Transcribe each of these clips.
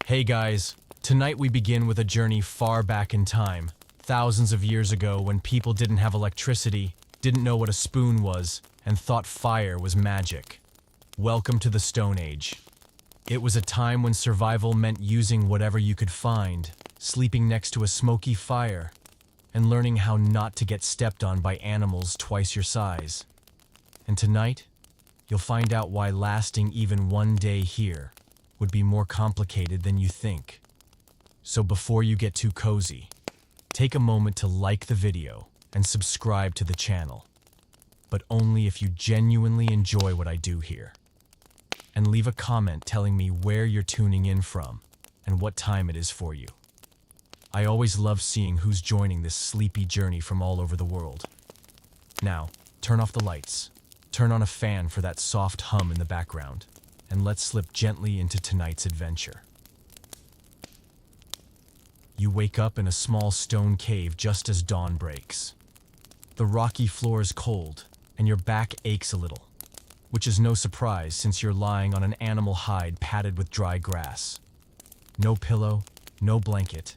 Hey guys, tonight we begin with a journey far back in time, thousands of years ago when people didn't have electricity, didn't know what a spoon was, and thought fire was magic. Welcome to the Stone Age. It was a time when survival meant using whatever you could find, sleeping next to a smoky fire, and learning how not to get stepped on by animals twice your size. And tonight, you'll find out why lasting even one day here would be more complicated than you think. So before you get too cozy, take a moment to like the video and subscribe to the channel, but only if you genuinely enjoy what I do here. And leave a comment telling me where you're tuning in from and what time it is for you. I always love seeing who's joining this sleepy journey from all over the world. Now, turn off the lights, turn on a fan for that soft hum in the background, and let's slip gently into tonight's adventure. You wake up in a small stone cave just as dawn breaks. The rocky floor is cold, and your back aches a little, which is no surprise since you're lying on an animal hide padded with dry grass. No pillow, no blanket,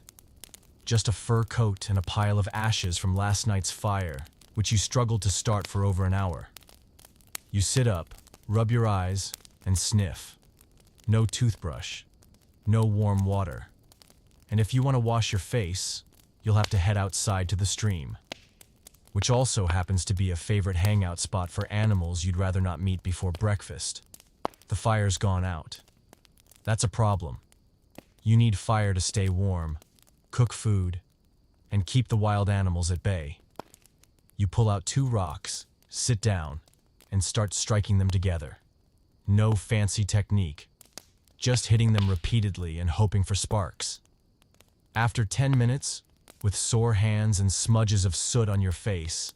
just a fur coat and a pile of ashes from last night's fire, which you struggled to start for over an hour. You sit up, rub your eyes, and sniff. No toothbrush, no warm water. And if you want to wash your face, you'll have to head outside to the stream, which also happens to be a favorite hangout spot for animals you'd rather not meet before breakfast. The fire's gone out. That's a problem. You need fire to stay warm, cook food, and keep the wild animals at bay. You pull out 2 rocks, sit down, and start striking them together. No fancy technique, just hitting them repeatedly and hoping for sparks. After 10 minutes, with sore hands and smudges of soot on your face,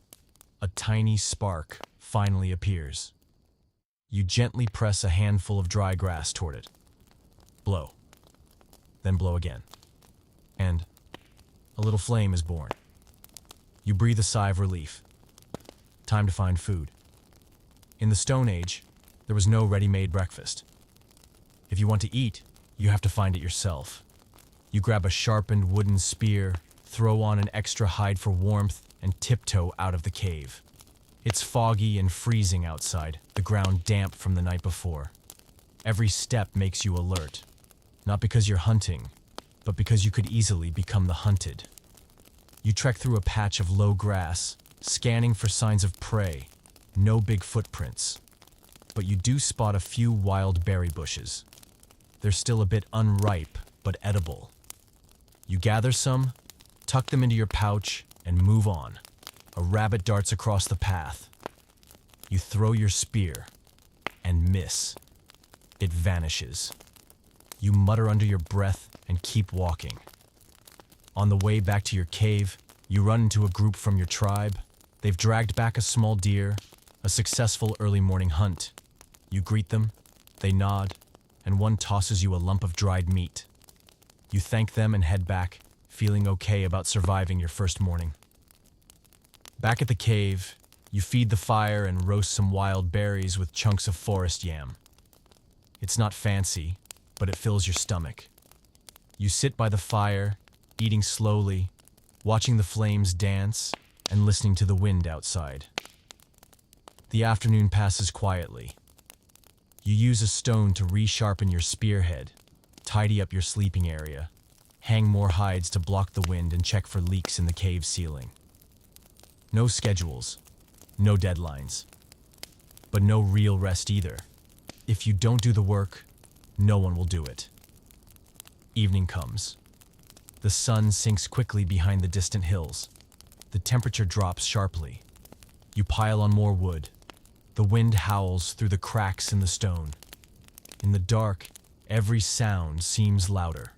a tiny spark finally appears. You gently press a handful of dry grass toward it. Blow. Then blow again. And a little flame is born. You breathe a sigh of relief. Time to find food. In the Stone Age, there was no ready-made breakfast. If you want to eat, you have to find it yourself. You grab a sharpened wooden spear, throw on an extra hide for warmth, and tiptoe out of the cave. It's foggy and freezing outside, the ground damp from the night before. Every step makes you alert, not because you're hunting, but because you could easily become the hunted. You trek through a patch of low grass, scanning for signs of prey. No big footprints, but you do spot a few wild berry bushes. They're still a bit unripe, but edible. You gather some, tuck them into your pouch, and move on. A rabbit darts across the path. You throw your spear, and miss. It vanishes. You mutter under your breath and keep walking. On the way back to your cave, you run into a group from your tribe. They've dragged back a small deer, a successful early morning hunt. You greet them, they nod, and one tosses you a lump of dried meat. You thank them and head back, feeling okay about surviving your first morning. Back at the cave, you feed the fire and roast some wild berries with chunks of forest yam. It's not fancy, but it fills your stomach. You sit by the fire, eating slowly, watching the flames dance, and listening to the wind outside. The afternoon passes quietly. You use a stone to resharpen your spearhead, tidy up your sleeping area, hang more hides to block the wind, and check for leaks in the cave ceiling. No schedules, no deadlines, but no real rest either. If you don't do the work, no one will do it. Evening comes. The sun sinks quickly behind the distant hills. The temperature drops sharply. You pile on more wood. The wind howls through the cracks in the stone. In the dark, every sound seems louder.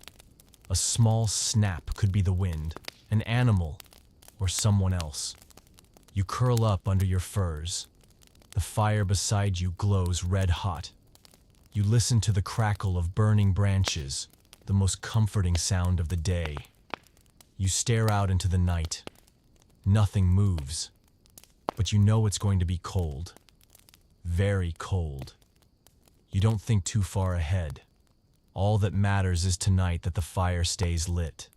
A small snap could be the wind, an animal, or someone else. You curl up under your furs. The fire beside you glows red hot. You listen to the crackle of burning branches, the most comforting sound of the day. You stare out into the night. Nothing moves, but you know it's going to be cold. Very cold. You don't think too far ahead. All that matters is tonight that the fire stays lit,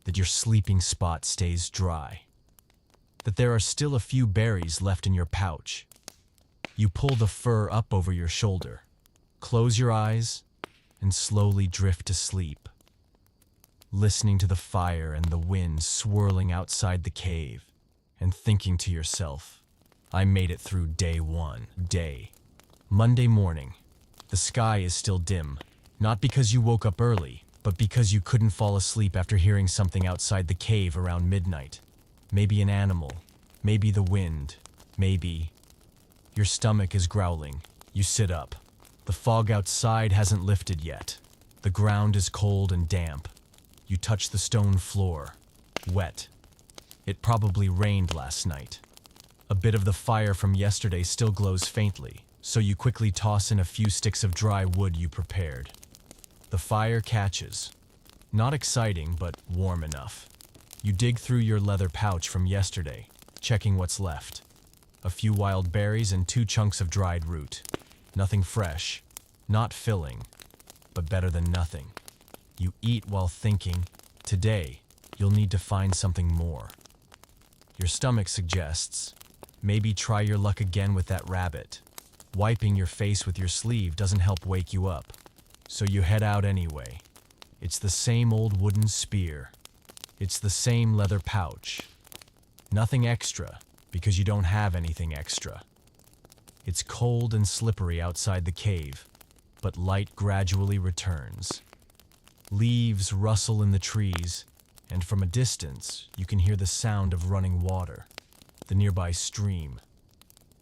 that your sleeping spot stays dry, that there are still a few berries left in your pouch. You pull the fur up over your shoulder, close your eyes, and slowly drift to sleep, listening to the fire and the wind swirling outside the cave, and thinking to yourself, I made it through day one. Monday morning. The sky is still dim, not because you woke up early, but because you couldn't fall asleep after hearing something outside the cave around midnight. Maybe an animal, maybe the wind, maybe... Your stomach is growling. You sit up. The fog outside hasn't lifted yet. The ground is cold and damp. You touch the stone floor. Wet. It probably rained last night. A bit of the fire from yesterday still glows faintly, so you quickly toss in a few sticks of dry wood you prepared. The fire catches. Not exciting, but warm enough. You dig through your leather pouch from yesterday, checking what's left. A few wild berries and 2 chunks of dried root. Nothing fresh, not filling, but better than nothing. You eat while thinking, today, you'll need to find something more. Your stomach suggests, maybe try your luck again with that rabbit. Wiping your face with your sleeve doesn't help wake you up, so you head out anyway. It's the same old wooden spear. It's the same leather pouch. Nothing extra, because you don't have anything extra. It's cold and slippery outside the cave, but light gradually returns. Leaves rustle in the trees, and from a distance, you can hear the sound of running water, the nearby stream.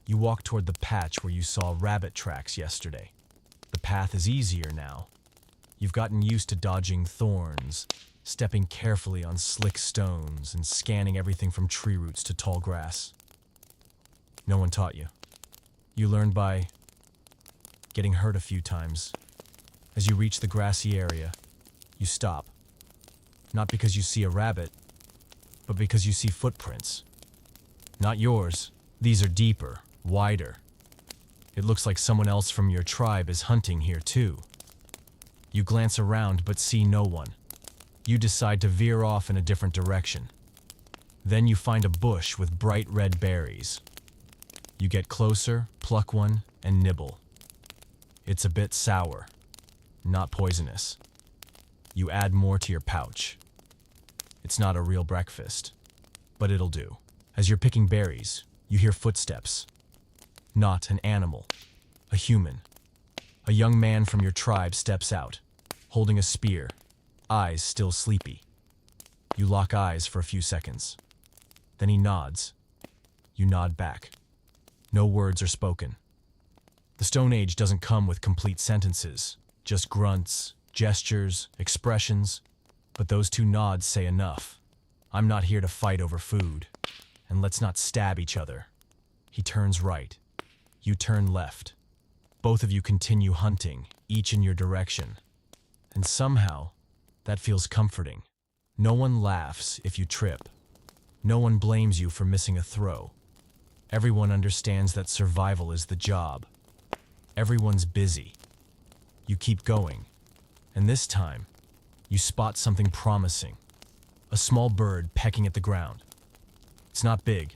You walk toward the patch where you saw rabbit tracks yesterday. The path is easier now. You've gotten used to dodging thorns, stepping carefully on slick stones, and scanning everything from tree roots to tall grass. No one taught you. You learned by getting hurt a few times. As you reach the grassy area, you stop. Not because you see a rabbit, but because you see footprints. Not yours. These are deeper, wider. It looks like someone else from your tribe is hunting here too. You glance around but see no one. You decide to veer off in a different direction. Then you find a bush with bright red berries. You get closer, pluck one, and nibble. It's a bit sour, not poisonous. You add more to your pouch. It's not a real breakfast, but it'll do. As you're picking berries, you hear footsteps. Not an animal, a human. A young man from your tribe steps out, holding a spear, eyes still sleepy. You lock eyes for a few seconds. Then he nods. You nod back. No words are spoken. The Stone Age doesn't come with complete sentences, just grunts, gestures, expressions, but those 2 nods say enough. I'm not here to fight over food, and let's not stab each other. He turns right. You turn left. Both of you continue hunting, each in your direction. And somehow, that feels comforting. No one laughs if you trip. No one blames you for missing a throw. Everyone understands that survival is the job. Everyone's busy. You keep going. And this time, you spot something promising. A small bird pecking at the ground. It's not big,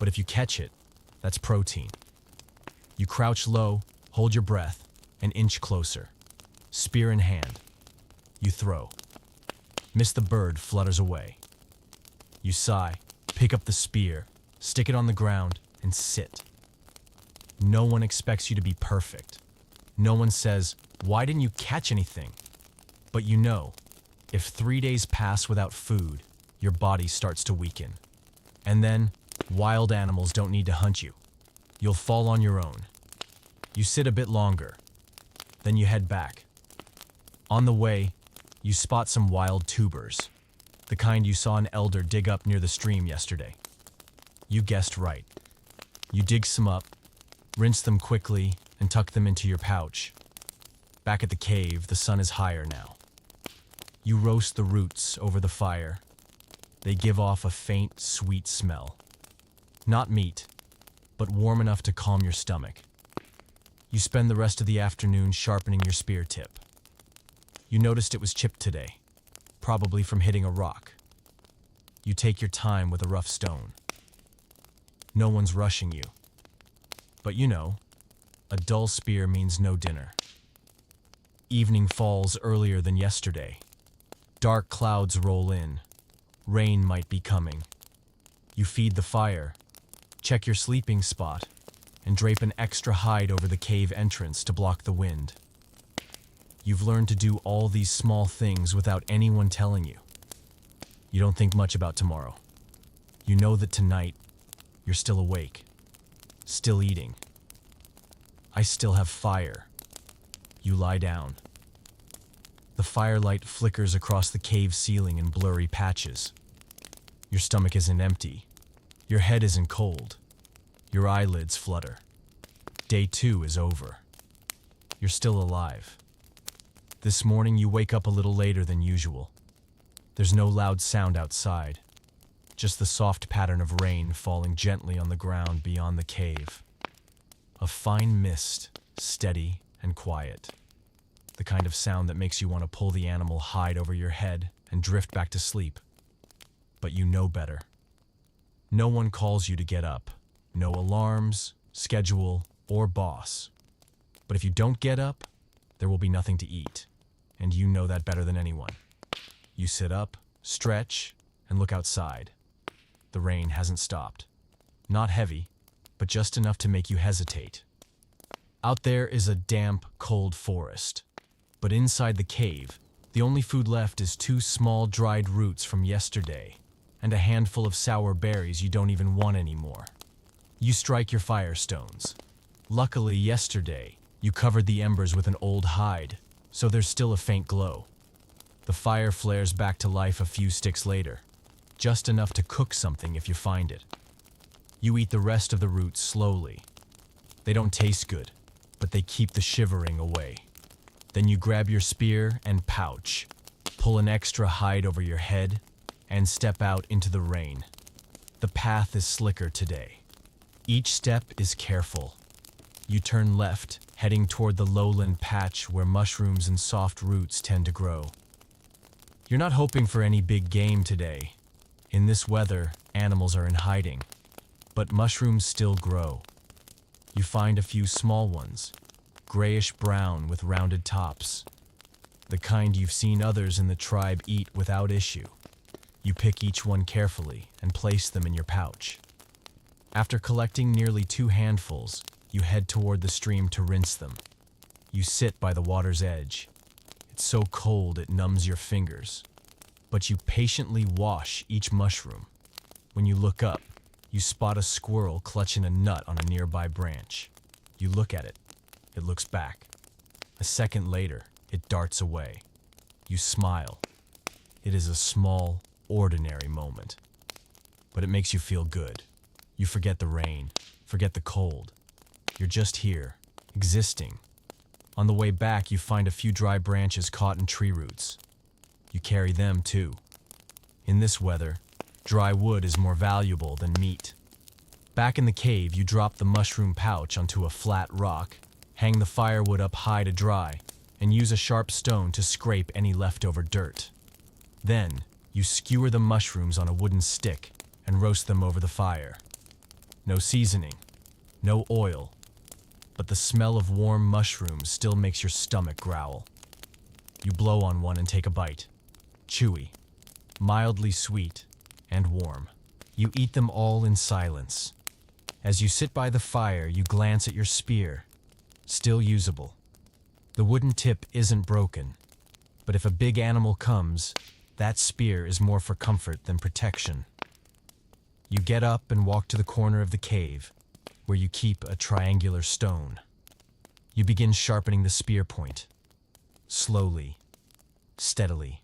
but if you catch it, that's protein. You crouch low, hold your breath, and inch closer. Spear in hand. You throw. Miss the bird flutters away. You sigh, pick up the spear, stick it on the ground, and sit. No one expects you to be perfect. No one says, why didn't you catch anything? But you know, if 3 days pass without food, your body starts to weaken. And then, wild animals don't need to hunt you. You'll fall on your own. You sit a bit longer. Then you head back. On the way, you spot some wild tubers, the kind you saw an elder dig up near the stream yesterday. You guessed right. You dig some up, rinse them quickly, and tuck them into your pouch. Back at the cave, the sun is higher now. You roast the roots over the fire. They give off a faint, sweet smell. Not meat, but warm enough to calm your stomach. You spend the rest of the afternoon sharpening your spear tip. You noticed it was chipped today, probably from hitting a rock. You take your time with a rough stone. No one's rushing you. But you know, a dull spear means no dinner. Evening falls earlier than yesterday. Dark clouds roll in. Rain might be coming. You feed the fire, check your sleeping spot, and drape an extra hide over the cave entrance to block the wind. You've learned to do all these small things without anyone telling you. You don't think much about tomorrow. You know that tonight, you're still awake, still eating. I still have fire. You lie down. The firelight flickers across the cave ceiling in blurry patches. Your stomach isn't empty. Your head isn't cold. Your eyelids flutter. Day 2 is over. You're still alive. This morning you wake up a little later than usual. There's no loud sound outside, just the soft pattern of rain falling gently on the ground beyond the cave. A fine mist, steady and quiet. The kind of sound that makes you want to pull the animal hide over your head and drift back to sleep. But you know better. No one calls you to get up. No alarms, schedule, or boss. But if you don't get up, there will be nothing to eat. And you know that better than anyone. You sit up, stretch, and look outside. The rain hasn't stopped. Not heavy, but just enough to make you hesitate. Out there is a damp, cold forest. But inside the cave, the only food left is 2 small dried roots from yesterday, and a handful of sour berries you don't even want anymore. You strike your firestones. Luckily, yesterday, you covered the embers with an old hide, so there's still a faint glow. The fire flares back to life a few sticks later, just enough to cook something if you find it. You eat the rest of the roots slowly. They don't taste good, but they keep the shivering away. Then you grab your spear and pouch, pull an extra hide over your head, and step out into the rain. The path is slicker today. Each step is careful. You turn left, heading toward the lowland patch where mushrooms and soft roots tend to grow. You're not hoping for any big game today. In this weather, animals are in hiding, but mushrooms still grow. You find a few small ones, grayish-brown with rounded tops, the kind you've seen others in the tribe eat without issue. You pick each one carefully and place them in your pouch. After collecting nearly 2 handfuls, you head toward the stream to rinse them. You sit by the water's edge. It's so cold it numbs your fingers. But you patiently wash each mushroom. When you look up, you spot a squirrel clutching a nut on a nearby branch. You look at it. It looks back. A second later, it darts away. You smile. It is a small, ordinary moment. But it makes you feel good. You forget the rain, forget the cold. You're just here, existing. On the way back, you find a few dry branches caught in tree roots. You carry them too. In this weather, dry wood is more valuable than meat. Back in the cave, you drop the mushroom pouch onto a flat rock, hang the firewood up high to dry, and use a sharp stone to scrape any leftover dirt. Then, you skewer the mushrooms on a wooden stick and roast them over the fire. No seasoning, no oil, but the smell of warm mushrooms still makes your stomach growl. You blow on one and take a bite. Chewy, mildly sweet, and warm. You eat them all in silence. As you sit by the fire, you glance at your spear. Still usable. The wooden tip isn't broken, but if a big animal comes, that spear is more for comfort than protection. You get up and walk to the corner of the cave, where you keep a triangular stone. You begin sharpening the spear point. Slowly, steadily.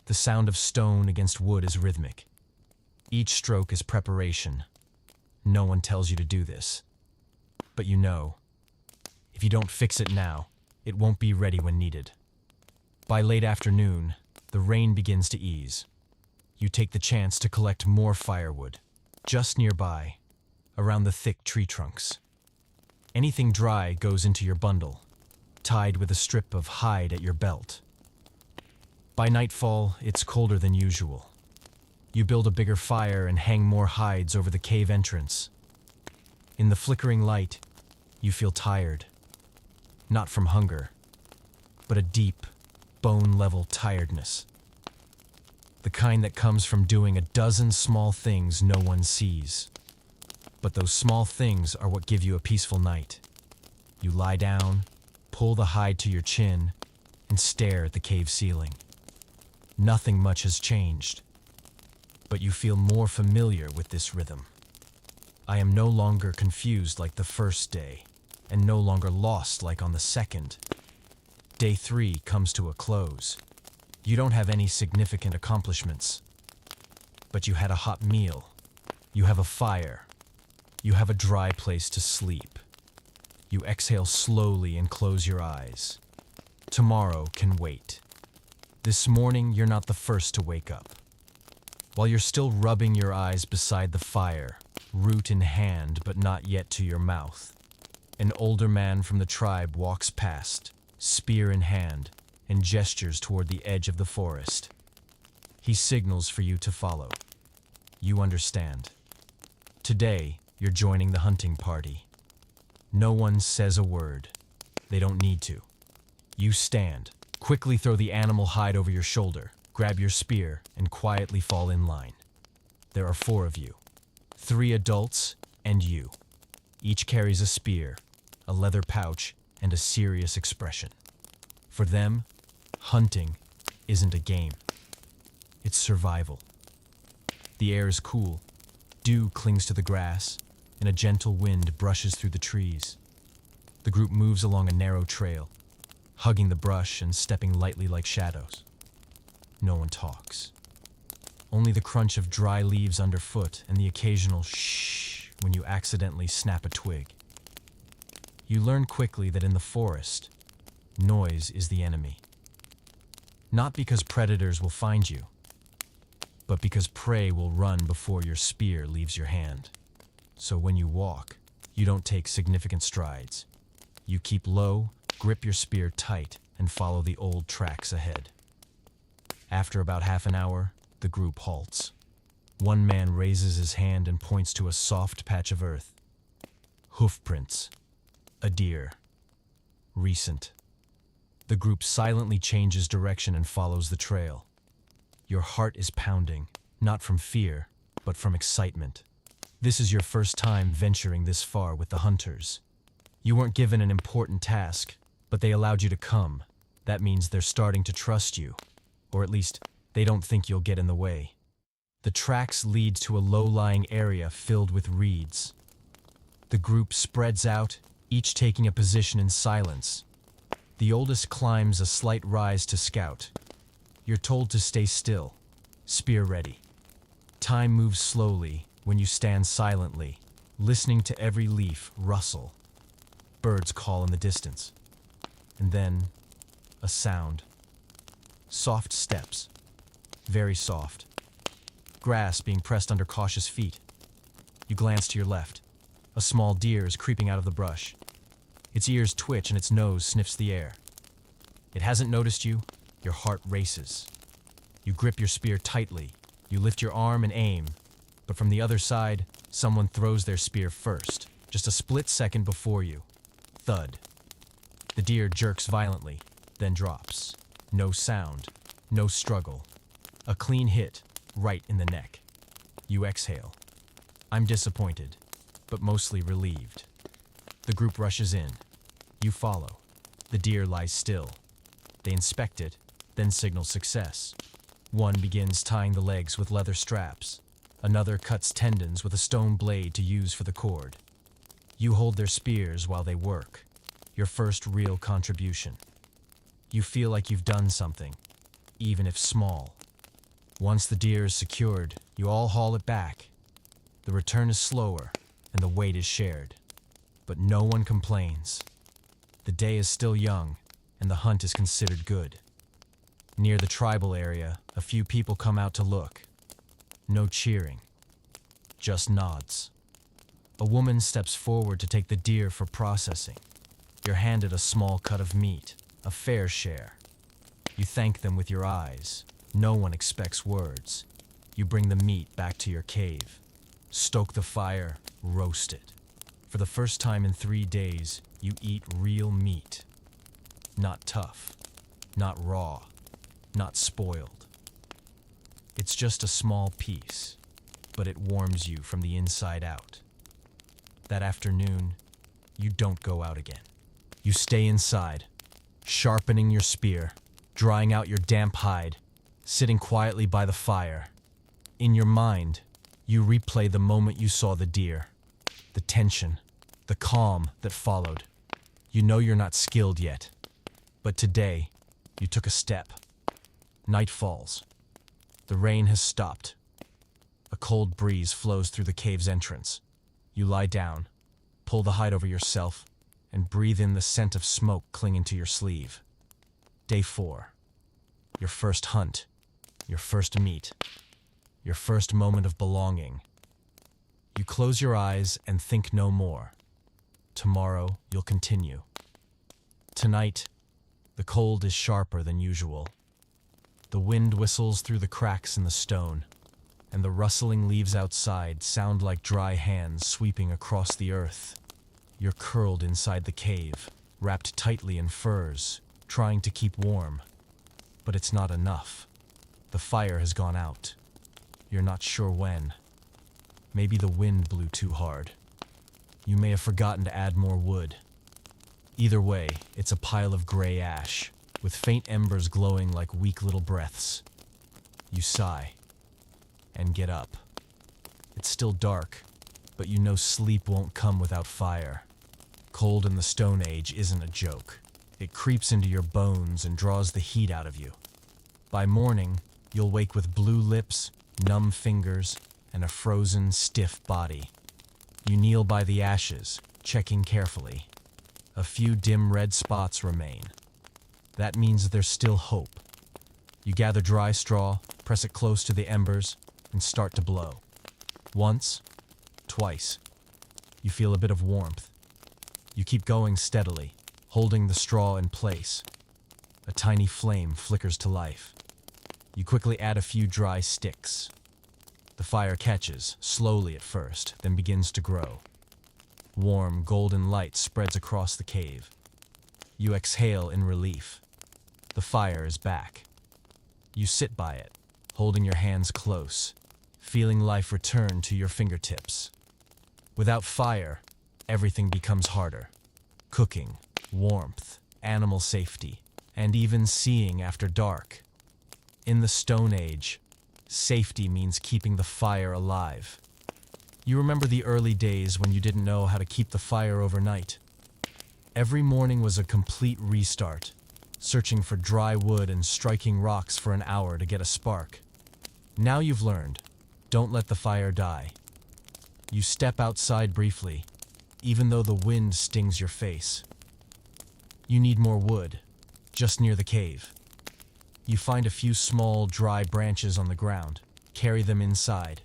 The sound of stone against wood is rhythmic. Each stroke is preparation. No one tells you to do this. But you know, if you don't fix it now, it won't be ready when needed. By late afternoon, the rain begins to ease. You take the chance to collect more firewood, just nearby, around the thick tree trunks. Anything dry goes into your bundle, tied with a strip of hide at your belt. By nightfall, it's colder than usual. You build a bigger fire and hang more hides over the cave entrance. In the flickering light, you feel tired. Not from hunger, but a deep, bone-level tiredness. The kind that comes from doing a dozen small things no one sees. But those small things are what give you a peaceful night. You lie down, pull the hide to your chin, and stare at the cave ceiling. Nothing much has changed, but you feel more familiar with this rhythm. I am no longer confused like the first day, and no longer lost like on the second. Day 3 comes to a close. You don't have any significant accomplishments, but you had a hot meal, you have a fire, you have a dry place to sleep. You exhale slowly and close your eyes. Tomorrow can wait. This morning, you're not the first to wake up. While you're still rubbing your eyes beside the fire, root in hand but not yet to your mouth, an older man from the tribe walks past, spear in hand, and gestures toward the edge of the forest. He signals for you to follow. You understand. Today, you're joining the hunting party. No one says a word. They don't need to. You stand, quickly throw the animal hide over your shoulder, grab your spear, and quietly fall in line. There are 4 of you. 3 adults and you. Each carries a spear, a leather pouch, and a serious expression. For them, hunting isn't a game. It's survival. The air is cool. Dew clings to the grass, and a gentle wind brushes through the trees. The group moves along a narrow trail, hugging the brush and stepping lightly like shadows. No one talks. Only the crunch of dry leaves underfoot and the occasional shh when you accidentally snap a twig. You learn quickly that in the forest, noise is the enemy. Not because predators will find you, but because prey will run before your spear leaves your hand. So when you walk, you don't take significant strides. You keep low, grip your spear tight, and follow the old tracks ahead. After about half an hour, the group halts. One man raises his hand and points to a soft patch of earth. Hoof prints. A deer. Recent. The group silently changes direction and follows the trail. Your heart is pounding, not from fear, but from excitement. This is your first time venturing this far with the hunters. You weren't given an important task, but they allowed you to come. That means they're starting to trust you, or at least they don't think you'll get in the way. The tracks lead to a low-lying area filled with reeds. The group spreads out, each taking a position in silence. The oldest climbs a slight rise to scout. You're told to stay still, spear ready. Time moves slowly when you stand silently, listening to every leaf rustle. Birds call in the distance. And then, a sound. Soft steps. Very soft. Grass being pressed under cautious feet. You glance to your left. A small deer is creeping out of the brush. Its ears twitch and its nose sniffs the air. It hasn't noticed you. Your heart races. You grip your spear tightly. You lift your arm and aim. But from the other side, someone throws their spear first, just a split second before you. Thud. The deer jerks violently, then drops. No sound, no struggle. A clean hit, right in the neck. You exhale. I'm disappointed, but mostly relieved. The group rushes in. You follow. The deer lies still. They inspect it, then signal success. One begins tying the legs with leather straps. Another cuts tendons with a stone blade to use for the cord. You hold their spears while they work. Your first real contribution. You feel like you've done something, even if small. Once the deer is secured, you all haul it back. The return is slower, and the weight is shared. But no one complains. The day is still young, and the hunt is considered good. Near the tribal area, a few people come out to look. No cheering, just nods. A woman steps forward to take the deer for processing. You're handed a small cut of meat, a fair share. You thank them with your eyes. No one expects words. You bring the meat back to your cave. Stoke the fire, roast it. For the first time in 3 days, you eat real meat. Not tough, not raw, not spoiled. It's just a small piece, but it warms you from the inside out. That afternoon, you don't go out again. You stay inside, sharpening your spear, drying out your damp hide, sitting quietly by the fire. In your mind, you replay the moment you saw the deer, the tension, the calm that followed. You know you're not skilled yet, but today, you took a step. Night falls. The rain has stopped. A cold breeze flows through the cave's entrance. You lie down, pull the hide over yourself, and breathe in the scent of smoke clinging to your sleeve. Day 4. Your first hunt, your first meet, your first moment of belonging. You close your eyes and think no more. Tomorrow, you'll continue. Tonight, the cold is sharper than usual. The wind whistles through the cracks in the stone, and the rustling leaves outside sound like dry hands sweeping across the earth. You're curled inside the cave, wrapped tightly in furs, trying to keep warm. But it's not enough. The fire has gone out. You're not sure when. Maybe the wind blew too hard. You may have forgotten to add more wood. Either way, it's a pile of gray ash, with faint embers glowing like weak little breaths. You sigh, and get up. It's still dark, but you know sleep won't come without fire. Cold in the Stone Age isn't a joke. It creeps into your bones and draws the heat out of you. By morning, you'll wake with blue lips, numb fingers, and a frozen, stiff body. You kneel by the ashes, checking carefully. A few dim red spots remain. That means there's still hope. You gather dry straw, press it close to the embers, and start to blow. Once, twice. You feel a bit of warmth. You keep going steadily, holding the straw in place. A tiny flame flickers to life. You quickly add a few dry sticks. The fire catches, slowly at first, then begins to grow. Warm, golden light spreads across the cave. You exhale in relief. The fire is back. You sit by it, holding your hands close, feeling life return to your fingertips. Without fire, everything becomes harder. Cooking, warmth, animal safety, and even seeing after dark. In the Stone Age, safety means keeping the fire alive. You remember the early days when you didn't know how to keep the fire overnight. Every morning was a complete restart, searching for dry wood and striking rocks for an hour to get a spark. Now you've learned, don't let the fire die. You step outside briefly, even though the wind stings your face. You need more wood, just near the cave. You find a few small, dry branches on the ground, carry them inside,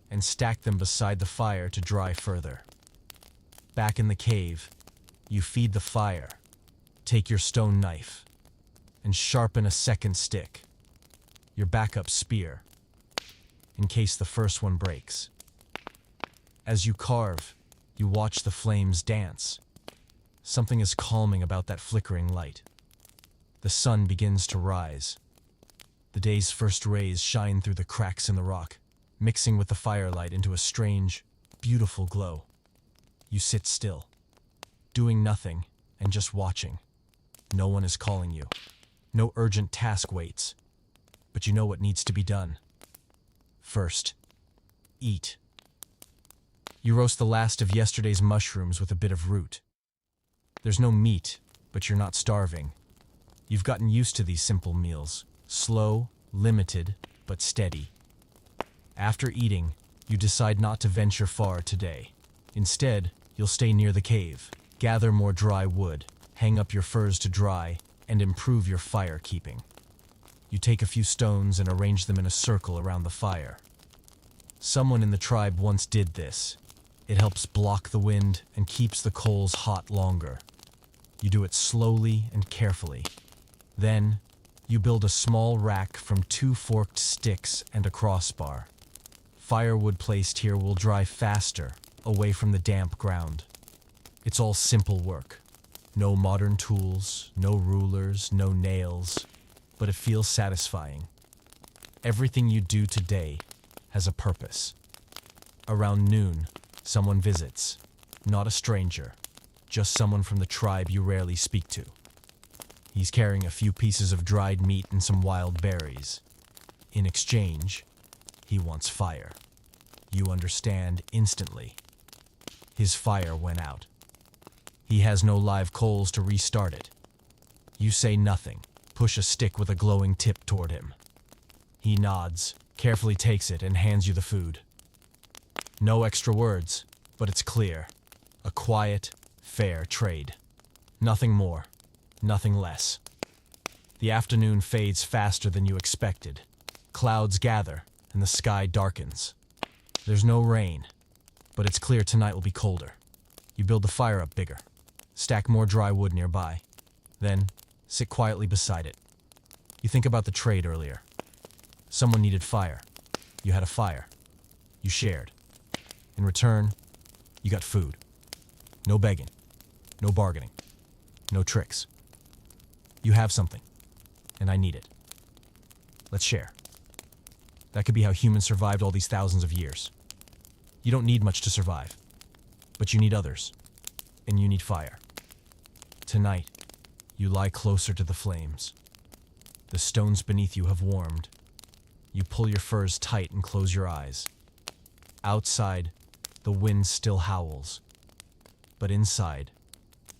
and stack them beside the fire to dry further. Back in the cave, you feed the fire, take your stone knife, and sharpen a second stick, your backup spear, in case the first one breaks. As you carve, you watch the flames dance. Something is calming about that flickering light. The sun begins to rise. The day's first rays shine through the cracks in the rock, mixing with the firelight into a strange, beautiful glow. You sit still, doing nothing and just watching. No one is calling you. No urgent task waits, but you know what needs to be done. First, eat. You roast the last of yesterday's mushrooms with a bit of root. There's no meat, but you're not starving. You've gotten used to these simple meals, slow, limited, but steady. After eating, you decide not to venture far today. Instead, you'll stay near the cave, gather more dry wood, hang up your furs to dry, and improve your fire keeping. You take a few stones and arrange them in a circle around the fire. Someone in the tribe once did this. It helps block the wind and keeps the coals hot longer. You do it slowly and carefully. Then, You build a small rack from 2 forked sticks and a crossbar. Firewood placed here will dry faster, away from the damp ground. It's all simple work. No modern tools, no rulers, no nails, but it feels satisfying. Everything you do today has a purpose. Around noon, someone visits. Not a stranger, just someone from the tribe you rarely speak to. He's carrying a few pieces of dried meat and some wild berries. In exchange, he wants fire. You understand instantly. His fire went out. He has no live coals to restart it. You say nothing, push a stick with a glowing tip toward him. He nods, carefully takes it, and hands you the food. No extra words, but it's clear. A quiet, fair trade. Nothing more, nothing less. The afternoon fades faster than you expected. Clouds gather, and the sky darkens. There's no rain, but it's clear tonight will be colder. You build the fire up bigger. Stack more dry wood nearby. Then, sit quietly beside it. You think about the trade earlier. Someone needed fire. You had a fire. You shared. In return, you got food. No begging. No bargaining. No tricks. You have something, and I need it. Let's share. That could be how humans survived all these thousands of years. You don't need much to survive, but you need others, and you need fire. Tonight, you lie closer to the flames. The stones beneath you have warmed. You pull your furs tight and close your eyes. Outside, the wind still howls, but inside,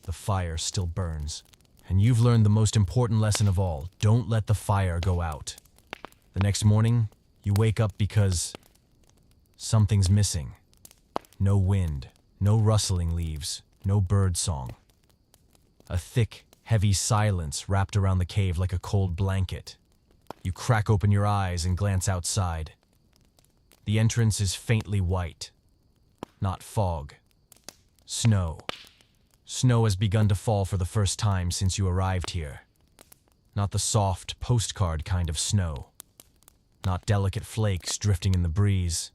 the fire still burns. And you've learned the most important lesson of all: don't let the fire go out. The next morning, you wake up because something's missing. No wind, no rustling leaves, no bird song. A thick, heavy silence wrapped around the cave like a cold blanket. You crack open your eyes and glance outside. The entrance is faintly white. Not fog. Snow. Snow has begun to fall for the first time since you arrived here. Not the soft, postcard kind of snow. Not delicate flakes drifting in the breeze.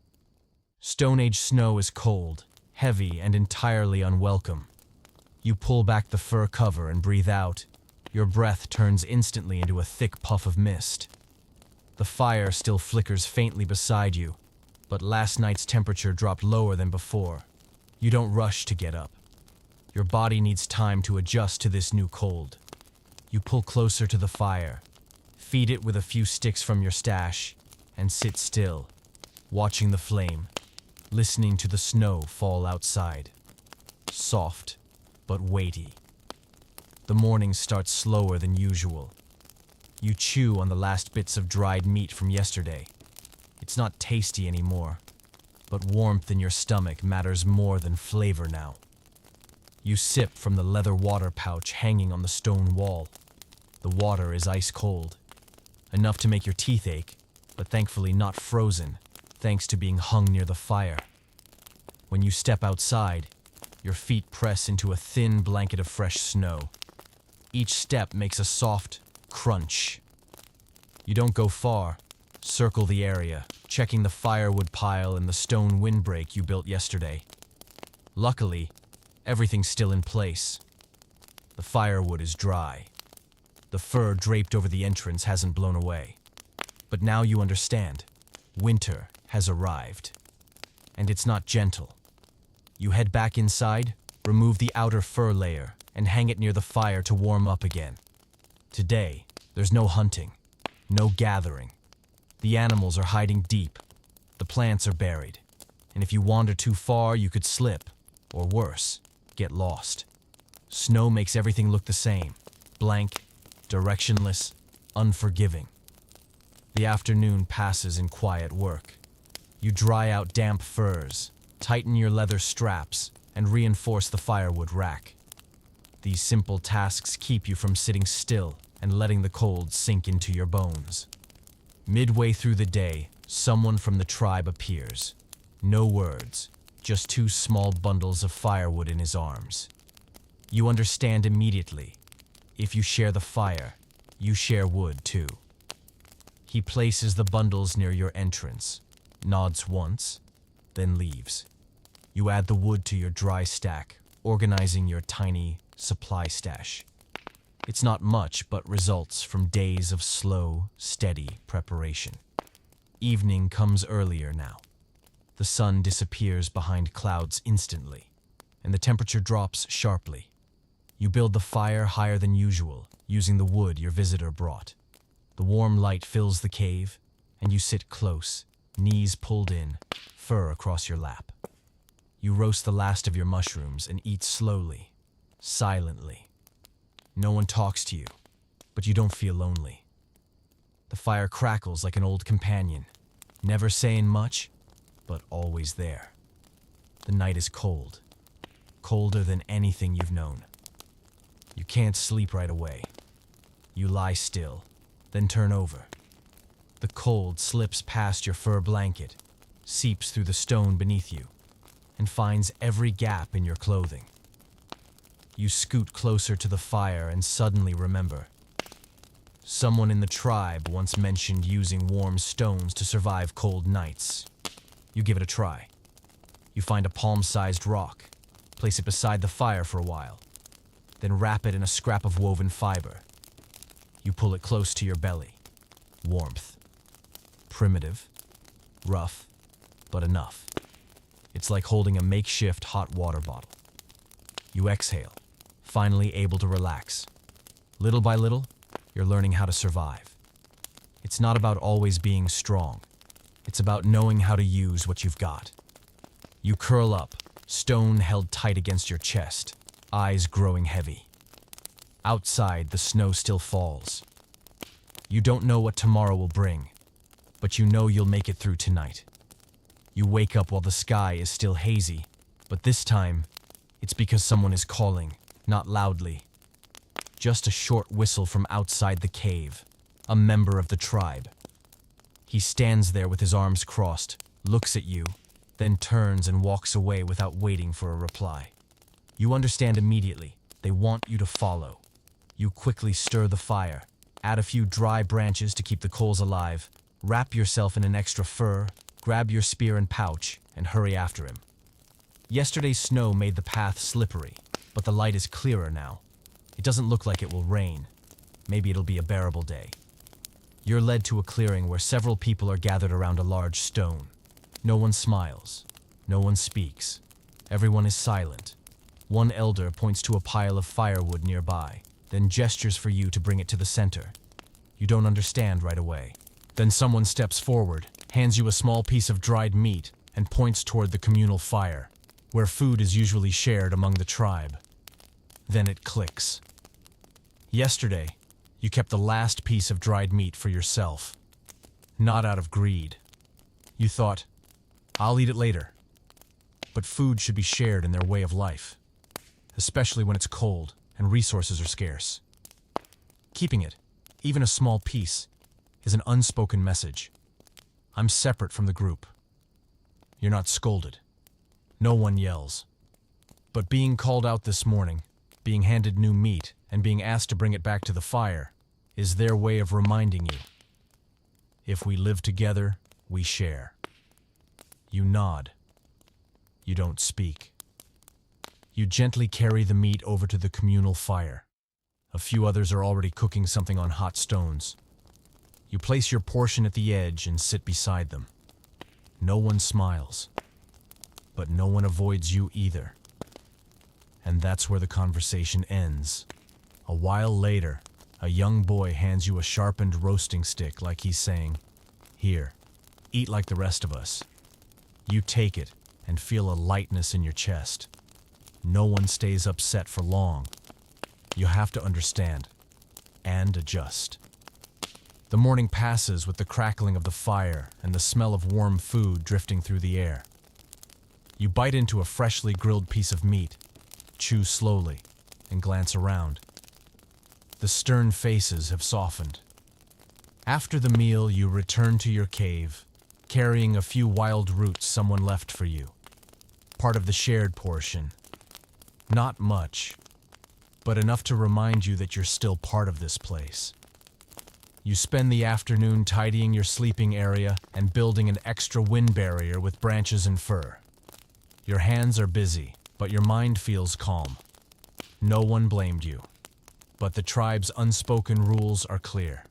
Stone Age snow is cold, heavy, and entirely unwelcome. You pull back the fur cover and breathe out. Your breath turns instantly into a thick puff of mist. The fire still flickers faintly beside you, but last night's temperature dropped lower than before. You don't rush to get up. Your body needs time to adjust to this new cold. You pull closer to the fire, feed it with a few sticks from your stash, and sit still, watching the flame, listening to the snow fall outside. Soft, but weighty. The morning starts slower than usual. You chew on the last bits of dried meat from yesterday. It's not tasty anymore, but warmth in your stomach matters more than flavor now. You sip from the leather water pouch hanging on the stone wall. The water is ice cold, enough to make your teeth ache, but thankfully not frozen, thanks to being hung near the fire. When you step outside, your feet press into a thin blanket of fresh snow. Each step makes a soft crunch. You don't go far. Circle the area, checking the firewood pile and the stone windbreak you built yesterday. Luckily, everything's still in place. The firewood is dry. The fur draped over the entrance hasn't blown away. But now you understand. Winter has arrived. And it's not gentle. You head back inside, remove the outer fur layer, and hang it near the fire to warm up again. Today, there's no hunting, no gathering. The animals are hiding deep. The plants are buried. And if you wander too far, you could slip, or worse, get lost. Snow makes everything look the same, blank, directionless, unforgiving. The afternoon passes in quiet work. You dry out damp furs, tighten your leather straps, and reinforce the firewood rack. These simple tasks keep you from sitting still and letting the cold sink into your bones. Midway through the day, someone from the tribe appears. No words, just 2 small bundles of firewood in his arms. You understand immediately. If you share the fire, You share wood, too. He places the bundles near your entrance, nods once, then leaves. You add the wood to your dry stack, organizing your tiny supply stash. It's not much, but results from days of slow, steady preparation. Evening comes earlier now. The sun disappears behind clouds instantly, and the temperature drops sharply. You build the fire higher than usual, using the wood your visitor brought. The warm light fills the cave, and you sit close, knees pulled in, fur across your lap. You roast the last of your mushrooms and eat slowly, silently. No one talks to you, but you don't feel lonely. The fire crackles like an old companion, never saying much, but always there. The night is cold, colder than anything you've known. You can't sleep right away. You lie still, then turn over. The cold slips past your fur blanket, seeps through the stone beneath you, and finds every gap in your clothing. You scoot closer to the fire and suddenly remember. Someone in the tribe once mentioned using warm stones to survive cold nights. You give it a try. You find a palm-sized rock, place it beside the fire for a while, then wrap it in a scrap of woven fiber. You pull it close to your belly. Warmth. Primitive, rough, but enough. It's like holding a makeshift hot water bottle. You exhale, finally able to relax. Little by little, you're learning how to survive. It's not about always being strong. It's about knowing how to use what you've got. You curl up, stone held tight against your chest, eyes growing heavy. Outside, the snow still falls. You don't know what tomorrow will bring, but you know you'll make it through tonight. You wake up while the sky is still hazy, but this time, it's because someone is calling, not loudly. Just a short whistle from outside the cave, a member of the tribe. He stands there with his arms crossed, looks at you, then turns and walks away without waiting for a reply. You understand immediately, they want you to follow. You quickly stir the fire, add a few dry branches to keep the coals alive, wrap yourself in an extra fur, grab your spear and pouch, and hurry after him. Yesterday's snow made the path slippery, but the light is clearer now. It doesn't look like it will rain. Maybe it'll be a bearable day. You're led to a clearing where several people are gathered around a large stone. No one smiles. No one speaks. Everyone is silent. One elder points to a pile of firewood nearby, then gestures for you to bring it to the center. You don't understand right away. Then someone steps forward, hands you a small piece of dried meat, and points toward the communal fire, where food is usually shared among the tribe. Then it clicks. Yesterday, you kept the last piece of dried meat for yourself. Not out of greed. You thought, I'll eat it later. But food should be shared in their way of life, especially when it's cold and resources are scarce. Keeping it, even a small piece, is an unspoken message. I'm separate from the group. You're not scolded. No one yells. But being called out this morning, being handed new meat, and being asked to bring it back to the fire is their way of reminding you. If we live together, we share. You nod. You don't speak. You gently carry the meat over to the communal fire. A few others are already cooking something on hot stones. You place your portion at the edge and sit beside them. No one smiles, but no one avoids you either. And that's where the conversation ends. A while later, a young boy hands you a sharpened roasting stick like he's saying, "Here, eat like the rest of us." You take it and feel a lightness in your chest. No one stays upset for long. You have to understand and adjust. The morning passes with the crackling of the fire and the smell of warm food drifting through the air. You bite into a freshly grilled piece of meat, chew slowly, and glance around. The stern faces have softened. After the meal, you return to your cave, carrying a few wild roots someone left for you. Part of the shared portion. Not much, but enough to remind you that you're still part of this place. You spend the afternoon tidying your sleeping area and building an extra wind barrier with branches and fur. Your hands are busy, but your mind feels calm. No one blamed you, but the tribe's unspoken rules are clear.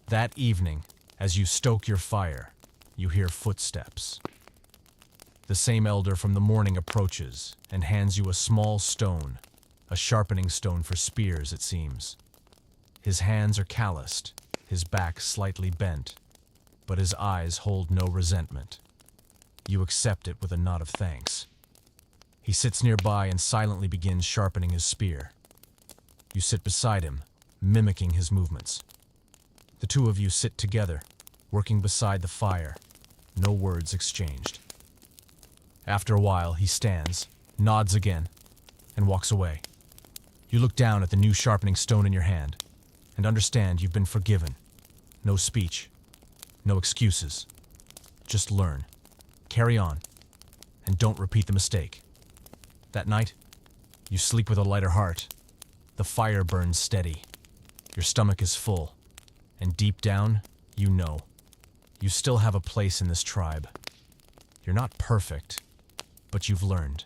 That evening, as you stoke your fire, you hear footsteps. The same elder from the morning approaches and hands you a small stone, a sharpening stone for spears, it seems. His hands are calloused, his back slightly bent, but his eyes hold no resentment. You accept it with a nod of thanks. He sits nearby and silently begins sharpening his spear. You sit beside him, mimicking his movements. The two of you sit together, working beside the fire, no words exchanged. After a while, he stands, nods again, and walks away. You look down at the new sharpening stone in your hand, and understand you've been forgiven. No speech, no excuses. Just learn, carry on, and don't repeat the mistake. That night, you sleep with a lighter heart. The fire burns steady. Your stomach is full, and deep down, you know. You still have a place in this tribe. You're not perfect, but you've learned.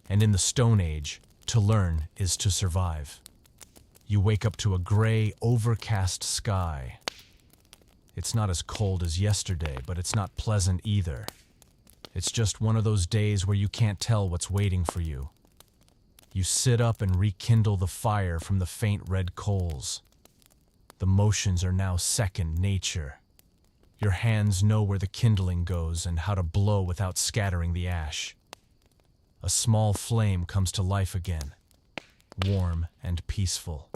And in the Stone Age, to learn is to survive. You wake up to a gray, overcast sky. It's not as cold as yesterday, but it's not pleasant either. It's just one of those days where you can't tell what's waiting for you. You sit up and rekindle the fire from the faint red coals. The motions are now second nature. Your hands know where the kindling goes and how to blow without scattering the ash. A small flame comes to life again, warm and peaceful.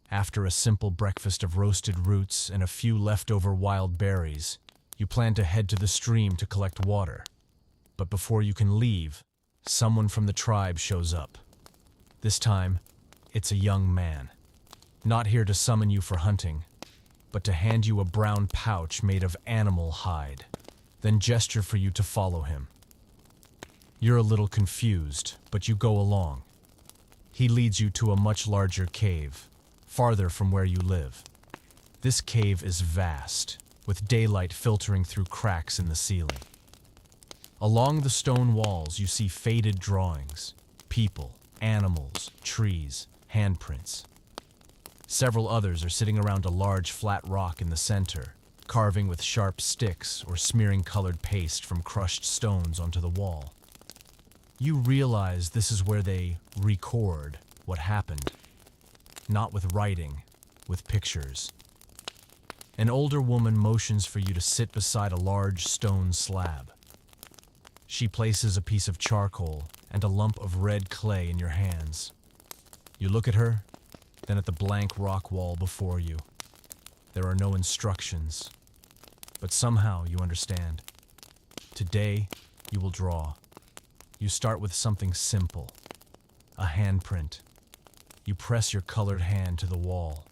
After a simple breakfast of roasted roots and a few leftover wild berries, you plan to head to the stream to collect water. But before you can leave, someone from the tribe shows up. This time, it's a young man. Not here to summon you for hunting, but to hand you a brown pouch made of animal hide, then gesture for you to follow him. You're a little confused, but you go along. He leads you to a much larger cave, farther from where you live. This cave is vast, with daylight filtering through cracks in the ceiling. Along the stone walls, you see faded drawings, people, animals, trees, handprints. Several others are sitting around a large flat rock in the center, carving with sharp sticks or smearing colored paste from crushed stones onto the wall. You realize this is where they record what happened. Not with writing, with pictures. An older woman motions for you to sit beside a large stone slab. She places a piece of charcoal and a lump of red clay in your hands. You look at her, then at the blank rock wall before you. There are no instructions, but somehow you understand. Today, you will draw. You start with something simple, a handprint. You press your colored hand to the wall.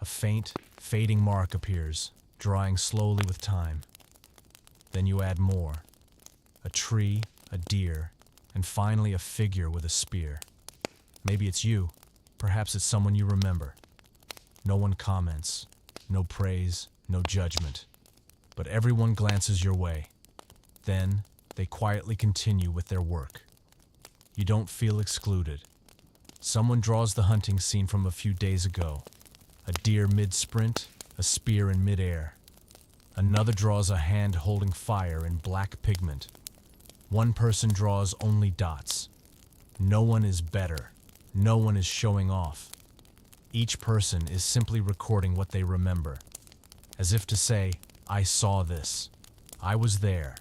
A faint, fading mark appears, drying slowly with time. Then you add more. A tree, a deer, and finally a figure with a spear. Maybe it's you. Perhaps it's someone you remember. No one comments. No praise, no judgment. But everyone glances your way. Then, they quietly continue with their work. You don't feel excluded. Someone draws the hunting scene from a few days ago. A deer mid-sprint, a spear in mid-air. Another draws a hand holding fire in black pigment. One person draws only dots. No one is better. No one is showing off. Each person is simply recording what they remember. As if to say, I saw this. I was there.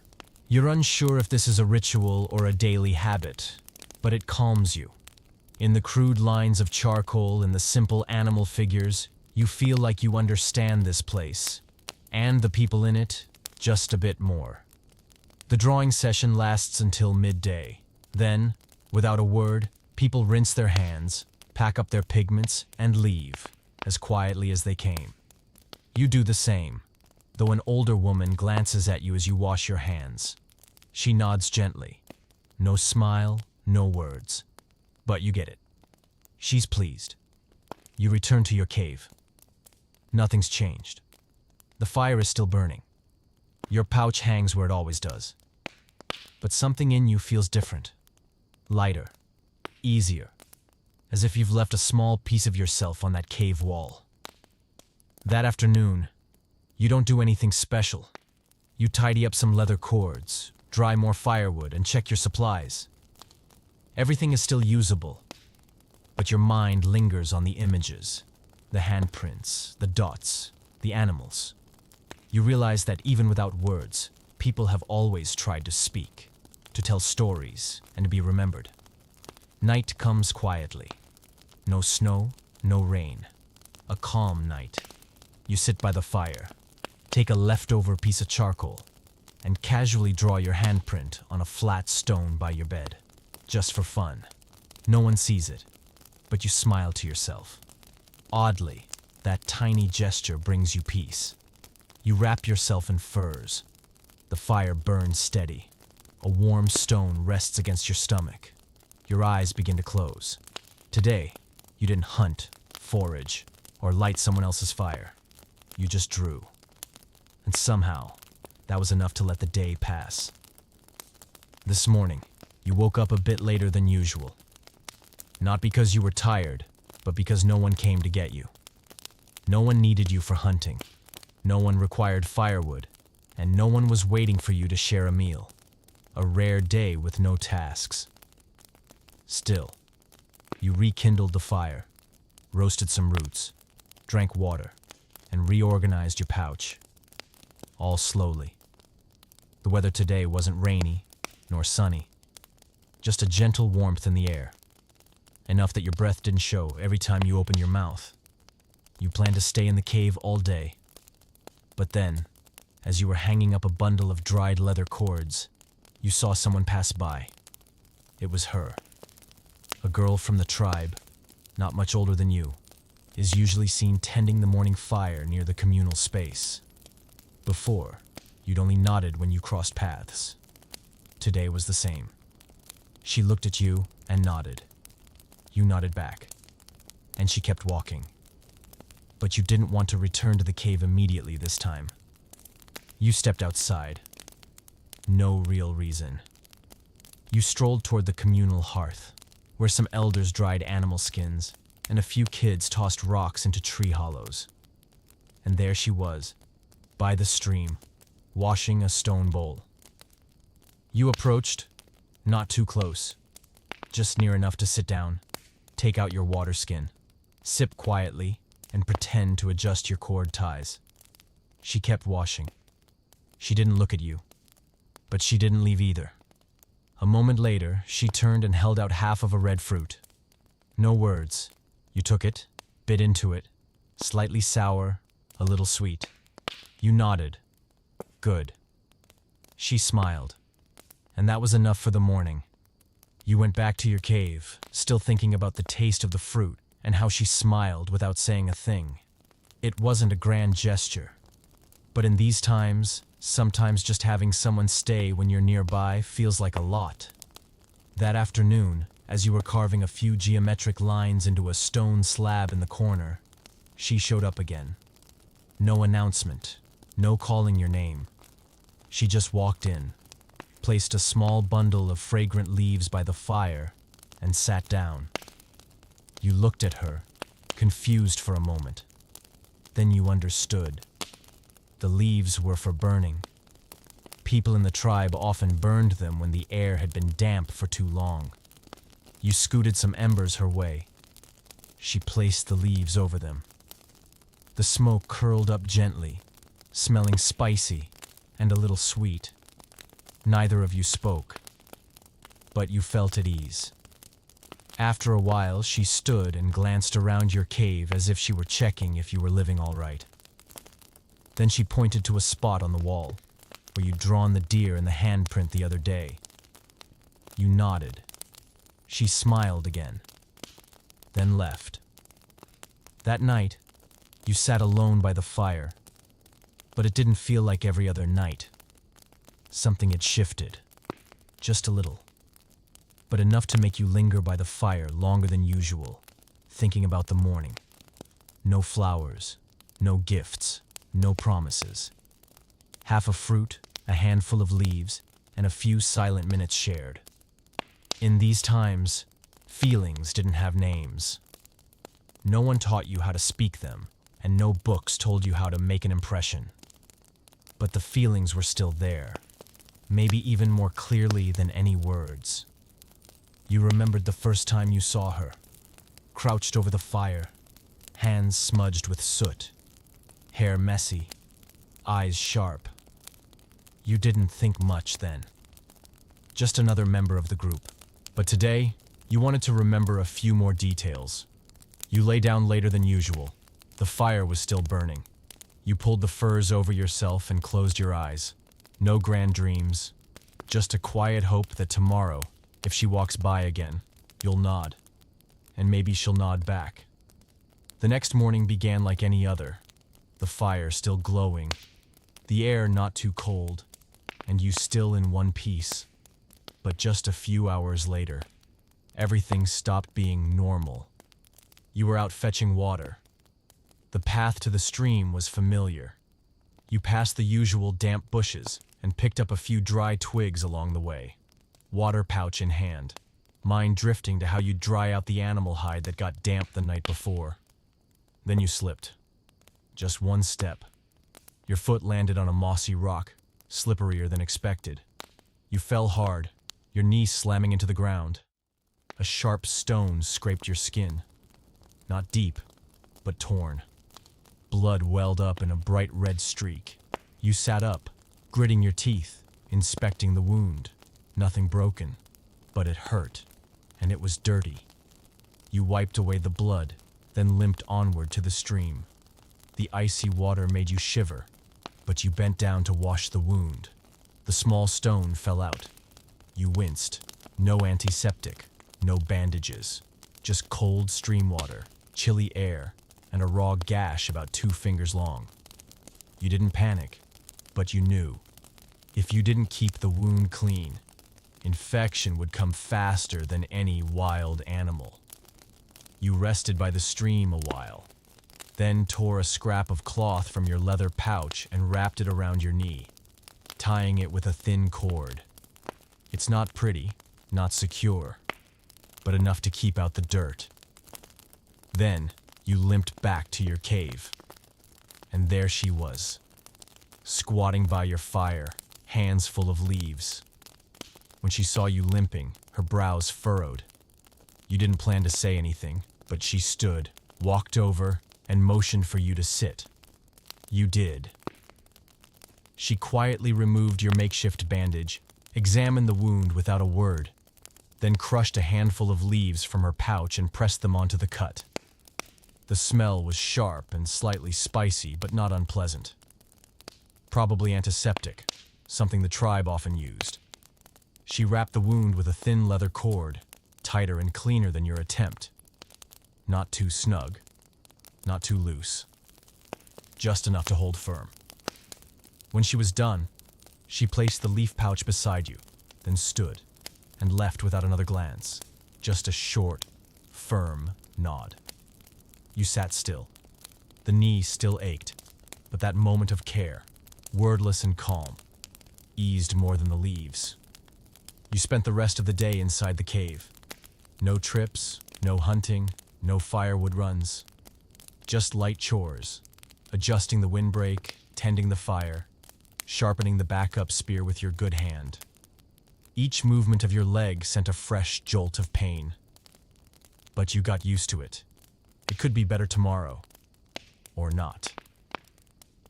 You're unsure if this is a ritual or a daily habit, but it calms you. In the crude lines of charcoal and the simple animal figures, you feel like you understand this place, and the people in it, just a bit more. The drawing session lasts until midday. Then, without a word, people rinse their hands, pack up their pigments, and leave, as quietly as they came. You do the same, though an older woman glances at you as you wash your hands. She nods gently. No smile, no words. But you get it. She's pleased. You return to your cave. Nothing's changed. The fire is still burning. Your pouch hangs where it always does. But something in you feels different. Lighter. Easier. As if you've left a small piece of yourself on that cave wall. That afternoon, you don't do anything special. You tidy up some leather cords, dry more firewood, and check your supplies. Everything is still usable, but your mind lingers on the images, the handprints, the dots, the animals. You realize that even without words, people have always tried to speak, to tell stories, and to be remembered. Night comes quietly. No snow, no rain. A calm night. You sit by the fire, take a leftover piece of charcoal, and casually draw your handprint on a flat stone by your bed, just for fun. No one sees it, but you smile to yourself. Oddly, that tiny gesture brings you peace. You wrap yourself in furs. The fire burns steady. A warm stone rests against your stomach. Your eyes begin to close. Today, you didn't hunt, forage, or light someone else's fire. You just drew. And somehow, that was enough to let the day pass. This morning, you woke up a bit later than usual. Not because you were tired, but because no one came to get you. No one needed you for hunting. No one required firewood, and no one was waiting for you to share a meal. A rare day with no tasks. Still, you rekindled the fire, roasted some roots, drank water, and reorganized your pouch. All slowly. The weather today wasn't rainy, nor sunny. Just a gentle warmth in the air. Enough that your breath didn't show every time you opened your mouth. You planned to stay in the cave all day. But then, as you were hanging up a bundle of dried leather cords, you saw someone pass by. It was her. A girl from the tribe, not much older than you, is usually seen tending the morning fire near the communal space. Before, you'd only nodded when you crossed paths. Today was the same. She looked at you and nodded. You nodded back, and she kept walking. But you didn't want to return to the cave immediately this time. You stepped outside. No real reason. You strolled toward the communal hearth, where some elders dried animal skins, and a few kids tossed rocks into tree hollows. And there she was, by the stream, washing a stone bowl. You approached, not too close, just near enough to sit down, take out your water skin, sip quietly, and pretend to adjust your cord ties. She kept washing. She didn't look at you, but she didn't leave either. A moment later, she turned and held out half of a red fruit. No words. You took it, bit into it, slightly sour, a little sweet. You nodded. Good. She smiled. And that was enough for the morning. You went back to your cave, still thinking about the taste of the fruit and how she smiled without saying a thing. It wasn't a grand gesture. But in these times, sometimes just having someone stay when you're nearby feels like a lot. That afternoon, as you were carving a few geometric lines into a stone slab in the corner, she showed up again. No announcement, no calling your name. She just walked in, placed a small bundle of fragrant leaves by the fire, and sat down. You looked at her, confused for a moment. Then you understood. The leaves were for burning. People in the tribe often burned them when the air had been damp for too long. You scooted some embers her way. She placed the leaves over them. The smoke curled up gently, smelling spicy and a little sweet. Neither of you spoke, but you felt at ease. After a while, she stood and glanced around your cave as if she were checking if you were living all right. Then she pointed to a spot on the wall, where you'd drawn the deer and the handprint the other day. You nodded. She smiled again, then left. That night, you sat alone by the fire, but it didn't feel like every other night. Something had shifted, just a little, but enough to make you linger by the fire longer than usual, thinking about the morning. No flowers, No gifts, no promises. Half a fruit, a handful of leaves, and a few silent minutes shared. In these times, feelings didn't have names. No one taught you how to speak them, and no books told you how to make an impression. But the feelings were still there, maybe even more clearly than any words. You remembered the first time you saw her, crouched over the fire, hands smudged with soot, hair messy, eyes sharp. You didn't think much then. Just another member of the group. But today, you wanted to remember a few more details. You lay down later than usual. The fire was still burning. You pulled the furs over yourself and closed your eyes. No grand dreams, just a quiet hope that tomorrow, if she walks by again, you'll nod. And maybe she'll nod back. The next morning began like any other. The fire still glowing, the air not too cold, and you still in one piece. But just a few hours later, everything stopped being normal. You were out fetching water. The path to the stream was familiar. You passed the usual damp bushes and picked up a few dry twigs along the way, water pouch in hand, mind drifting to how you'd dry out the animal hide that got damp the night before. Then you slipped. Just one step. Your foot landed on a mossy rock, slipperier than expected. You fell hard, your knee slamming into the ground. A sharp stone scraped your skin. Not deep, but torn. Blood welled up in a bright red streak. You sat up, gritting your teeth, inspecting the wound. Nothing broken, but it hurt, and it was dirty. You wiped away the blood, then limped onward to the stream. The icy water made you shiver, but you bent down to wash the wound. The small stone fell out. You winced. No antiseptic, no bandages, just cold stream water, chilly air, and a raw gash about 2 fingers long. You didn't panic, but you knew. If you didn't keep the wound clean, infection would come faster than any wild animal. You rested by the stream a while, then tore a scrap of cloth from your leather pouch and wrapped it around your knee, tying it with a thin cord. It's not pretty, not secure, but enough to keep out the dirt. Then you limped back to your cave, and there she was, squatting by your fire, hands full of leaves. When she saw you limping, her brows furrowed. You didn't plan to say anything, but she stood, walked over, and motioned for you to sit. You did. She quietly removed your makeshift bandage, examined the wound without a word, then crushed a handful of leaves from her pouch and pressed them onto the cut. The smell was sharp and slightly spicy, but not unpleasant. Probably antiseptic, something the tribe often used. She wrapped the wound with a thin leather cord, tighter and cleaner than your attempt. Not too snug, not too loose. Just enough to hold firm. When she was done, she placed the leaf pouch beside you, then stood, and left without another glance. Just a short, firm nod. You sat still. The knee still ached, but that moment of care, wordless and calm, eased more than the leaves. You spent the rest of the day inside the cave. No trips, no hunting, no firewood runs. Just light chores, adjusting the windbreak, tending the fire, sharpening the backup spear with your good hand. Each movement of your leg sent a fresh jolt of pain. But you got used to it. It could be better tomorrow. Or not.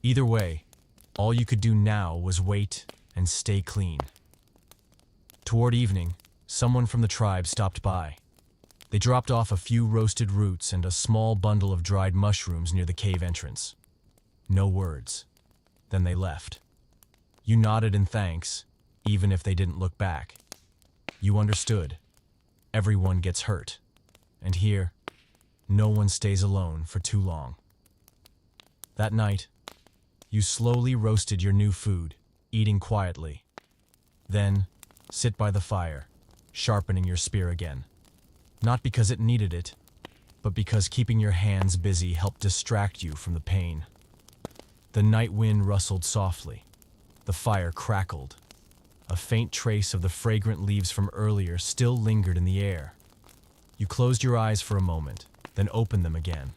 Either way, all you could do now was wait and stay clean. Toward evening, someone from the tribe stopped by. They dropped off a few roasted roots and a small bundle of dried mushrooms near the cave entrance. No words. Then they left. You nodded in thanks, even if they didn't look back. You understood. Everyone gets hurt. And here, no one stays alone for too long. That night, you slowly roasted your new food, eating quietly. Then, sit by the fire, sharpening your spear again. Not because it needed it, but because keeping your hands busy helped distract you from the pain. The night wind rustled softly. The fire crackled. A faint trace of the fragrant leaves from earlier still lingered in the air. You closed your eyes for a moment, then opened them again.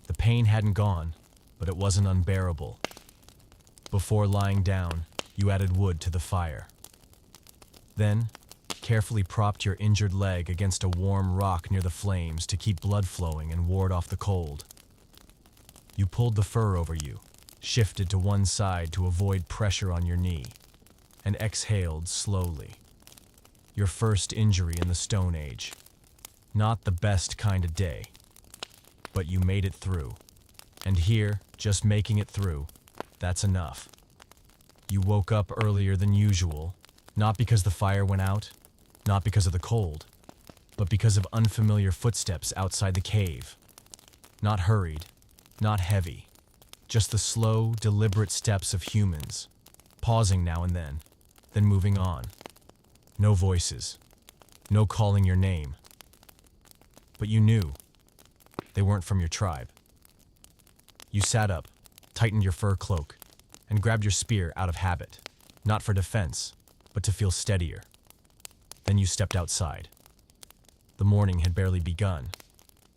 The pain hadn't gone, but it wasn't unbearable. Before lying down, you added wood to the fire. Then, carefully propped your injured leg against a warm rock near the flames to keep blood flowing and ward off the cold. You pulled the fur over you, shifted to one side to avoid pressure on your knee, and exhaled slowly. Your first injury in the Stone Age. Not the best kind of day. But you made it through. And here, just making it through, that's enough. You woke up earlier than usual, not because the fire went out, not because of the cold, but because of unfamiliar footsteps outside the cave. Not hurried, not heavy, just the slow, deliberate steps of humans, pausing now and then moving on. No voices, no calling your name. But you knew they weren't from your tribe. You sat up, tightened your fur cloak, and grabbed your spear out of habit, not for defense, but to feel steadier. Then you stepped outside. The morning had barely begun.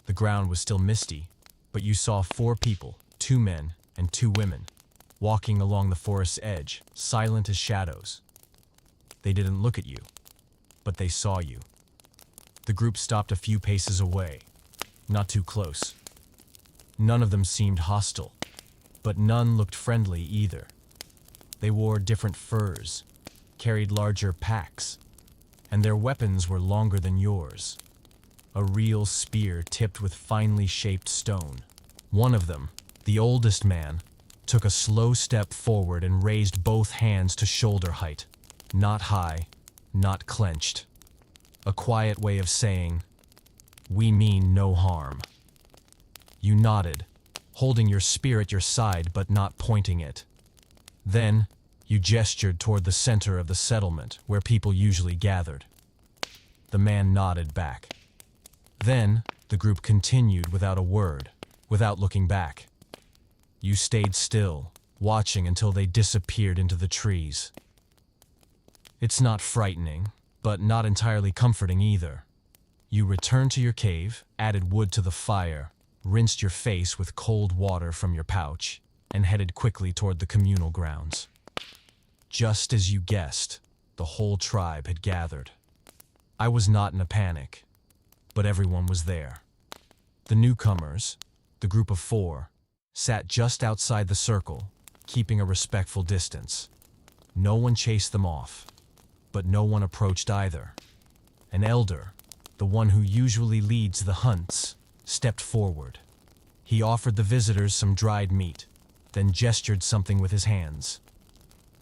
The ground was still misty, but you saw 4 people, 2 men and 2 women, walking along the forest's edge, silent as shadows. They didn't look at you, but they saw you. The group stopped a few paces away, not too close. None of them seemed hostile, but none looked friendly either. They wore different furs, carried larger packs, and their weapons were longer than yours. A real spear tipped with finely shaped stone. One of them, the oldest man, took a slow step forward and raised both hands to shoulder height. Not high, not clenched. A quiet way of saying, "We mean no harm." You nodded, holding your spear at your side but not pointing it. Then, you gestured toward the center of the settlement where people usually gathered. The man nodded back. Then, the group continued without a word, without looking back. You stayed still, watching until they disappeared into the trees. It's not frightening, but not entirely comforting either. You returned to your cave, added wood to the fire, rinsed your face with cold water from your pouch, and headed quickly toward the communal grounds. Just as you guessed, the whole tribe had gathered. I was not in a panic, but everyone was there. The newcomers, the group of 4, sat just outside the circle, keeping a respectful distance. No one chased them off, but no one approached either. An elder, the one who usually leads the hunts, stepped forward. He offered the visitors some dried meat, then gestured something with his hands.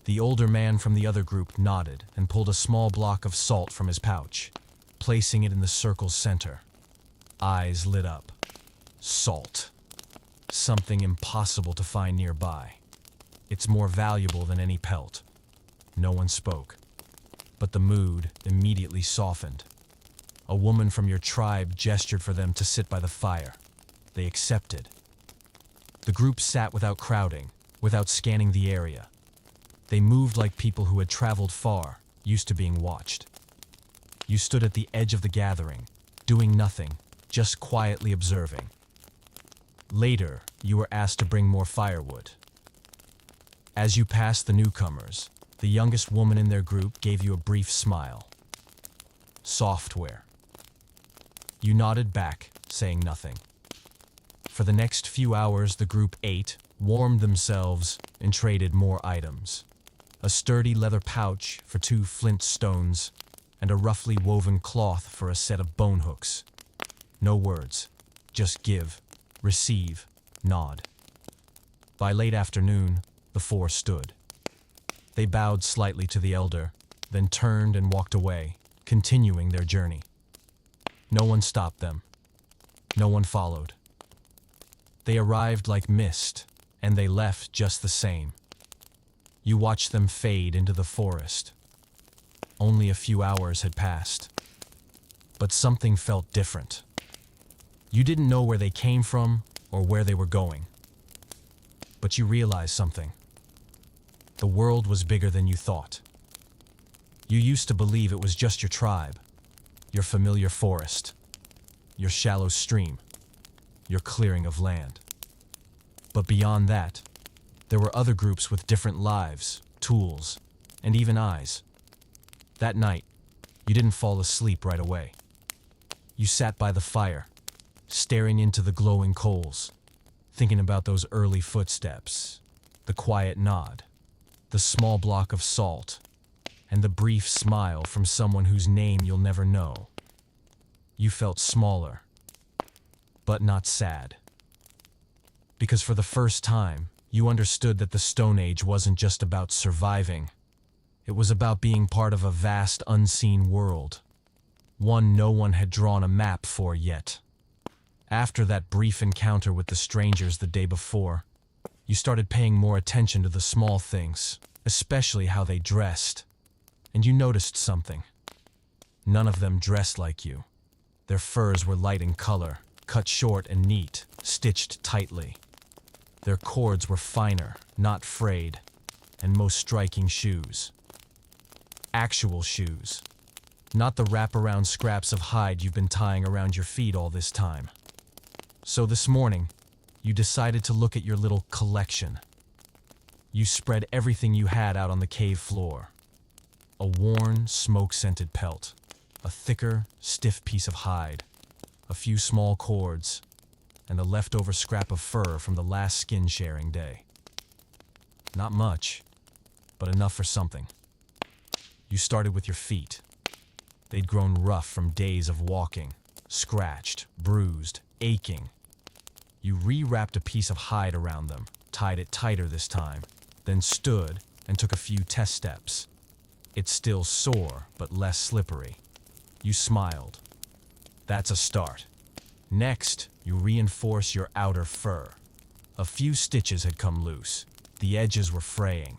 The older man from the other group nodded and pulled a small block of salt from his pouch, placing it in the circle's center. Eyes lit up. Salt. Something impossible to find nearby. It's more valuable than any pelt. No one spoke, but the mood immediately softened. A woman from your tribe gestured for them to sit by the fire. They accepted. The group sat without crowding, without scanning the area. They moved like people who had traveled far, used to being watched. You stood at the edge of the gathering, doing nothing, just quietly observing. Later, you were asked to bring more firewood. As you passed the newcomers, the youngest woman in their group gave you a brief smile. Software. You nodded back, saying nothing. For the next few hours, the group ate, warmed themselves, and traded more items. A sturdy leather pouch for 2 flint stones, and a roughly woven cloth for a set of bone hooks. No words, just give, receive, nod. By late afternoon, the 4 stood. They bowed slightly to the elder, then turned and walked away, continuing their journey. No one stopped them. No one followed. They arrived like mist, and they left just the same. You watched them fade into the forest. Only a few hours had passed. But something felt different. You didn't know where they came from or where they were going. But you realize something. The world was bigger than you thought. You used to believe it was just your tribe, your familiar forest, your shallow stream, your clearing of land. But beyond that, there were other groups with different lives, tools, and even eyes. That night, you didn't fall asleep right away. You sat by the fire, staring into the glowing coals, thinking about those early footsteps, the quiet nod, the small block of salt, and the brief smile from someone whose name you'll never know. You felt smaller, but not sad. Because for the first time, you understood that the Stone Age wasn't just about surviving. It was about being part of a vast, unseen world, one no one had drawn a map for yet. After that brief encounter with the strangers the day before, you started paying more attention to the small things, especially how they dressed. And you noticed something. None of them dressed like you. Their furs were light in color, cut short and neat, stitched tightly. Their cords were finer, not frayed, and most striking shoes. Actual shoes. Not the wraparound scraps of hide you've been tying around your feet all this time. So this morning, you decided to look at your little collection. You spread everything you had out on the cave floor. A worn, smoke-scented pelt, a thicker, stiff piece of hide, a few small cords, and a leftover scrap of fur from the last skin-sharing day. Not much, but enough for something. You started with your feet. They'd grown rough from days of walking, scratched, bruised, aching. You re-wrapped a piece of hide around them, tied it tighter this time, then stood and took a few test steps. It's still sore, but less slippery. You smiled. That's a start. Next, you reinforce your outer fur. A few stitches had come loose. The edges were fraying.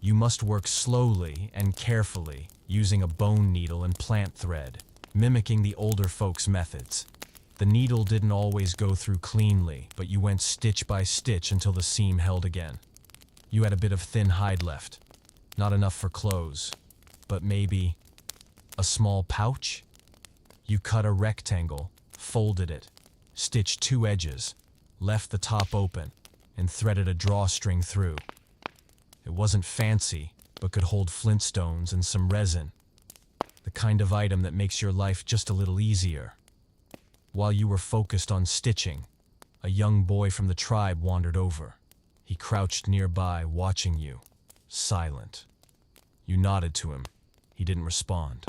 You must work slowly and carefully, using a bone needle and plant thread, mimicking the older folks' methods. The needle didn't always go through cleanly, but you went stitch by stitch until the seam held again. You had a bit of thin hide left. Not enough for clothes, but maybe a small pouch? You cut a rectangle, folded it, stitched two edges, left the top open, and threaded a drawstring through. It wasn't fancy, but could hold flintstones and some resin. The kind of item that makes your life just a little easier. While you were focused on stitching, a young boy from the tribe wandered over. He crouched nearby, watching you, silent. You nodded to him. He didn't respond.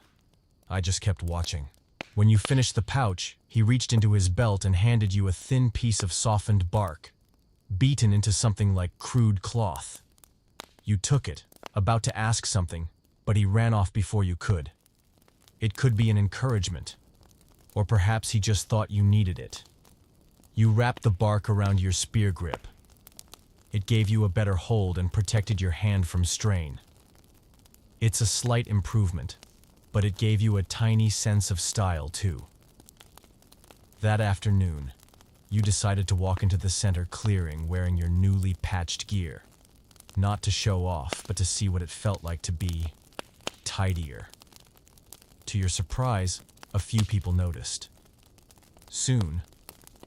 I just kept watching. When you finished the pouch, he reached into his belt and handed you a thin piece of softened bark, beaten into something like crude cloth. You took it, about to ask something, but he ran off before you could. It could be an encouragement, or perhaps he just thought you needed it. You wrapped the bark around your spear grip. It gave you a better hold and protected your hand from strain. It's a slight improvement, but it gave you a tiny sense of style too. That afternoon, you decided to walk into the center clearing wearing your newly patched gear. Not to show off, but to see what it felt like to be tidier. To your surprise, a few people noticed. Soon,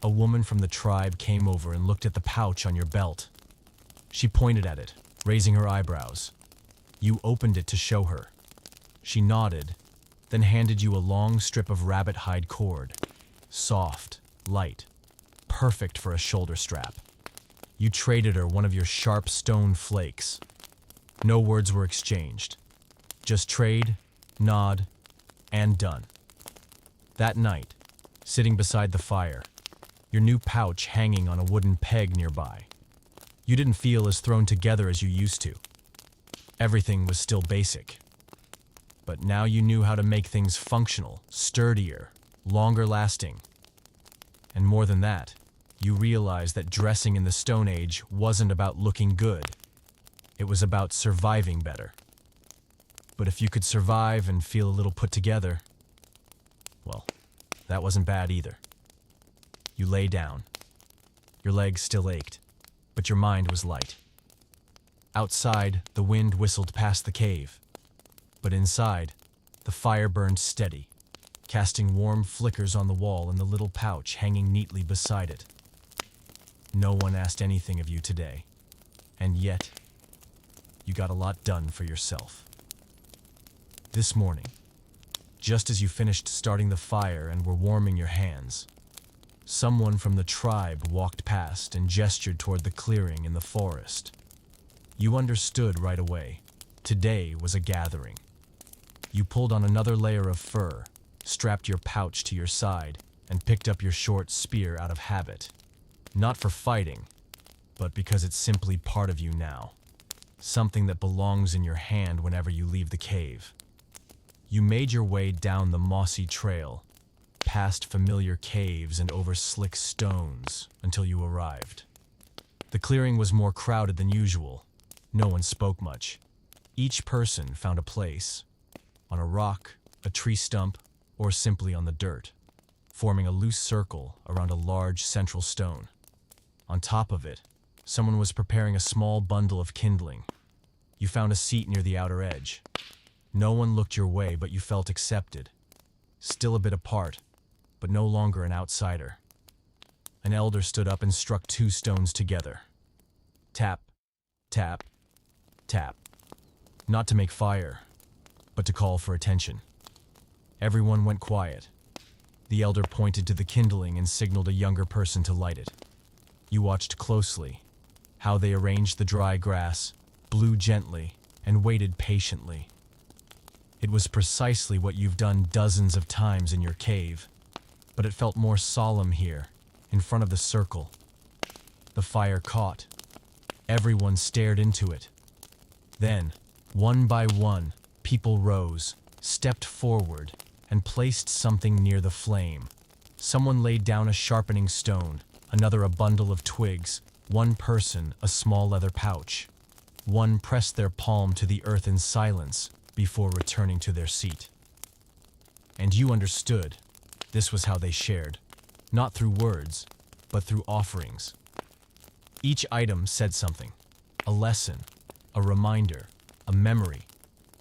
a woman from the tribe came over and looked at the pouch on your belt. She pointed at it, raising her eyebrows. You opened it to show her. She nodded, then handed you a long strip of rabbit hide cord. Soft, light, perfect for a shoulder strap. You traded her one of your sharp stone flakes. No words were exchanged. Just trade, nod, and done. That night, sitting beside the fire, your new pouch hanging on a wooden peg nearby, you didn't feel as thrown together as you used to. Everything was still basic. But now you knew how to make things functional, sturdier, longer lasting. And more than that, you realized that dressing in the Stone Age wasn't about looking good. It was about surviving better. But if you could survive and feel a little put together, well, that wasn't bad either. You lay down. Your legs still ached, but your mind was light. Outside, the wind whistled past the cave, but inside, the fire burned steady, casting warm flickers on the wall and the little pouch hanging neatly beside it. No one asked anything of you today, and yet, you got a lot done for yourself. This morning, just as you finished starting the fire and were warming your hands, someone from the tribe walked past and gestured toward the clearing in the forest. You understood right away. Today was a gathering. You pulled on another layer of fur, strapped your pouch to your side, and picked up your short spear out of habit. Not for fighting, but because it's simply part of you now. Something that belongs in your hand whenever you leave the cave. You made your way down the mossy trail, past familiar caves and over slick stones until you arrived. The clearing was more crowded than usual. No one spoke much. Each person found a place, on a rock, a tree stump, or simply on the dirt, forming a loose circle around a large central stone. On top of it, someone was preparing a small bundle of kindling. You found a seat near the outer edge. No one looked your way, but you felt accepted. Still a bit apart, but no longer an outsider. An elder stood up and struck 2 stones together. Tap, tap, tap. Not to make fire, but to call for attention. Everyone went quiet. The elder pointed to the kindling and signaled a younger person to light it. You watched closely, how they arranged the dry grass, blew gently, and waited patiently. It was precisely what you've done dozens of times in your cave, but it felt more solemn here, in front of the circle. The fire caught. Everyone stared into it. Then, one by one, people rose, stepped forward, and placed something near the flame. Someone laid down a sharpening stone, another a bundle of twigs, one person a small leather pouch. One pressed their palm to the earth in silence before returning to their seat. And you understood. This was how they shared, not through words, but through offerings. Each item said something, a lesson, a reminder, a memory,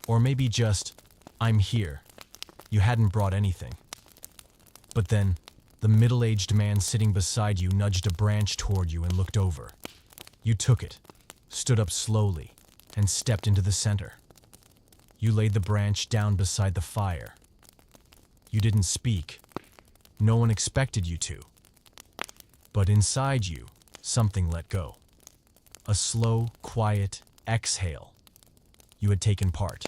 or maybe just, I'm here. You hadn't brought anything. But then, the middle-aged man sitting beside you nudged a branch toward you and looked over. You took it, stood up slowly, and stepped into the center. You laid the branch down beside the fire. You didn't speak. No one expected you to. But inside you, something let go. A slow, quiet exhale. You had taken part.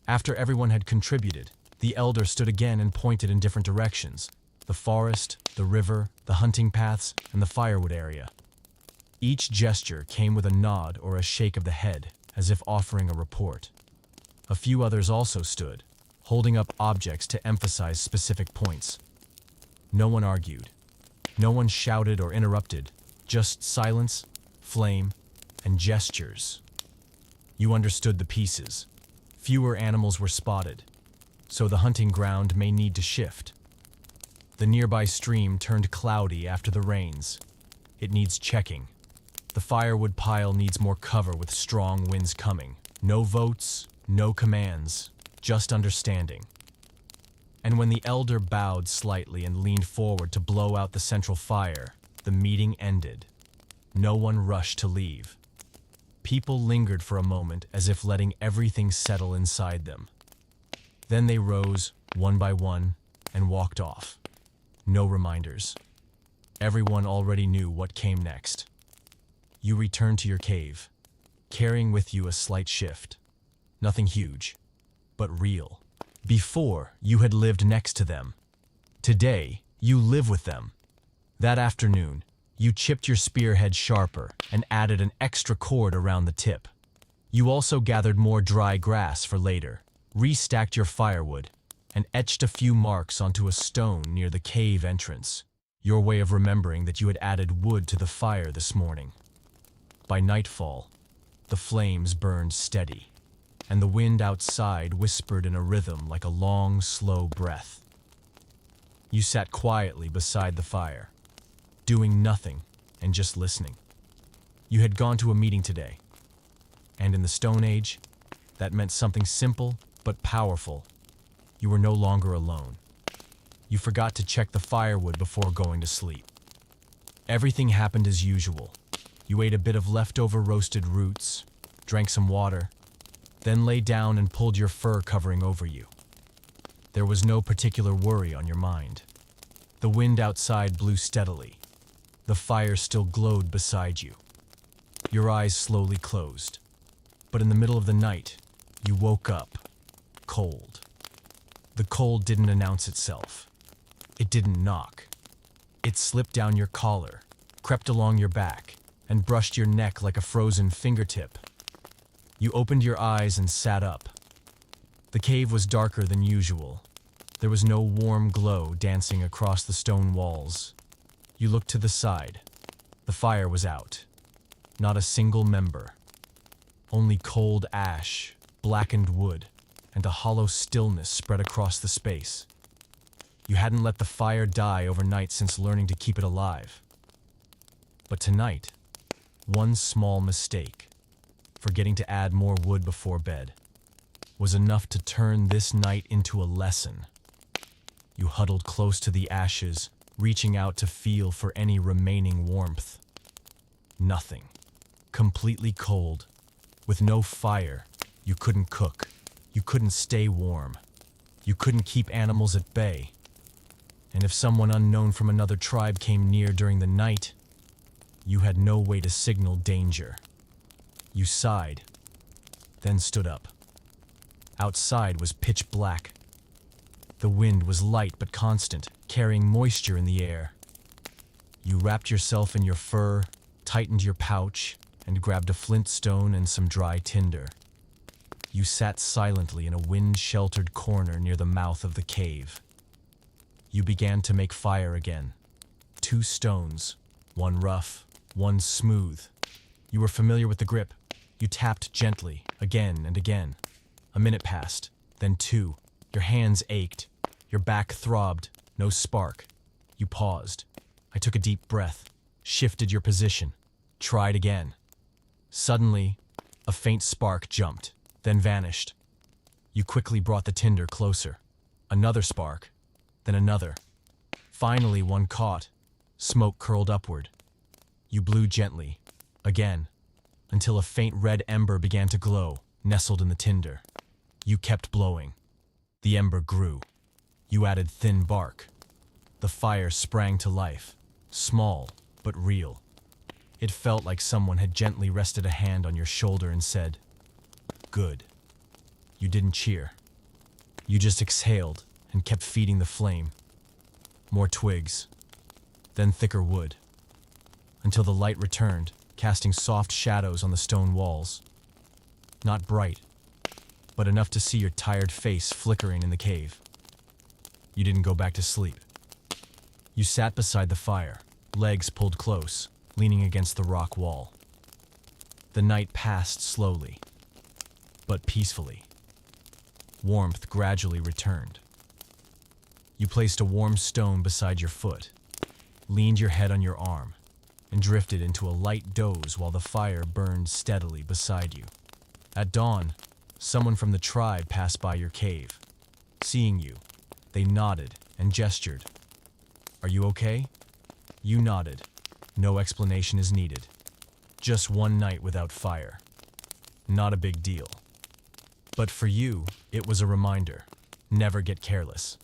After everyone had contributed, the elder stood again and pointed in different directions. The forest, the river, the hunting paths, and the firewood area. Each gesture came with a nod or a shake of the head, as if offering a report. A few others also stood, holding up objects to emphasize specific points. No one argued. No one shouted or interrupted, just silence, flame, and gestures. You understood the pieces. Fewer animals were spotted, so the hunting ground may need to shift. The nearby stream turned cloudy after the rains. It needs checking. The firewood pile needs more cover with strong winds coming. No votes, no commands, just understanding. And when the elder bowed slightly and leaned forward to blow out the central fire, the meeting ended. No one rushed to leave. People lingered for a moment as if letting everything settle inside them. Then they rose, one by one, and walked off. No reminders. Everyone already knew what came next. You returned to your cave, carrying with you a slight shift. Nothing huge, but real. Before, you had lived next to them. Today, you live with them. That afternoon, you chipped your spearhead sharper and added an extra cord around the tip. You also gathered more dry grass for later, restacked your firewood, and etched a few marks onto a stone near the cave entrance, your way of remembering that you had added wood to the fire this morning. By nightfall, the flames burned steady, and the wind outside whispered in a rhythm like a long, slow breath. You sat quietly beside the fire, doing nothing and just listening. You had gone to a meeting today, and in the Stone Age, that meant something simple but powerful. You were no longer alone. You forgot to check the firewood before going to sleep. Everything happened as usual. You ate a bit of leftover roasted roots, drank some water, then lay down and pulled your fur covering over you. There was no particular worry on your mind. The wind outside blew steadily. The fire still glowed beside you. Your eyes slowly closed. But in the middle of the night, you woke up, cold. The cold didn't announce itself. It didn't knock. It slipped down your collar, crept along your back, and brushed your neck like a frozen fingertip. You opened your eyes and sat up. The cave was darker than usual. There was no warm glow dancing across the stone walls. You looked to the side. The fire was out. Not a single member. Only cold ash, blackened wood, and a hollow stillness spread across the space. You hadn't let the fire die overnight since learning to keep it alive. But tonight, one small mistake, forgetting to add more wood before bed, was enough to turn this night into a lesson. You huddled close to the ashes, reaching out to feel for any remaining warmth. Nothing. Completely cold. With no fire, you couldn't cook. You couldn't stay warm. You couldn't keep animals at bay. And if someone unknown from another tribe came near during the night, you had no way to signal danger. You sighed, then stood up. Outside was pitch black. The wind was light but constant, carrying moisture in the air. You wrapped yourself in your fur, tightened your pouch, and grabbed a flint stone and some dry tinder. You sat silently in a wind-sheltered corner near the mouth of the cave. You began to make fire again. 2 stones, one rough, one smooth. You were familiar with the grip. You tapped gently, again and again. A minute passed, then 2. Your hands ached. Your back throbbed. No spark. You paused. I took a deep breath, shifted your position, tried again. Suddenly, a faint spark jumped, then vanished. You quickly brought the tinder closer. Another spark, then another. Finally, one caught. Smoke curled upward. You blew gently, again, until a faint red ember began to glow, nestled in the tinder. You kept blowing. The ember grew. You added thin bark. The fire sprang to life, small but real. It felt like someone had gently rested a hand on your shoulder and said, "Good." You didn't cheer. You just exhaled and kept feeding the flame. More twigs, then thicker wood, until the light returned, casting soft shadows on the stone walls. Not bright, but enough to see your tired face flickering in the cave. You didn't go back to sleep. You sat beside the fire, legs pulled close, leaning against the rock wall. The night passed slowly, but peacefully. Warmth gradually returned. You placed a warm stone beside your foot, leaned your head on your arm, and drifted into a light doze while the fire burned steadily beside you. At dawn, someone from the tribe passed by your cave. Seeing you, they nodded and gestured. "Are you okay?" You nodded. No explanation is needed. Just one night without fire. Not a big deal. But for you, it was a reminder. Never get careless.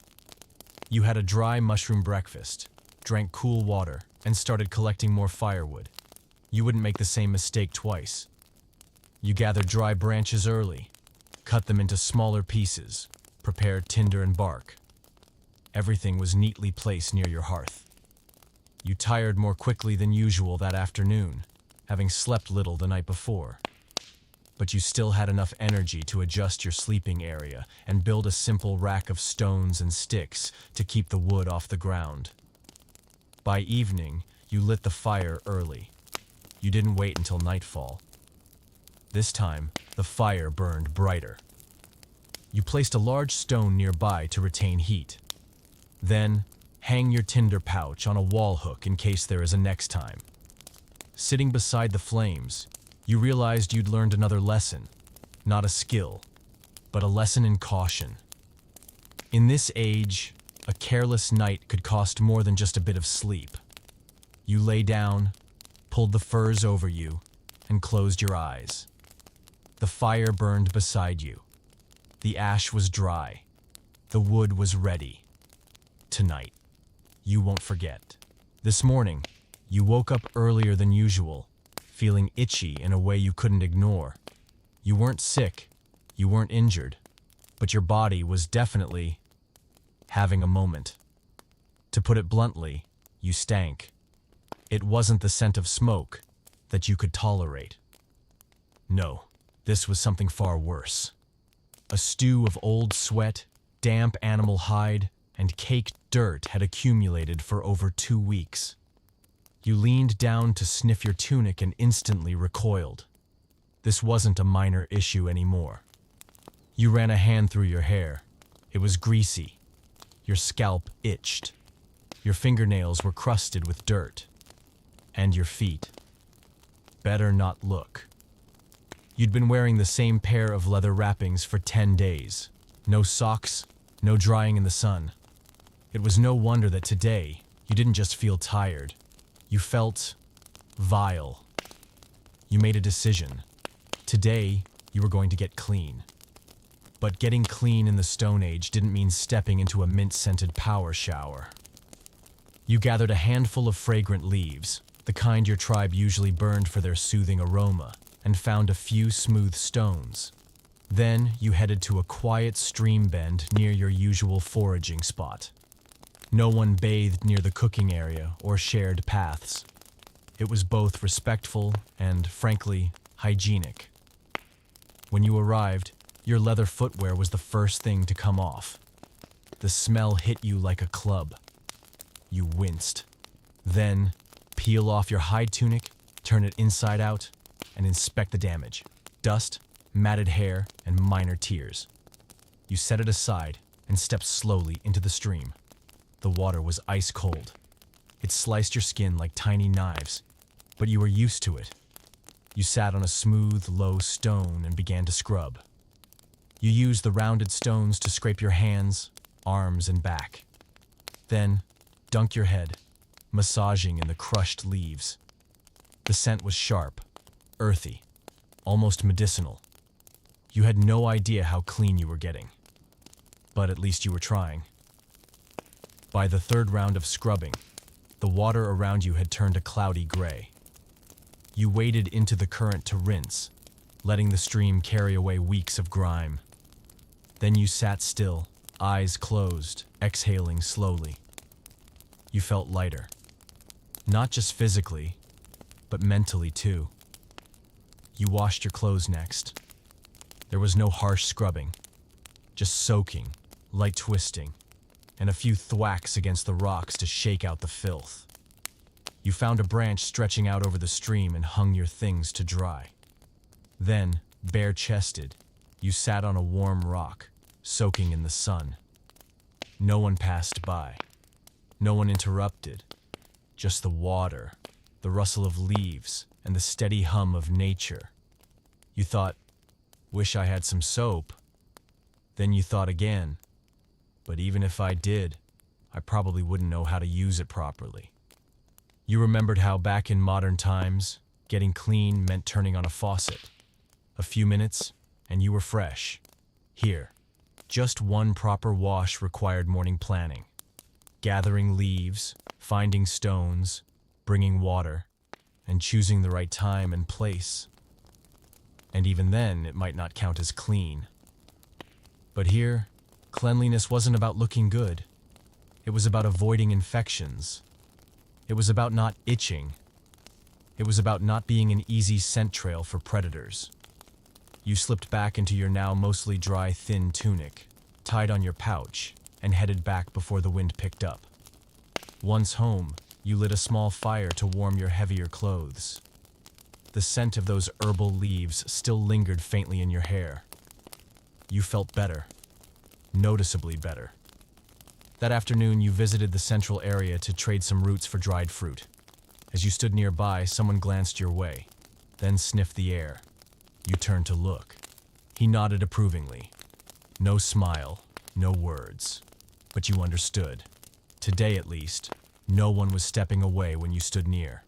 You had a dry mushroom breakfast, drank cool water, and started collecting more firewood. You wouldn't make the same mistake twice. You gathered dry branches early, cut them into smaller pieces, prepared tinder and bark. Everything was neatly placed near your hearth. You tired more quickly than usual that afternoon, having slept little the night before. But you still had enough energy to adjust your sleeping area and build a simple rack of stones and sticks to keep the wood off the ground. By evening, you lit the fire early. You didn't wait until nightfall. This time, the fire burned brighter. You placed a large stone nearby to retain heat. Then, hang your tinder pouch on a wall hook in case there is a next time. Sitting beside the flames, you realized you'd learned another lesson. Not a skill, but a lesson in caution. In this age, a careless night could cost more than just a bit of sleep. You lay down, pulled the furs over you, and closed your eyes. The fire burned beside you. The ash was dry. The wood was ready. Tonight, you won't forget. This morning, you woke up earlier than usual, feeling itchy in a way you couldn't ignore. You weren't sick, you weren't injured, but your body was definitely having a moment. To put it bluntly, you stank. It wasn't the scent of smoke that you could tolerate. No, this was something far worse. A stew of old sweat, damp animal hide, and caked dirt had accumulated for over 2 weeks. You leaned down to sniff your tunic and instantly recoiled. This wasn't a minor issue anymore. You ran a hand through your hair. It was greasy. Your scalp itched. Your fingernails were crusted with dirt. And your feet. Better not look. You'd been wearing the same pair of leather wrappings for 10 days. No socks, no drying in the sun. It was no wonder that today, you didn't just feel tired. You felt vile. You made a decision. Today, you were going to get clean. But getting clean in the Stone Age didn't mean stepping into a mint-scented power shower. You gathered a handful of fragrant leaves, the kind your tribe usually burned for their soothing aroma, and found a few smooth stones. Then you headed to a quiet stream bend near your usual foraging spot. No one bathed near the cooking area or shared paths. It was both respectful and, frankly, hygienic. When you arrived, your leather footwear was the first thing to come off. The smell hit you like a club. You winced. Then, peel off your hide tunic, turn it inside out, and inspect the damage. Dust, matted hair, and minor tears. You set it aside and stepped slowly into the stream. The water was ice cold. It sliced your skin like tiny knives, but you were used to it. You sat on a smooth, low stone and began to scrub. You used the rounded stones to scrape your hands, arms, and back. Then, dunk your head, massaging in the crushed leaves. The scent was sharp, earthy, almost medicinal. You had no idea how clean you were getting, but at least you were trying. By the third round of scrubbing, the water around you had turned a cloudy gray. You waded into the current to rinse, letting the stream carry away weeks of grime. Then you sat still, eyes closed, exhaling slowly. You felt lighter. Not just physically, but mentally too. You washed your clothes next. There was no harsh scrubbing, just soaking, light twisting, and a few thwacks against the rocks to shake out the filth. You found a branch stretching out over the stream and hung your things to dry. Then, bare-chested, you sat on a warm rock, soaking in the sun. No one passed by. No one interrupted. Just the water, the rustle of leaves, and the steady hum of nature. You thought, wish I had some soap. Then you thought again, but even if I did, I probably wouldn't know how to use it properly. You remembered how back in modern times, getting clean meant turning on a faucet. A few minutes, and you were fresh. Here, just one proper wash required morning planning. Gathering leaves, finding stones, bringing water, and choosing the right time and place. And even then, it might not count as clean. But here, cleanliness wasn't about looking good. It was about avoiding infections. It was about not itching. It was about not being an easy scent trail for predators. You slipped back into your now mostly dry, thin tunic, tied on your pouch, and headed back before the wind picked up. Once home, you lit a small fire to warm your heavier clothes. The scent of those herbal leaves still lingered faintly in your hair. You felt better, noticeably better. That afternoon, you visited the central area to trade some roots for dried fruit. As you stood nearby, someone glanced your way, then sniffed the air. You turned to look. He nodded approvingly. No smile, no words. But you understood. Today, at least, no one was stepping away when you stood near.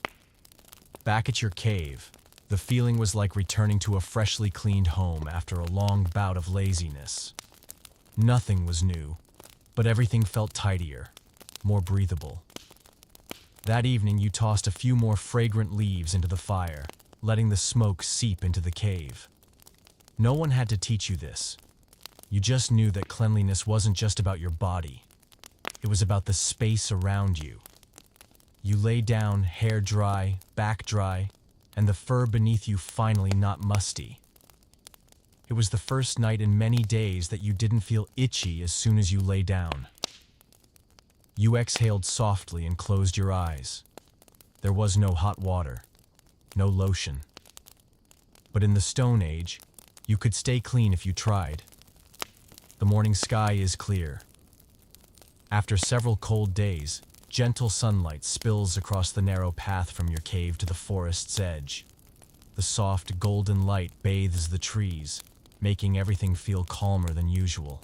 Back at your cave, the feeling was like returning to a freshly cleaned home after a long bout of laziness. Nothing was new, but everything felt tidier, more breathable. That evening, you tossed a few more fragrant leaves into the fire, letting the smoke seep into the cave. No one had to teach you this. You just knew that cleanliness wasn't just about your body. It was about the space around you. You lay down, hair dry, back dry, and the fur beneath you finally not musty. It was the first night in many days that you didn't feel itchy as soon as you lay down. You exhaled softly and closed your eyes. There was no hot water, no lotion. But in the Stone Age, you could stay clean if you tried. The morning sky is clear. After several cold days, gentle sunlight spills across the narrow path from your cave to the forest's edge. The soft, golden light bathes the trees, making everything feel calmer than usual.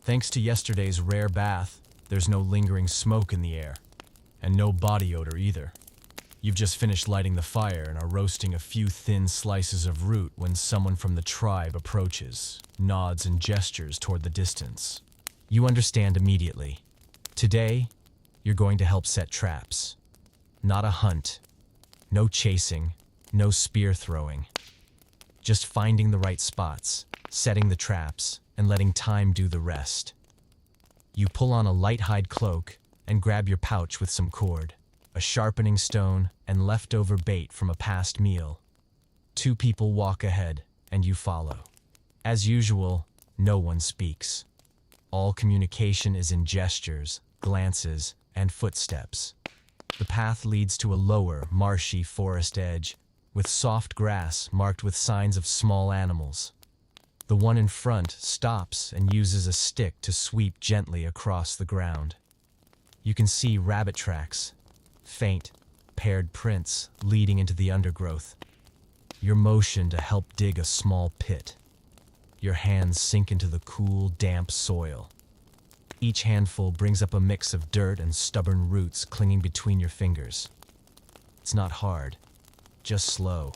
Thanks to yesterday's rare bath, there's no lingering smoke in the air, and no body odor either. You've just finished lighting the fire and are roasting a few thin slices of root when someone from the tribe approaches, nods and gestures toward the distance. You understand immediately. Today, you're going to help set traps. Not a hunt, no chasing, no spear throwing. Just finding the right spots, setting the traps, and letting time do the rest. You pull on a light hide cloak and grab your pouch with some cord, a sharpening stone, and leftover bait from a past meal. 2 people walk ahead, and you follow. As usual, no one speaks. All communication is in gestures, glances, and footsteps. The path leads to a lower, marshy forest edge, with soft grass marked with signs of small animals. The one in front stops and uses a stick to sweep gently across the ground. You can see rabbit tracks, faint, paired prints leading into the undergrowth. Your motion to help dig a small pit. Your hands sink into the cool, damp soil. Each handful brings up a mix of dirt and stubborn roots clinging between your fingers. It's not hard, just slow.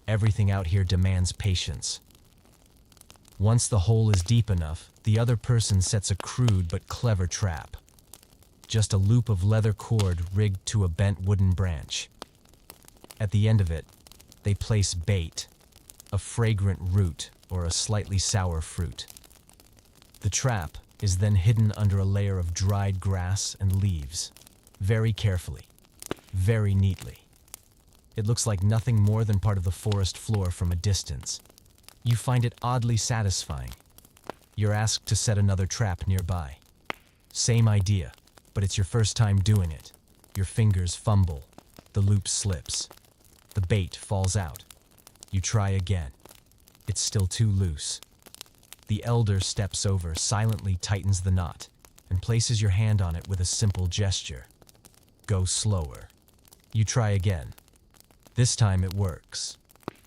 Everything out here demands patience. Once the hole is deep enough, the other person sets a crude but clever trap. Just a loop of leather cord rigged to a bent wooden branch. At the end of it, they place bait, a fragrant root or a slightly sour fruit. The trap is then hidden under a layer of dried grass and leaves, very carefully, very neatly. It looks like nothing more than part of the forest floor from a distance. You find it oddly satisfying. You're asked to set another trap nearby. Same idea, but it's your first time doing it. Your fingers fumble. The loop slips. The bait falls out. You try again. It's still too loose. The elder steps over, silently tightens the knot, and places your hand on it with a simple gesture. Go slower. You try again. This time it works.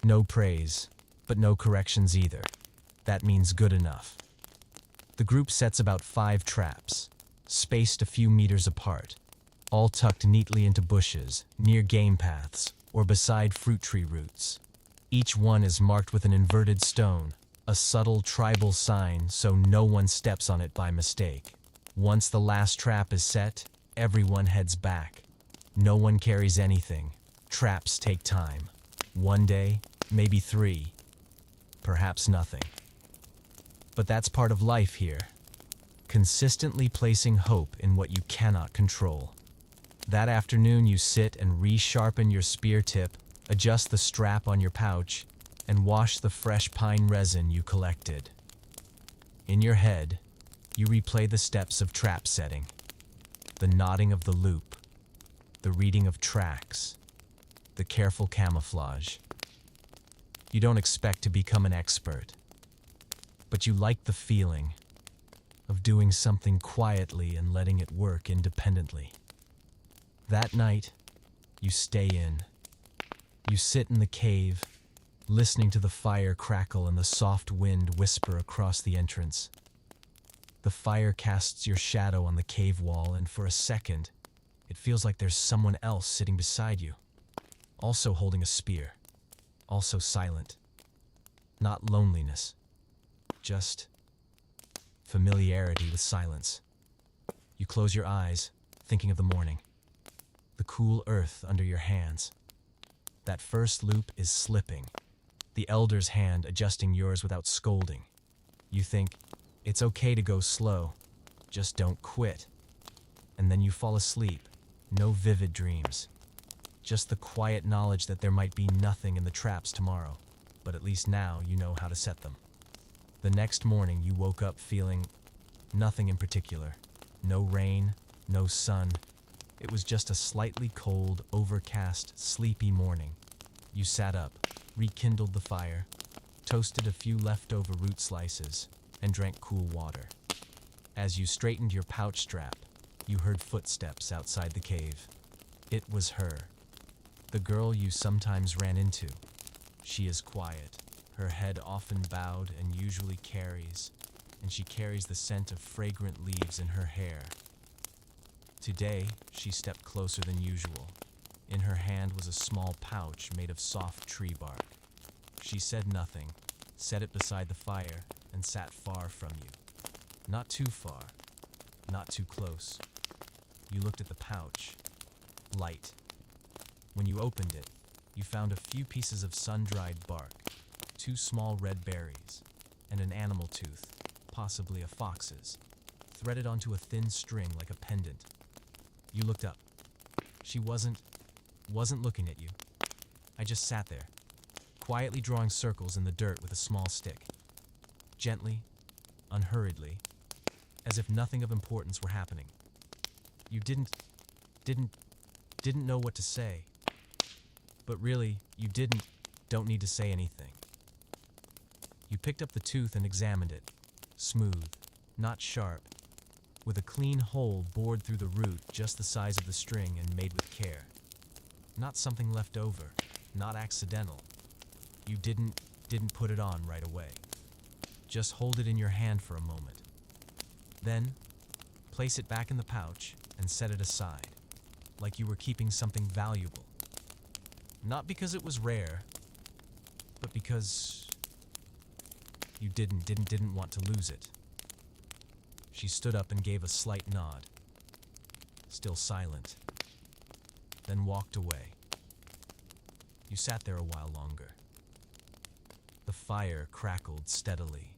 No praise, but no corrections either. That means good enough. The group sets about 5 traps, spaced a few meters apart, all tucked neatly into bushes, near game paths, or beside fruit tree roots. Each one is marked with an inverted stone, a subtle tribal sign so no one steps on it by mistake. Once the last trap is set, everyone heads back. No one carries anything. Traps take time. 1 day, maybe 3, perhaps nothing. But that's part of life here. Consistently placing hope in what you cannot control. That afternoon you sit and resharpen your spear tip, adjust the strap on your pouch, and wash the fresh pine resin you collected. In your head, you replay the steps of trap setting, the knotting of the loop, the reading of tracks, the careful camouflage. You don't expect to become an expert, but you like the feeling of doing something quietly and letting it work independently. That night, You stay in. You sit in the cave, listening to the fire crackle and the soft wind whisper across the entrance. The fire casts your shadow on the cave wall, and for a second, it feels like there's someone else sitting beside you, also holding a spear, also silent. Not loneliness, just familiarity with silence. You close your eyes, thinking of the morning, the cool earth under your hands. That first loop is slipping, the elder's hand adjusting yours without scolding. You think, it's okay to go slow, just don't quit. And then you fall asleep, no vivid dreams. Just the quiet knowledge that there might be nothing in the traps tomorrow, but at least now you know how to set them. The next morning you woke up feeling nothing in particular. No rain, no sun. It was just a slightly cold, overcast, sleepy morning. You sat up, rekindled the fire, toasted a few leftover root slices, and drank cool water. As you straightened your pouch strap, you heard footsteps outside the cave. It was her, the girl you sometimes ran into. She is quiet, her head often bowed and usually carries, and she carries the scent of fragrant leaves in her hair. Today, she stepped closer than usual. In her hand was a small pouch made of soft tree bark. She said nothing, set it beside the fire, and sat far from you. Not too far, not too close. You looked at the pouch. Light. When you opened it, you found a few pieces of sun-dried bark, 2 small red berries, and an animal tooth, possibly a fox's, threaded onto a thin string like a pendant. You looked up. She wasn't looking at you. I just sat there, quietly drawing circles in the dirt with a small stick. Gently, unhurriedly, as if nothing of importance were happening. You didn't know what to say. But really, you don't need to say anything. You picked up the tooth and examined it. Smooth, not sharp, with a clean hole bored through the root just the size of the string and made with care. Not something left over, not accidental. You didn't put it on right away. Just hold it in your hand for a moment. Then, place it back in the pouch and set it aside, like you were keeping something valuable. Not because it was rare, but because you didn't want to lose it. She stood up and gave a slight nod, still silent, then walked away. You sat there a while longer. The fire crackled steadily.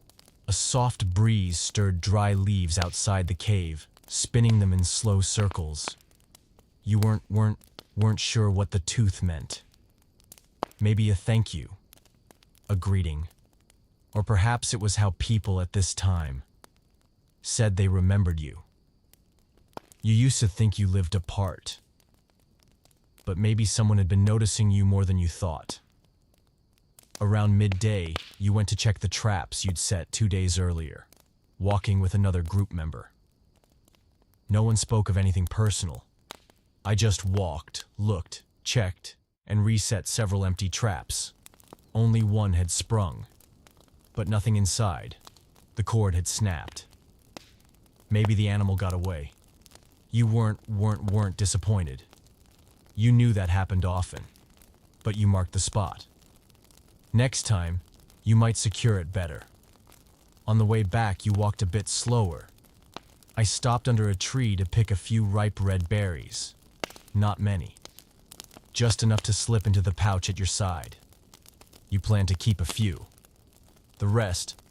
A soft breeze stirred dry leaves outside the cave, spinning them in slow circles. You weren't sure what the tooth meant. Maybe a thank you, a greeting, or perhaps it was how people at this time said they remembered you. You used to think you lived apart, but maybe someone had been noticing you more than you thought. Around midday, you went to check the traps you'd set 2 days earlier, walking with another group member. No one spoke of anything personal. I just walked, looked, checked, and reset several empty traps. Only one had sprung, but nothing inside. The cord had snapped. Maybe the animal got away. You weren't disappointed. You knew that happened often, but you marked the spot. Next time, you might secure it better. On the way back, you walked a bit slower. I stopped under a tree to pick a few ripe red berries. Not many. Just enough to slip into the pouch at your side. You plan to keep a few. The rest,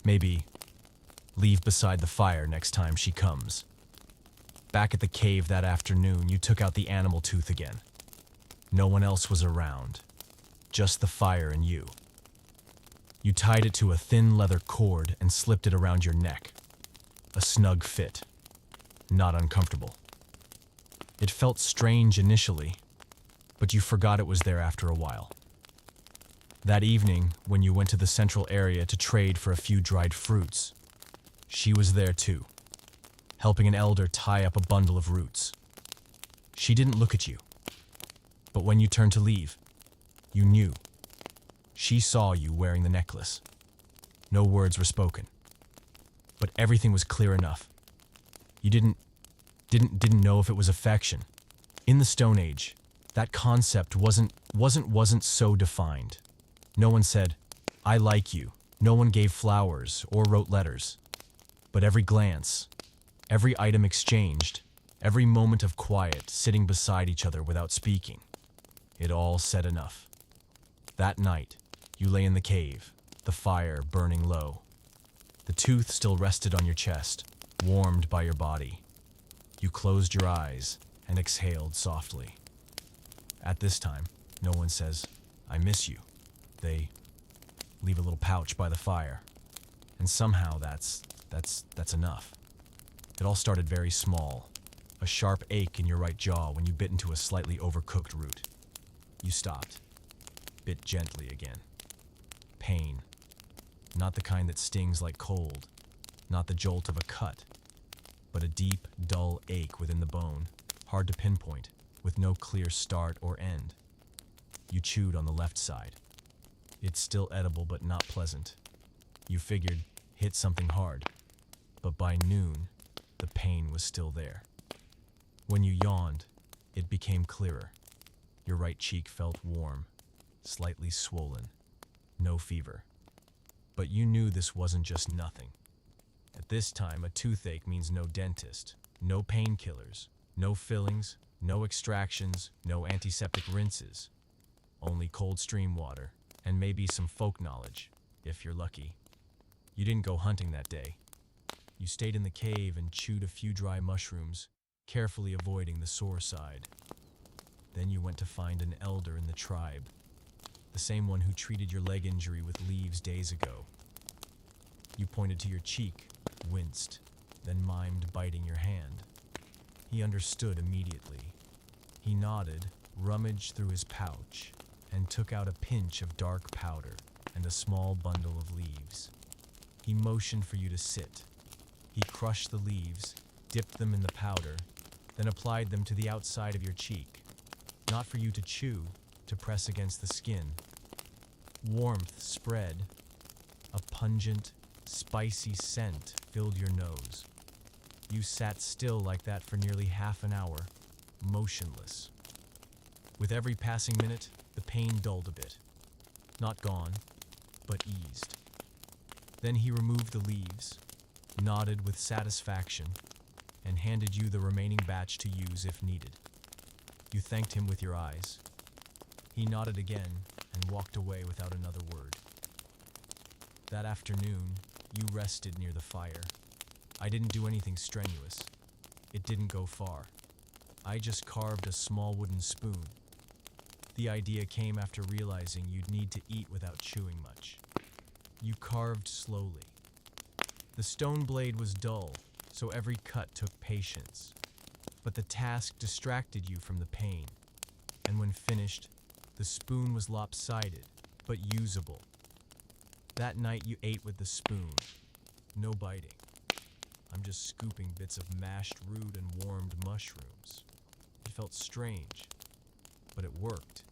maybe, leave beside the fire next time she comes. Back at the cave that afternoon, you took out the animal tooth again. No one else was around. Just the fire and you. You tied it to a thin leather cord and slipped it around your neck. A snug fit. Not uncomfortable. It felt strange initially, but you forgot it was there after a while. That evening, when you went to the central area to trade for a few dried fruits, she was there too, helping an elder tie up a bundle of roots. She didn't look at you. But when you turned to leave, you knew. She saw you wearing the necklace. No words were spoken. But everything was clear enough. You didn't know if it was affection. In the Stone Age, that concept wasn't so defined. No one said, "I like you." No one gave flowers or wrote letters. But every glance, every item exchanged, every moment of quiet sitting beside each other without speaking, it all said enough. That night, you lay in the cave, the fire burning low. The tooth still rested on your chest, warmed by your body. You closed your eyes and exhaled softly. At this time, no one says, "I miss you." They leave a little pouch by the fire. And somehow that's enough. It all started very small. A sharp ache in your right jaw when you bit into a slightly overcooked root. You stopped. Bit gently again. Pain. Not the kind that stings like cold. Not the jolt of a cut. But a deep, dull ache within the bone, hard to pinpoint, with no clear start or end. You chewed on the left side. It's still edible but not pleasant. You figured, hit something hard. But by noon, the pain was still there. When you yawned, it became clearer. Your right cheek felt warm, slightly swollen. No fever. But you knew this wasn't just nothing. At this time, a toothache means no dentist, no painkillers, no fillings, no extractions, no antiseptic rinses. Only cold stream water, and maybe some folk knowledge, if you're lucky. You didn't go hunting that day. You stayed in the cave and chewed a few dry mushrooms, carefully avoiding the sore side. Then you went to find an elder in the tribe, the same one who treated your leg injury with leaves days ago. You pointed to your cheek, winced, then mimed biting your hand. He understood immediately. He nodded, rummaged through his pouch, and took out a pinch of dark powder and a small bundle of leaves. He motioned for you to sit. He crushed the leaves, dipped them in the powder, then applied them to the outside of your cheek. Not for you to chew, to press against the skin. Warmth spread. A pungent, spicy scent filled your nose. You sat still like that for nearly half an hour, motionless. With every passing minute, the pain dulled a bit. Not gone, but eased. Then he removed the leaves, nodded with satisfaction, and handed you the remaining batch to use if needed. You thanked him with your eyes. He nodded again and walked away without another word. That afternoon, you rested near the fire. I didn't do anything strenuous. It didn't go far. I just carved a small wooden spoon. The idea came after realizing you'd need to eat without chewing much. You carved slowly. The stone blade was dull, so every cut took patience. But the task distracted you from the pain. And when finished, the spoon was lopsided, but usable. That night you ate with the spoon. No biting. I'm just scooping bits of mashed root and warmed mushrooms. It felt strange, but it worked.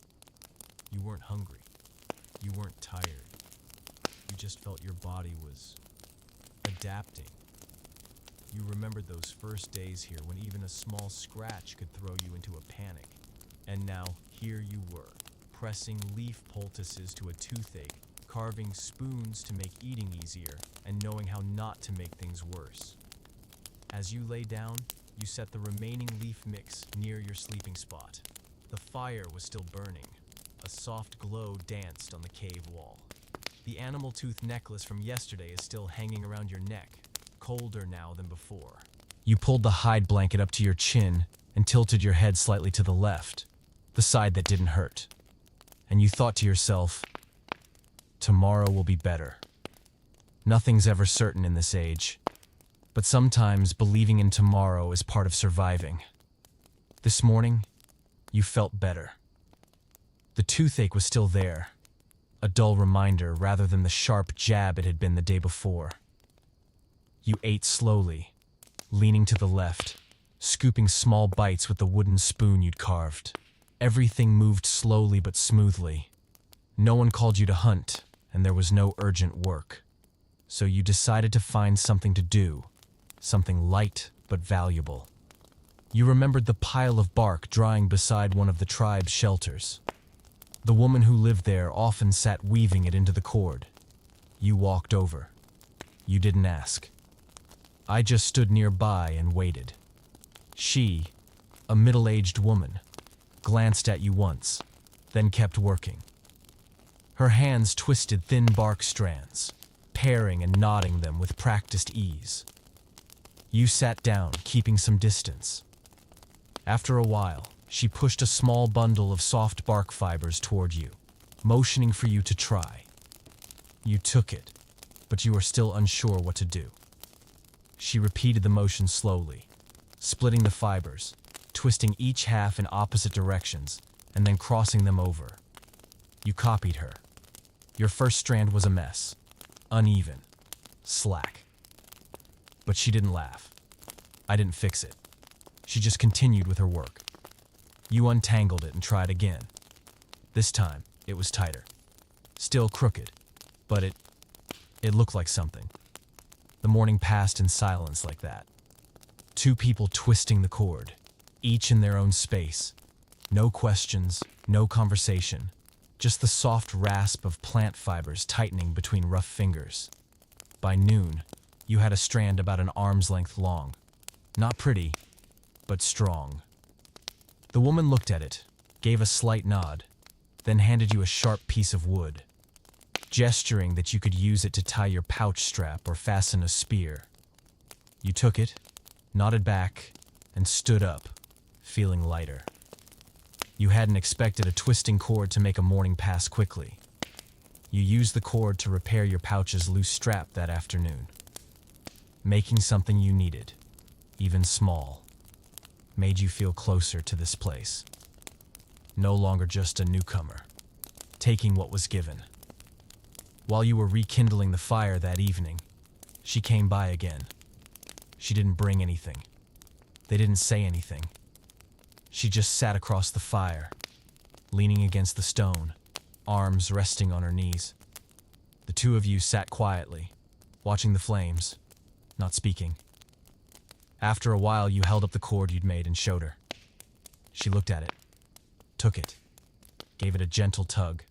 You weren't hungry. You weren't tired. You just felt your body was adapting. You remembered those first days here when even a small scratch could throw you into a panic. And now, here you were, pressing leaf poultices to a toothache, carving spoons to make eating easier, and knowing how not to make things worse. As you lay down, you set the remaining leaf mix near your sleeping spot. The fire was still burning. A soft glow danced on the cave wall. The animal tooth necklace from yesterday is still hanging around your neck, colder now than before. You pulled the hide blanket up to your chin and tilted your head slightly to the left, the side that didn't hurt. And you thought to yourself, tomorrow will be better. Nothing's ever certain in this age, but sometimes believing in tomorrow is part of surviving. This morning, you felt better. The toothache was still there, a dull reminder rather than the sharp jab it had been the day before. You ate slowly, leaning to the left, scooping small bites with the wooden spoon you'd carved. Everything moved slowly but smoothly. No one called you to hunt, and there was no urgent work. So you decided to find something to do, something light but valuable. You remembered the pile of bark drying beside one of the tribe's shelters. The woman who lived there often sat weaving it into the cord. You walked over. You didn't ask. I just stood nearby and waited. She, a middle-aged woman, glanced at you once, then kept working. Her hands twisted thin bark strands, pairing and knotting them with practiced ease. You sat down, keeping some distance. After a while, she pushed a small bundle of soft bark fibers toward you, motioning for you to try. You took it, but you were still unsure what to do. She repeated the motion slowly, splitting the fibers, twisting each half in opposite directions, and then crossing them over. You copied her. Your first strand was a mess, uneven, slack. But she didn't laugh. I didn't fix it. She just continued with her work. You untangled it and tried again. This time, it was tighter. Still crooked, but it looked like something. The morning passed in silence like that. Two people twisting the cord, each in their own space. No questions, no conversation, just the soft rasp of plant fibers tightening between rough fingers. By noon, you had a strand about an arm's length long. Not pretty, but strong. The woman looked at it, gave a slight nod, then handed you a sharp piece of wood, gesturing that you could use it to tie your pouch strap or fasten a spear. You took it, nodded back, and stood up, feeling lighter. You hadn't expected a twisting cord to make a morning pass quickly. You used the cord to repair your pouch's loose strap that afternoon. Making something you needed, even small, made you feel closer to this place. No longer just a newcomer, taking what was given. While you were rekindling the fire that evening, she came by again. She didn't bring anything. They didn't say anything. She just sat across the fire, leaning against the stone, arms resting on her knees. The two of you sat quietly, watching the flames, not speaking. After a while, you held up the cord you'd made and showed her. She looked at it, took it, gave it a gentle tug.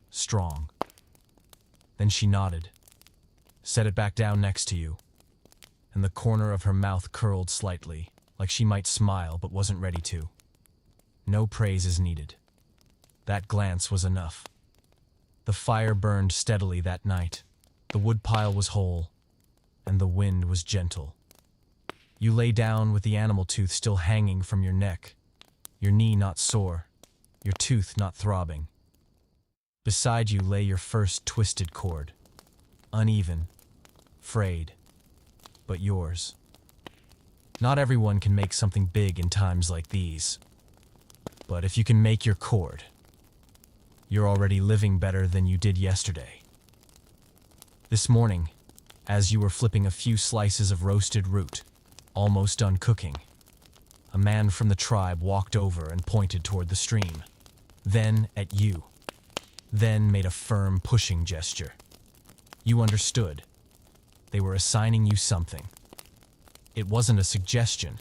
Strong. Then she nodded, set it back down next to you, and the corner of her mouth curled slightly, like she might smile but wasn't ready to. No praise is needed. That glance was enough. The fire burned steadily that night. The woodpile was whole, and the wind was gentle. You lay down with the animal tooth still hanging from your neck, your knee not sore, your tooth not throbbing. Beside you lay your first twisted cord, uneven, frayed, but yours. Not everyone can make something big in times like these, but if you can make your cord, you're already living better than you did yesterday. This morning, as you were flipping a few slices of roasted root, almost done cooking, a man from the tribe walked over and pointed toward the stream, then at you, then made a firm pushing gesture. You understood. They were assigning you something. It wasn't a suggestion.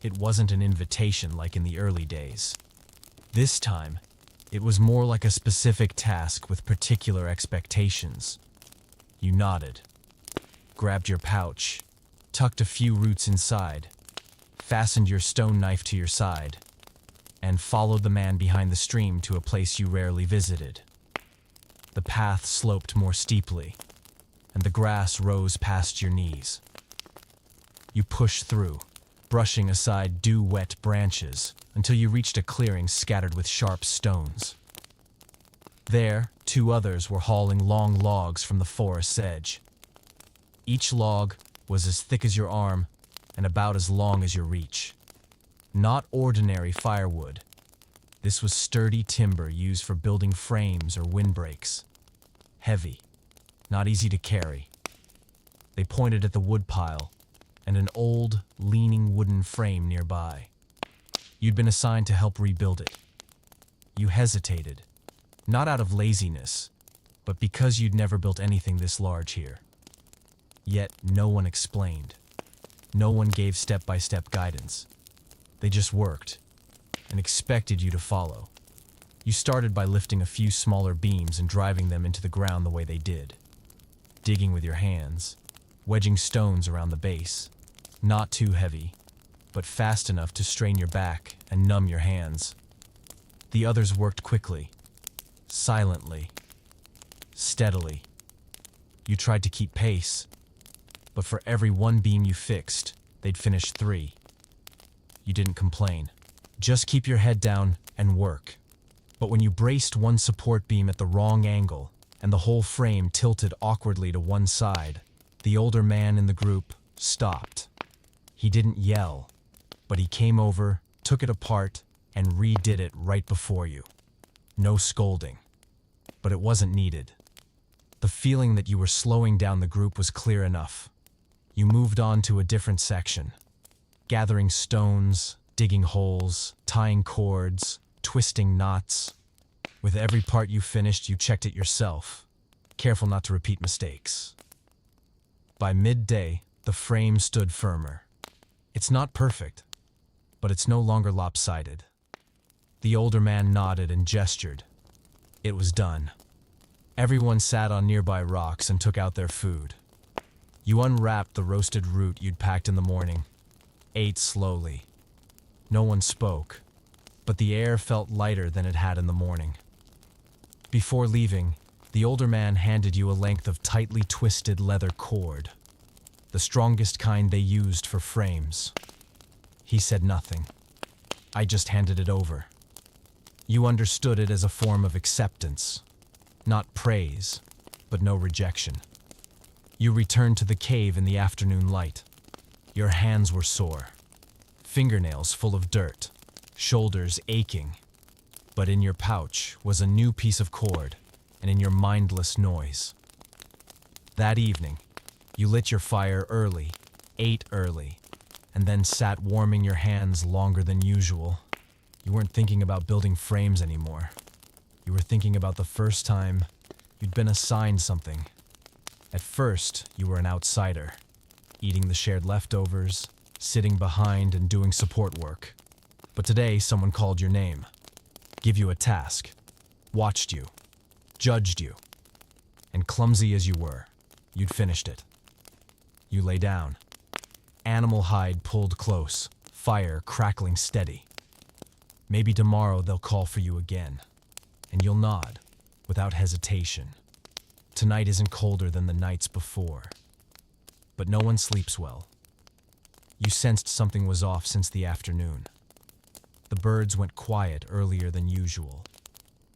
It wasn't an invitation like in the early days. This time, it was more like a specific task with particular expectations. You nodded, grabbed your pouch, tucked a few roots inside, fastened your stone knife to your side, and followed the man behind the stream to a place you rarely visited. The path sloped more steeply, and the grass rose past your knees. You pushed through, brushing aside dew-wet branches until you reached a clearing scattered with sharp stones. There, two others were hauling long logs from the forest's edge. Each log was as thick as your arm and about as long as your reach. Not ordinary firewood. This was sturdy timber used for building frames or windbreaks. Heavy, not easy to carry. They pointed at the woodpile and an old, leaning wooden frame nearby. You'd been assigned to help rebuild it, You hesitated, not out of laziness, but because you'd never built anything this large here. Yet no one explained. No one gave step-by-step guidance. They just worked and expected you to follow. You started by lifting a few smaller beams and driving them into the ground the way they did. Digging with your hands, wedging stones around the base. Not too heavy, but fast enough to strain your back and numb your hands. The others worked quickly, silently, steadily. You tried to keep pace, but for every one beam you fixed, they'd finish 3. You didn't complain. Just keep your head down and work. But when you braced one support beam at the wrong angle, and the whole frame tilted awkwardly to one side, the older man in the group stopped. He didn't yell, but he came over, took it apart, and redid it right before you. No scolding. But it wasn't needed. The feeling that you were slowing down the group was clear enough. You moved on to a different section, gathering stones, digging holes, tying cords, twisting knots. With every part you finished, you checked it yourself, careful not to repeat mistakes. By midday, the frame stood firmer. It's not perfect, but it's no longer lopsided. The older man nodded and gestured. It was done. Everyone sat on nearby rocks and took out their food. You unwrapped the roasted root you'd packed in the morning, ate slowly. No one spoke, but the air felt lighter than it had in the morning. Before leaving, the older man handed you a length of tightly twisted leather cord, the strongest kind they used for frames. He said nothing. I just handed it over. You understood it as a form of acceptance, not praise, but no rejection. You returned to the cave in the afternoon light. Your hands were sore, fingernails full of dirt, shoulders aching. But in your pouch was a new piece of cord, and in your mindless noise. That evening, you lit your fire early, ate early, and then sat warming your hands longer than usual. You weren't thinking about building frames anymore. You were thinking about the first time you'd been assigned something. At first, you were an outsider, eating the shared leftovers, sitting behind and doing support work. But today, someone called your name, give you a task, watched you, judged you, and clumsy as you were, you'd finished it. You lay down. Animal hide pulled close, fire crackling steady. Maybe tomorrow they'll call for you again, and you'll nod, without hesitation. Tonight isn't colder than the nights before. But no one sleeps well. You sensed something was off since the afternoon. The birds went quiet earlier than usual.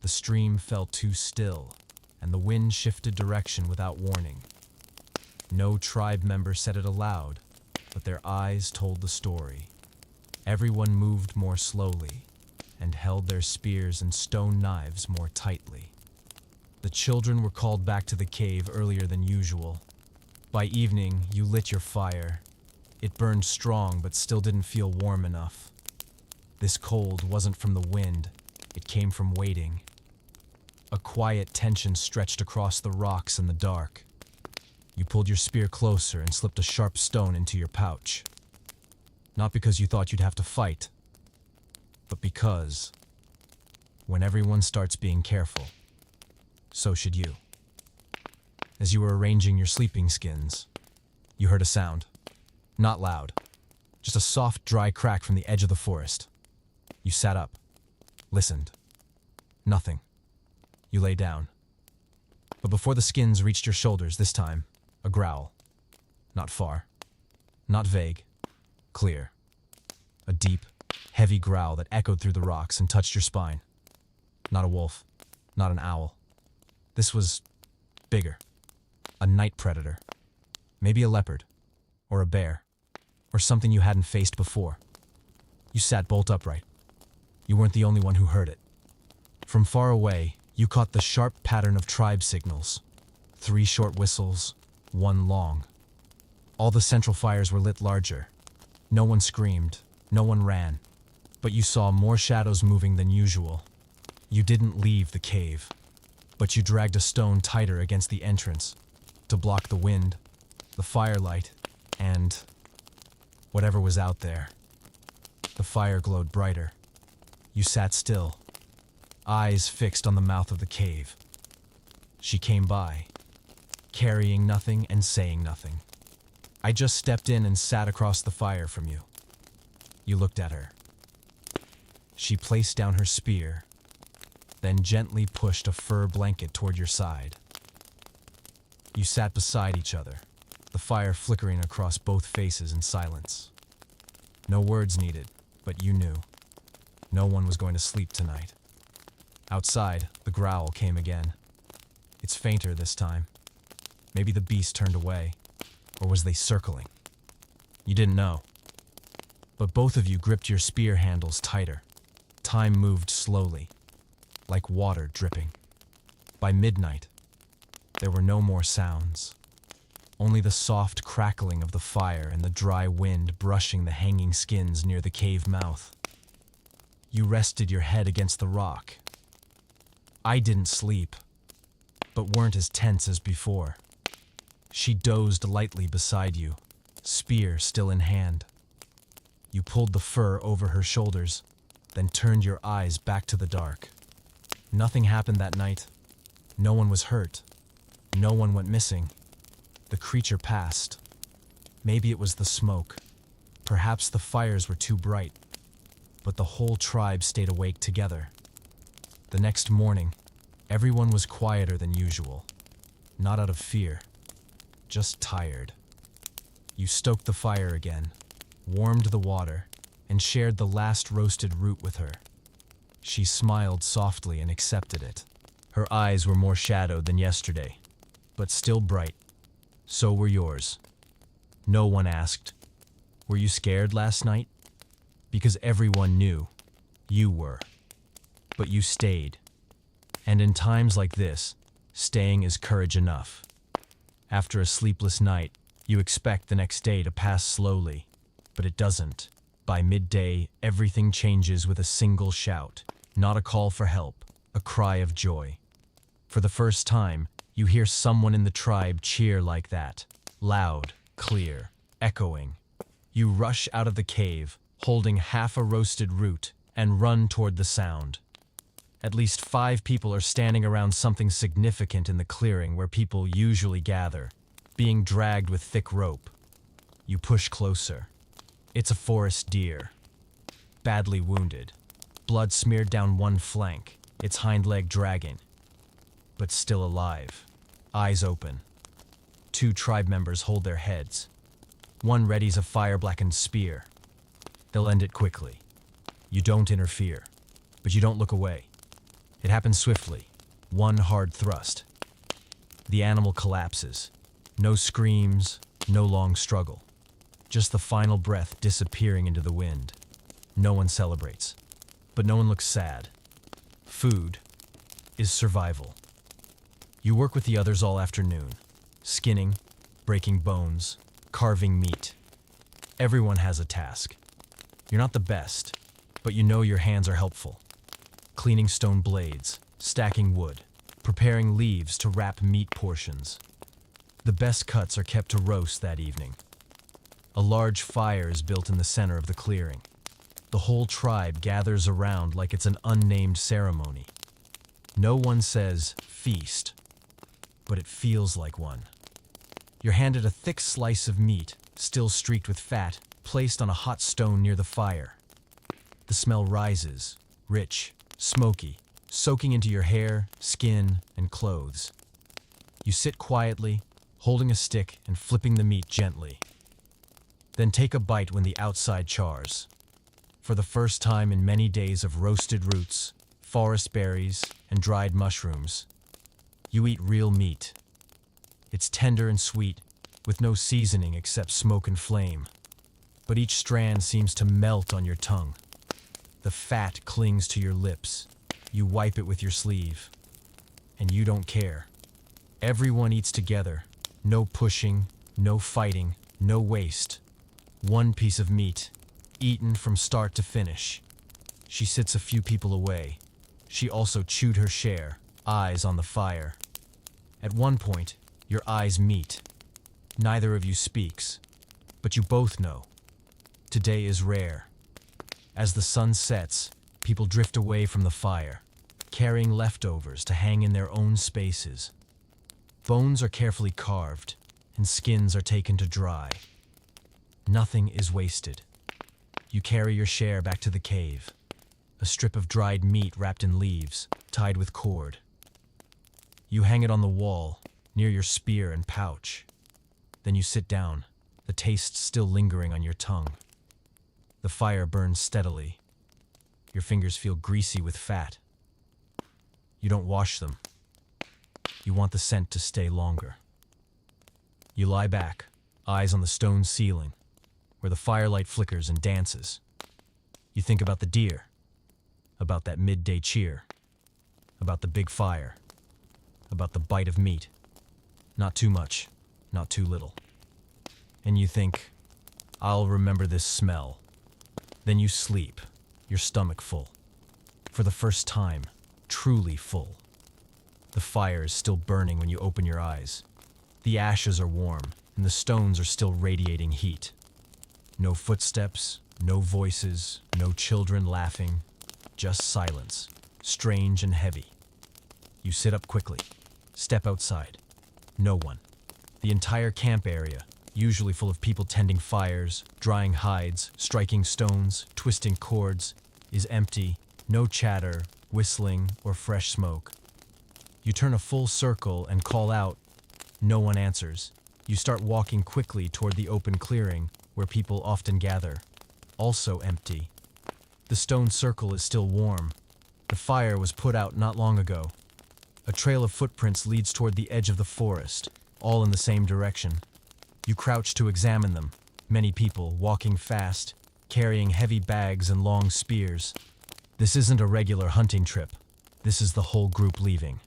The stream felt too still, and the wind shifted direction without warning. No tribe member said it aloud, but their eyes told the story. Everyone moved more slowly, and held their spears and stone knives more tightly. The children were called back to the cave earlier than usual. By evening, you lit your fire. It burned strong, but still didn't feel warm enough. This cold wasn't from the wind, it came from waiting. A quiet tension stretched across the rocks in the dark. You pulled your spear closer and slipped a sharp stone into your pouch. Not because you thought you'd have to fight, but because when everyone starts being careful, so should you. As you were arranging your sleeping skins, you heard a sound. Not loud, just a soft, dry crack from the edge of the forest. You sat up, listened. Nothing. You lay down. But before the skins reached your shoulders this time, a growl. Not far. Not vague. Clear. A deep, heavy growl that echoed through the rocks and touched your spine. Not a wolf. Not an owl. This was bigger. A night predator. Maybe a leopard. Or a bear. Or something you hadn't faced before. You sat bolt upright. You weren't the only one who heard it. From far away, you caught the sharp pattern of tribe signals. 3 short whistles, 1 long. All the central fires were lit larger. No one screamed, no one ran. But you saw more shadows moving than usual. You didn't leave the cave, but you dragged a stone tighter against the entrance to block the wind, the firelight, and whatever was out there. The fire glowed brighter. You sat still, eyes fixed on the mouth of the cave. She came by, carrying nothing and saying nothing. I just stepped in and sat across the fire from you. You looked at her. She placed down her spear, then gently pushed a fur blanket toward your side. You sat beside each other, the fire flickering across both faces in silence. No words needed, but you knew. No one was going to sleep tonight. Outside, the growl came again. It's fainter this time. Maybe the beast turned away, or was they circling? You didn't know. But both of you gripped your spear handles tighter. Time moved slowly, like water dripping. By midnight, there were no more sounds. Only the soft crackling of the fire and the dry wind brushing the hanging skins near the cave mouth. You rested your head against the rock. I didn't sleep, but weren't as tense as before. She dozed lightly beside you, spear still in hand. You pulled the fur over her shoulders, then turned your eyes back to the dark. Nothing happened that night. No one was hurt. No one went missing. The creature passed. Maybe it was the smoke. Perhaps the fires were too bright. But the whole tribe stayed awake together. The next morning, everyone was quieter than usual. Not out of fear, just tired. You stoked the fire again, warmed the water, and shared the last roasted root with her. She smiled softly and accepted it. Her eyes were more shadowed than yesterday, but still bright. So were yours. No one asked, "Were you scared last night?" Because everyone knew you were. But you stayed. And in times like this, staying is courage enough. After a sleepless night, you expect the next day to pass slowly, but it doesn't. By midday, everything changes with a single shout, not a call for help, a cry of joy. For the first time, you hear someone in the tribe cheer like that, loud, clear, echoing. You rush out of the cave, holding half a roasted root, and run toward the sound. At least 5 people are standing around something significant in the clearing where people usually gather, being dragged with thick rope. You push closer. It's a forest deer, badly wounded, blood smeared down one flank, its hind leg dragging, but still alive, eyes open. 2 tribe members hold their heads. One readies a fire-blackened spear. They'll end it quickly. You don't interfere, but you don't look away. It happens swiftly, one hard thrust. The animal collapses. No screams, no long struggle. Just the final breath disappearing into the wind. No one celebrates, but no one looks sad. Food is survival. You work with the others all afternoon, skinning, breaking bones, carving meat. Everyone has a task. You're not the best, but you know your hands are helpful. Cleaning stone blades, stacking wood, preparing leaves to wrap meat portions. The best cuts are kept to roast that evening. A large fire is built in the center of the clearing. The whole tribe gathers around like it's an unnamed ceremony. No one says, "Feast," but it feels like one. You're handed a thick slice of meat, still streaked with fat, placed on a hot stone near the fire. The smell rises, rich, smoky, soaking into your hair, skin, and clothes. You sit quietly, holding a stick and flipping the meat gently. Then take a bite when the outside chars. For the first time in many days of roasted roots, forest berries, and dried mushrooms, you eat real meat. It's tender and sweet, with no seasoning except smoke and flame. But each strand seems to melt on your tongue. The fat clings to your lips. You wipe it with your sleeve. And you don't care. Everyone eats together. No pushing, no fighting, no waste. One piece of meat, eaten from start to finish. She sits a few people away, She also chewed her share, eyes on the fire. At one point, your eyes meet. Neither of you speaks, but you both know. Today is rare. As the sun sets, people drift away from the fire, carrying leftovers to hang in their own spaces. Bones are carefully carved, and skins are taken to dry. Nothing is wasted. You carry your share back to the cave, a strip of dried meat wrapped in leaves, tied with cord. You hang it on the wall, near your spear and pouch. Then you sit down, the taste still lingering on your tongue. The fire burns steadily. Your fingers feel greasy with fat. You don't wash them. You want the scent to stay longer. You lie back, eyes on the stone ceiling, where the firelight flickers and dances. You think about the deer, about that midday cheer, about the big fire, about the bite of meat. Not too much, not too little. And you think, I'll remember this smell. Then you sleep, your stomach full. For the first time, truly full. The fire is still burning when you open your eyes. The ashes are warm, and the stones are still radiating heat. No footsteps, no voices, no children laughing, just silence, strange and heavy. You sit up quickly, step outside. No one. The entire camp area, usually full of people tending fires, drying hides, striking stones, twisting cords, is empty, no chatter, whistling, or fresh smoke. You turn a full circle and call out. No one answers. You start walking quickly toward the open clearing, where people often gather, also empty. The stone circle is still warm. The fire was put out not long ago. A trail of footprints leads toward the edge of the forest, all in the same direction. You crouch to examine them, many people walking fast, carrying heavy bags and long spears. This isn't a regular hunting trip. This is the whole group leaving.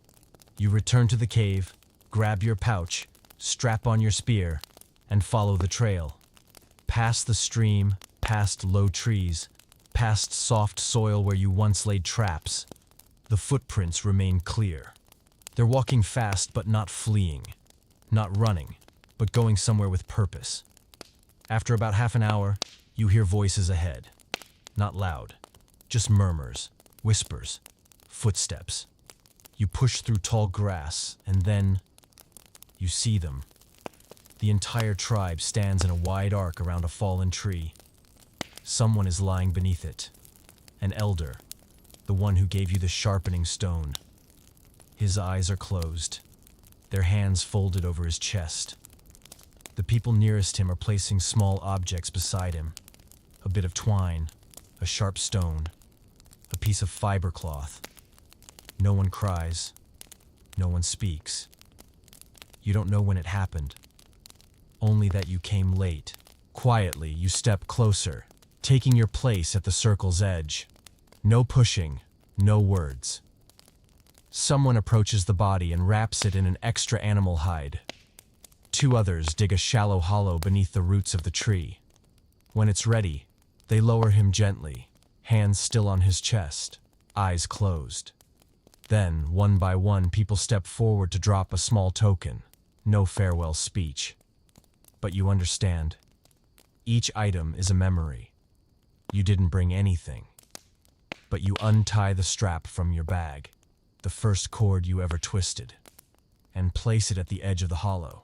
You return to the cave, grab your pouch, strap on your spear, and follow the trail. Past the stream, past low trees, past soft soil where you once laid traps. The footprints remain clear. They're walking fast but not fleeing, not running, but going somewhere with purpose. After about half an hour, you hear voices ahead. Not loud, just murmurs, whispers, footsteps. You push through tall grass, and then you see them. The entire tribe stands in a wide arc around a fallen tree. Someone is lying beneath it. An elder, the one who gave you the sharpening stone. His eyes are closed, their hands folded over his chest. The people nearest him are placing small objects beside him. A bit of twine, a sharp stone, a piece of fiber cloth. No one cries. No one speaks. You don't know when it happened. Only that you came late. Quietly, you step closer, taking your place at the circle's edge. No pushing, no words. Someone approaches the body and wraps it in an extra animal hide. Two others dig a shallow hollow beneath the roots of the tree. When it's ready, they lower him gently, hands still on his chest, eyes closed. Then, one by one, people step forward to drop a small token. No farewell speech. But you understand. Each item is a memory. You didn't bring anything. But you untie the strap from your bag, the first cord you ever twisted, and place it at the edge of the hollow.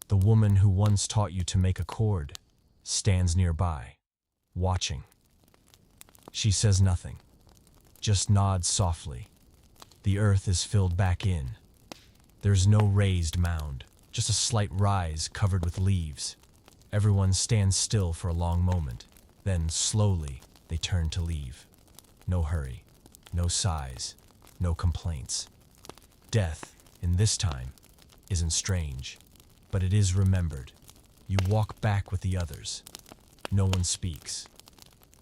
The woman who once taught you to make a cord stands nearby, watching. She says nothing, just nods softly. The earth is filled back in. There's no raised mound, just a slight rise covered with leaves. Everyone stands still for a long moment. Then, slowly, they turn to leave. No hurry, no sighs, no complaints. Death, in this time, isn't strange, but it is remembered. You walk back with the others. No one speaks,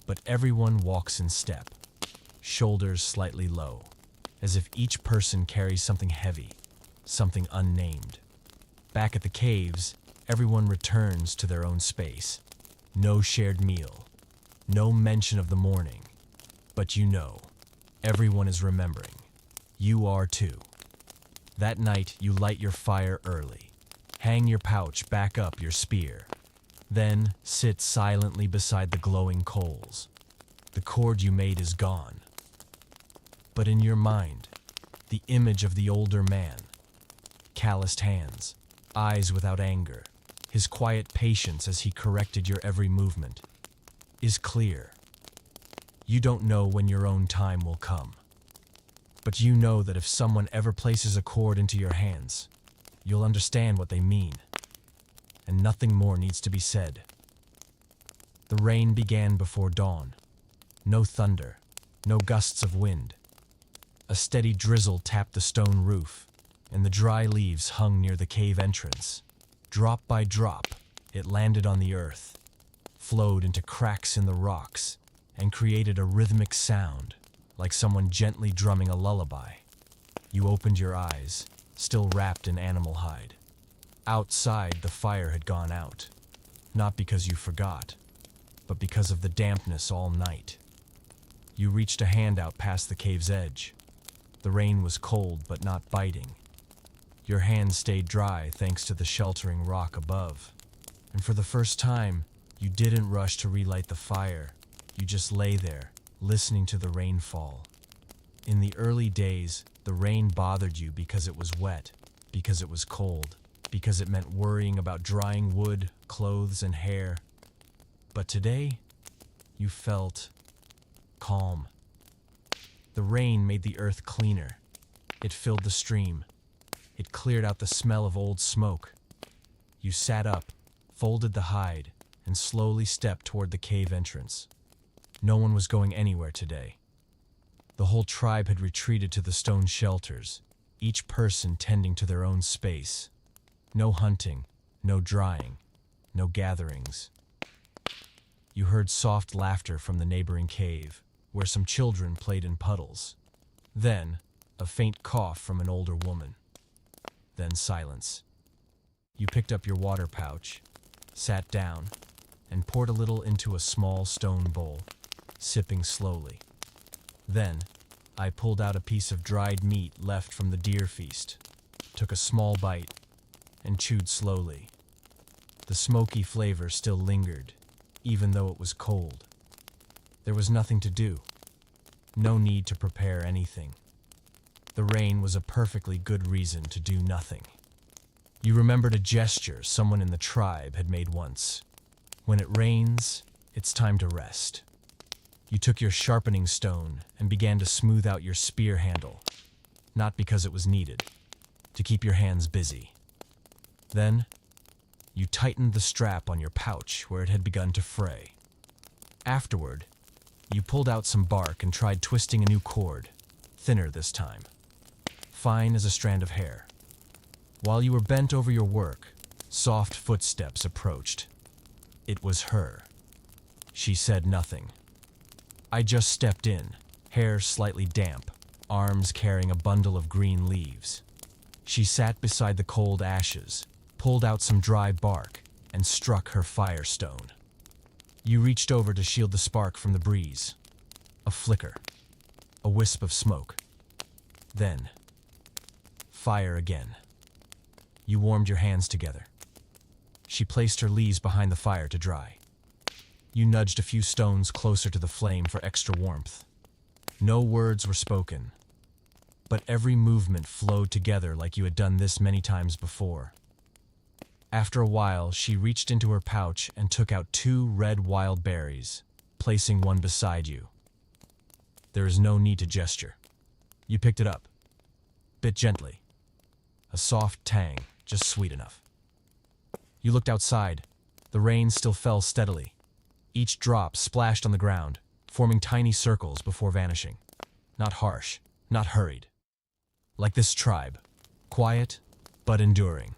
but everyone walks in step, shoulders slightly low, as if each person carries something heavy, something unnamed. Back at the caves, everyone returns to their own space. No shared meal, no mention of the morning, but you know, Everyone is remembering. You are too. That night, you light your fire early. Hang your pouch back up your spear. Then, sit silently beside the glowing coals. The cord you made is gone. But in your mind, the image of the older man, calloused hands, eyes without anger, his quiet patience as he corrected your every movement, is clear. You don't know when your own time will come. But you know that if someone ever places a cord into your hands, you'll understand what they mean. And nothing more needs to be said. The rain began before dawn. No thunder, no gusts of wind. A steady drizzle tapped the stone roof, and the dry leaves hung near the cave entrance. Drop by drop, it landed on the earth, flowed into cracks in the rocks, and created a rhythmic sound, like someone gently drumming a lullaby. You opened your eyes, still wrapped in animal hide. Outside, the fire had gone out, not because you forgot, but because of the dampness all night. You reached a hand out past the cave's edge. The rain was cold but not biting. Your hand stayed dry thanks to the sheltering rock above. And for the first time, you didn't rush to relight the fire. You just lay there, listening to the rain fall. In the early days, the rain bothered you because it was wet, because it was cold, because it meant worrying about drying wood, clothes, and hair. But today, you felt calm. The rain made the earth cleaner. It filled the stream. It cleared out the smell of old smoke. You sat up, folded the hide, and slowly stepped toward the cave entrance. No one was going anywhere today. The whole tribe had retreated to the stone shelters, each person tending to their own space. No hunting, no drying, no gatherings. You heard soft laughter from the neighboring cave, where some children played in puddles. Then, a faint cough from an older woman. Then silence. You picked up your water pouch, sat down, and poured a little into a small stone bowl, sipping slowly. Then, I pulled out a piece of dried meat left from the deer feast, took a small bite, and chewed slowly. The smoky flavor still lingered, even though it was cold. There was nothing to do. No need to prepare anything. The rain was a perfectly good reason to do nothing. You remembered a gesture someone in the tribe had made once. When it rains, it's time to rest. You took your sharpening stone and began to smooth out your spear handle, not because it was needed, to keep your hands busy. Then, you tightened the strap on your pouch where it had begun to fray. Afterward, you pulled out some bark and tried twisting a new cord, thinner this time, fine as a strand of hair. While you were bent over your work, soft footsteps approached. It was her. She said nothing. I just stepped in, hair slightly damp, arms carrying a bundle of green leaves. She sat beside the cold ashes, pulled out some dry bark, and struck her firestone. You reached over to shield the spark from the breeze. A flicker. A wisp of smoke. Then, fire again. You warmed your hands together. She placed her leaves behind the fire to dry. You nudged a few stones closer to the flame for extra warmth. No words were spoken, but every movement flowed together like you had done this many times before. After a while, she reached into her pouch and took out 2 red wild berries, placing one beside you. There is no need to gesture. You picked it up, bit gently. A soft tang, just sweet enough. You looked outside. The rain still fell steadily. Each drop splashed on the ground, forming tiny circles before vanishing. Not harsh, not hurried. Like this tribe, quiet but enduring.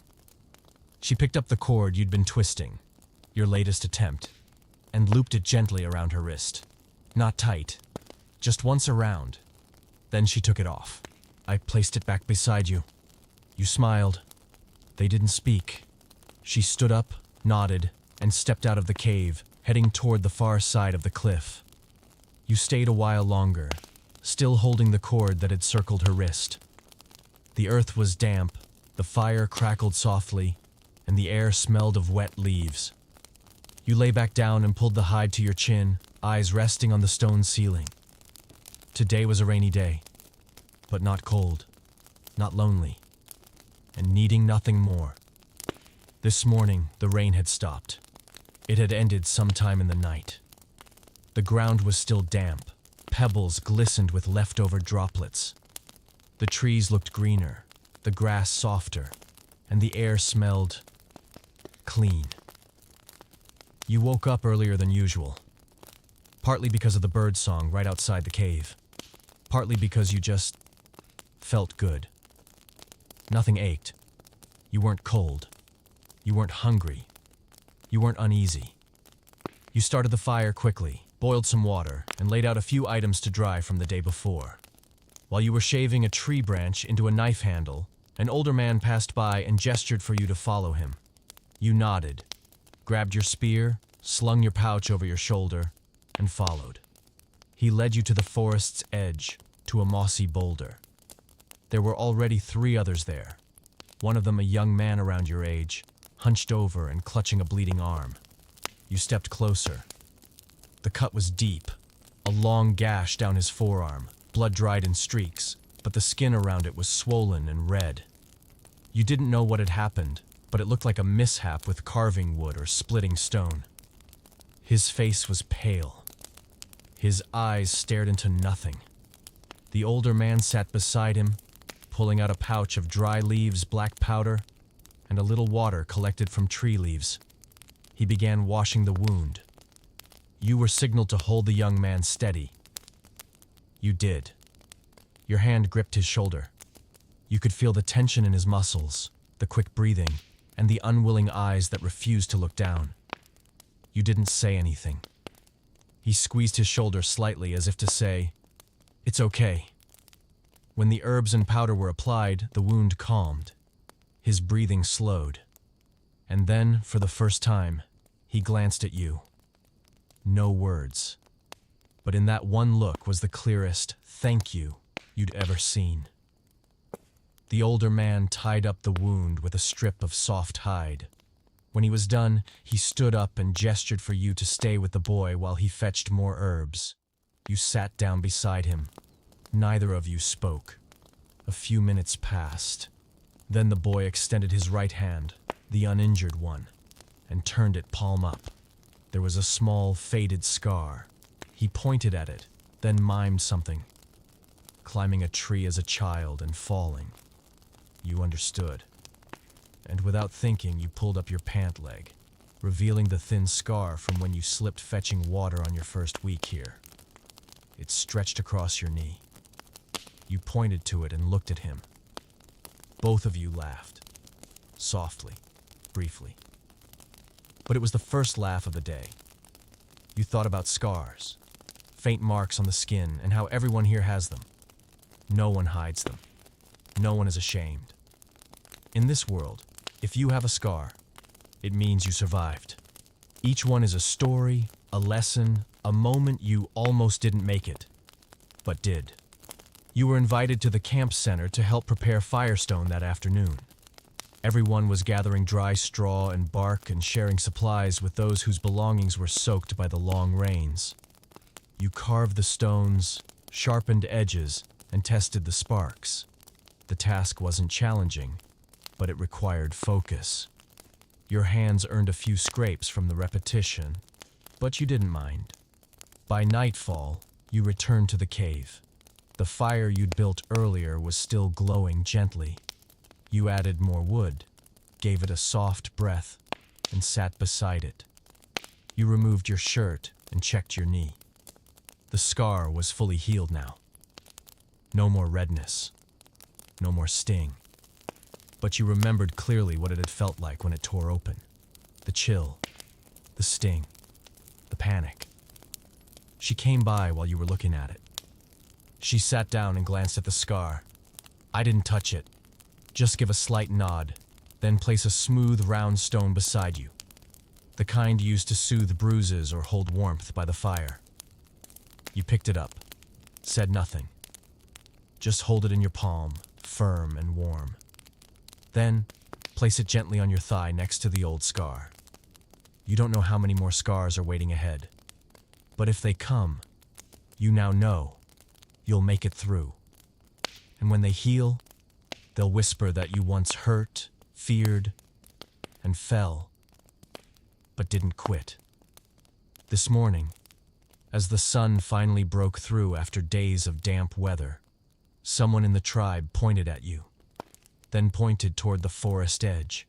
She picked up the cord you'd been twisting, your latest attempt, and looped it gently around her wrist. Not tight, just once around. Then she took it off. I placed it back beside you. You smiled. They didn't speak. She stood up, nodded, and stepped out of the cave, heading toward the far side of the cliff. You stayed a while longer, still holding the cord that had circled her wrist. The earth was damp, the fire crackled softly, and the air smelled of wet leaves. You lay back down and pulled the hide to your chin, eyes resting on the stone ceiling. Today was a rainy day, but not cold, not lonely, and needing nothing more. This morning, the rain had stopped. It had ended sometime in the night. The ground was still damp. Pebbles glistened with leftover droplets. The trees looked greener, the grass softer, and the air smelled clean. You woke up earlier than usual, partly because of the bird song right outside the cave, partly because you just felt good. Nothing ached. You weren't cold. You weren't hungry. You weren't uneasy. You started the fire quickly, boiled some water, and laid out a few items to dry from the day before. While you were shaving a tree branch into a knife handle, an older man passed by and gestured for you to follow him. You nodded, grabbed your spear, slung your pouch over your shoulder, and followed. He led you to the forest's edge, to a mossy boulder. There were already 3 others there, one of them a young man around your age, hunched over and clutching a bleeding arm. You stepped closer. The cut was deep, a long gash down his forearm, blood dried in streaks, but the skin around it was swollen and red. You didn't know what had happened, but it looked like a mishap with carving wood or splitting stone. His face was pale. His eyes stared into nothing. The older man sat beside him, pulling out a pouch of dry leaves, black powder, and a little water collected from tree leaves. He began washing the wound. You were signaled to hold the young man steady. You did. Your hand gripped his shoulder. You could feel the tension in his muscles, the quick breathing, and the unwilling eyes that refused to look down. You didn't say anything. He squeezed his shoulder slightly as if to say, "It's okay." When the herbs and powder were applied, the wound calmed. His breathing slowed. And then, for the first time, he glanced at you. No words. But in that one look was the clearest "thank you" you'd ever seen. The older man tied up the wound with a strip of soft hide. When he was done, he stood up and gestured for you to stay with the boy while he fetched more herbs. You sat down beside him. Neither of you spoke. A few minutes passed. Then the boy extended his right hand, the uninjured one, and turned it palm up. There was a small, faded scar. He pointed at it, then mimed something. Climbing a tree as a child and falling. You understood. And without thinking, you pulled up your pant leg, revealing the thin scar from when you slipped fetching water on your first week here. It stretched across your knee. You pointed to it and looked at him. Both of you laughed, softly, briefly. But it was the first laugh of the day. You thought about scars, faint marks on the skin, and how everyone here has them. No one hides them. No one is ashamed. In this world, if you have a scar, it means you survived. Each one is a story, a lesson, a moment you almost didn't make it, but did. You were invited to the camp center to help prepare Firestone that afternoon. Everyone was gathering dry straw and bark and sharing supplies with those whose belongings were soaked by the long rains. You carved the stones, sharpened edges, and tested the sparks. The task wasn't challenging, but it required focus. Your hands earned a few scrapes from the repetition, but you didn't mind. By nightfall, you returned to the cave. The fire you'd built earlier was still glowing gently. You added more wood, gave it a soft breath, and sat beside it. You removed your shirt and checked your knee. The scar was fully healed now. No more redness. No more sting. But you remembered clearly what it had felt like when it tore open. The chill, the sting, the panic. She came by while you were looking at it. She sat down and glanced at the scar. I didn't touch it. Just give a slight nod, then place a smooth, round stone beside you. The kind used to soothe bruises or hold warmth by the fire. You picked it up, said nothing, Just hold it in your palm, firm and warm. Then, place it gently on your thigh next to the old scar. You don't know how many more scars are waiting ahead. But if they come, you now know you'll make it through. And when they heal, they'll whisper that you once hurt, feared, and fell, but didn't quit. This morning, as the sun finally broke through after days of damp weather, someone in the tribe pointed at you, then pointed toward the forest edge,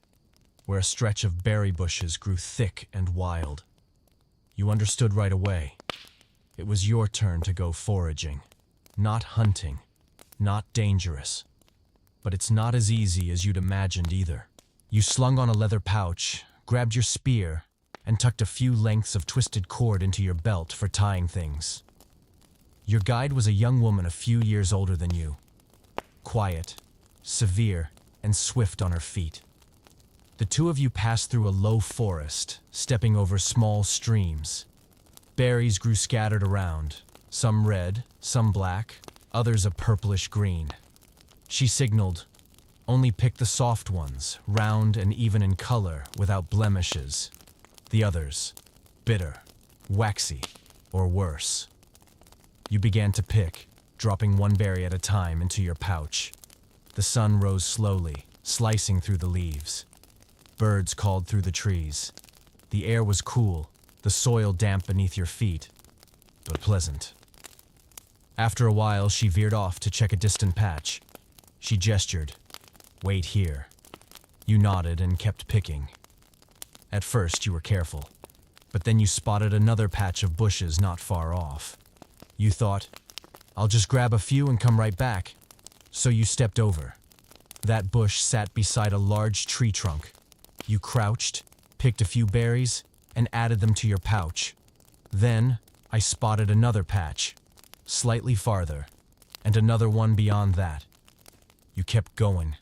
where a stretch of berry bushes grew thick and wild. You understood right away. It was your turn to go foraging, not hunting, not dangerous. But it's not as easy as you'd imagined either. You slung on a leather pouch, grabbed your spear, and tucked a few lengths of twisted cord into your belt for tying things. Your guide was a young woman a few years older than you. Quiet, severe, and swift on her feet. The two of you passed through a low forest, stepping over small streams. Berries grew scattered around, some red, some black, others a purplish green. She signaled, "Only pick the soft ones, round and even in color, without blemishes. The others, bitter, waxy, or worse." You began to pick, dropping one berry at a time into your pouch. The sun rose slowly, slicing through the leaves. Birds called through the trees. The air was cool, the soil damp beneath your feet, but pleasant. After a while, she veered off to check a distant patch. She gestured, "Wait here." You nodded and kept picking. At first, you were careful, but then you spotted another patch of bushes not far off. You thought, "I'll just grab a few and come right back." So you stepped over. That bush sat beside a large tree trunk. You crouched, picked a few berries, and added them to your pouch. Then, I spotted another patch, slightly farther, and another one beyond that. You kept going,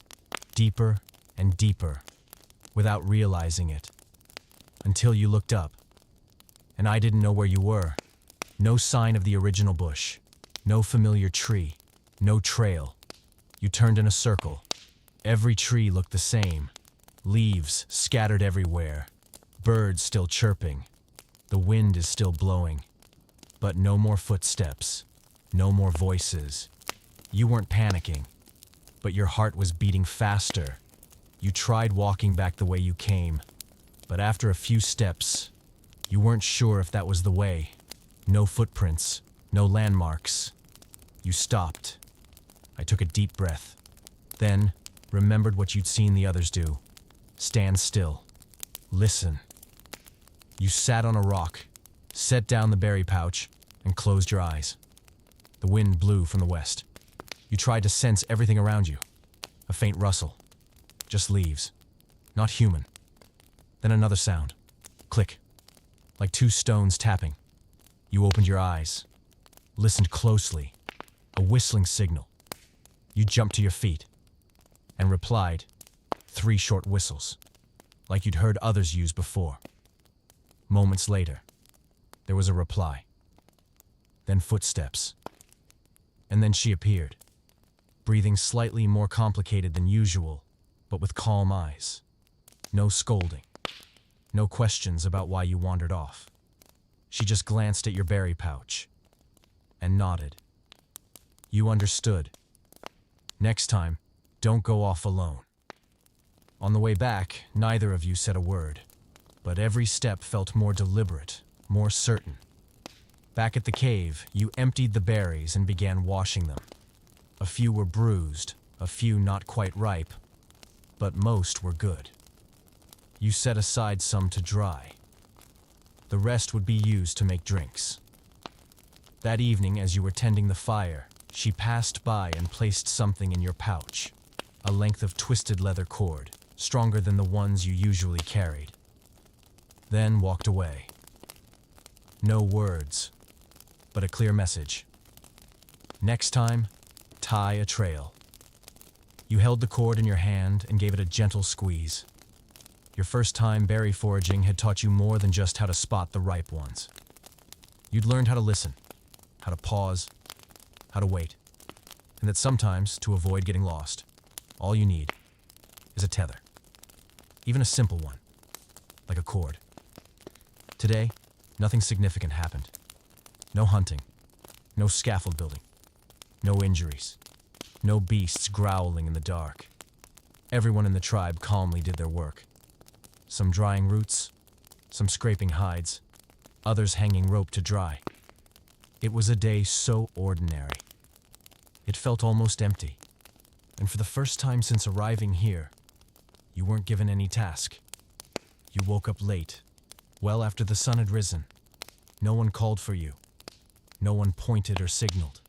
deeper and deeper, without realizing it, until you looked up. And I didn't know where you were. No sign of the original bush, no familiar tree, no trail. You turned in a circle. Every tree looked the same. Leaves scattered everywhere. Birds still chirping. The wind is still blowing. But no more footsteps. No more voices. You weren't panicking, but your heart was beating faster. You tried walking back the way you came, but after a few steps, you weren't sure if that was the way. No footprints, no landmarks. You stopped. I took a deep breath, then remembered what you'd seen the others do. Stand still. Listen. You sat on a rock, set down the berry pouch, and closed your eyes. The wind blew from the west. You tried to sense everything around you. A faint rustle. Just leaves. Not human. Then another sound. Click. Like two stones tapping. You opened your eyes. Listened closely. A whistling signal. You jumped to your feet and replied, 3 short whistles, like you'd heard others use before. Moments later, there was a reply. Then footsteps. And then she appeared, breathing slightly more complicated than usual, but with calm eyes. No scolding. No questions about why you wandered off. She just glanced at your berry pouch and nodded. You understood. Next time, don't go off alone. On the way back, neither of you said a word, but every step felt more deliberate, more certain. Back at the cave, you emptied the berries and began washing them. A few were bruised, a few not quite ripe, but most were good. You set aside some to dry. The rest would be used to make drinks. That evening, as you were tending the fire, she passed by and placed something in your pouch, a length of twisted leather cord, stronger than the ones you usually carried. Then walked away. No words, but a clear message. Next time, tie a trail. You held the cord in your hand and gave it a gentle squeeze. Your first time berry foraging had taught you more than just how to spot the ripe ones. You'd learned how to listen, how to pause, how to wait. and that sometimes, to avoid getting lost, all you need is a tether. Even a simple one, like a cord. Today, nothing significant happened. No hunting, no scaffold building, no injuries, no beasts growling in the dark. Everyone in the tribe calmly did their work. Some drying roots, some scraping hides, others hanging rope to dry. It was a day so ordinary. It felt almost empty. And for the first time since arriving here, you weren't given any task. You woke up late, well after the sun had risen. No one called for you. No one pointed or signaled.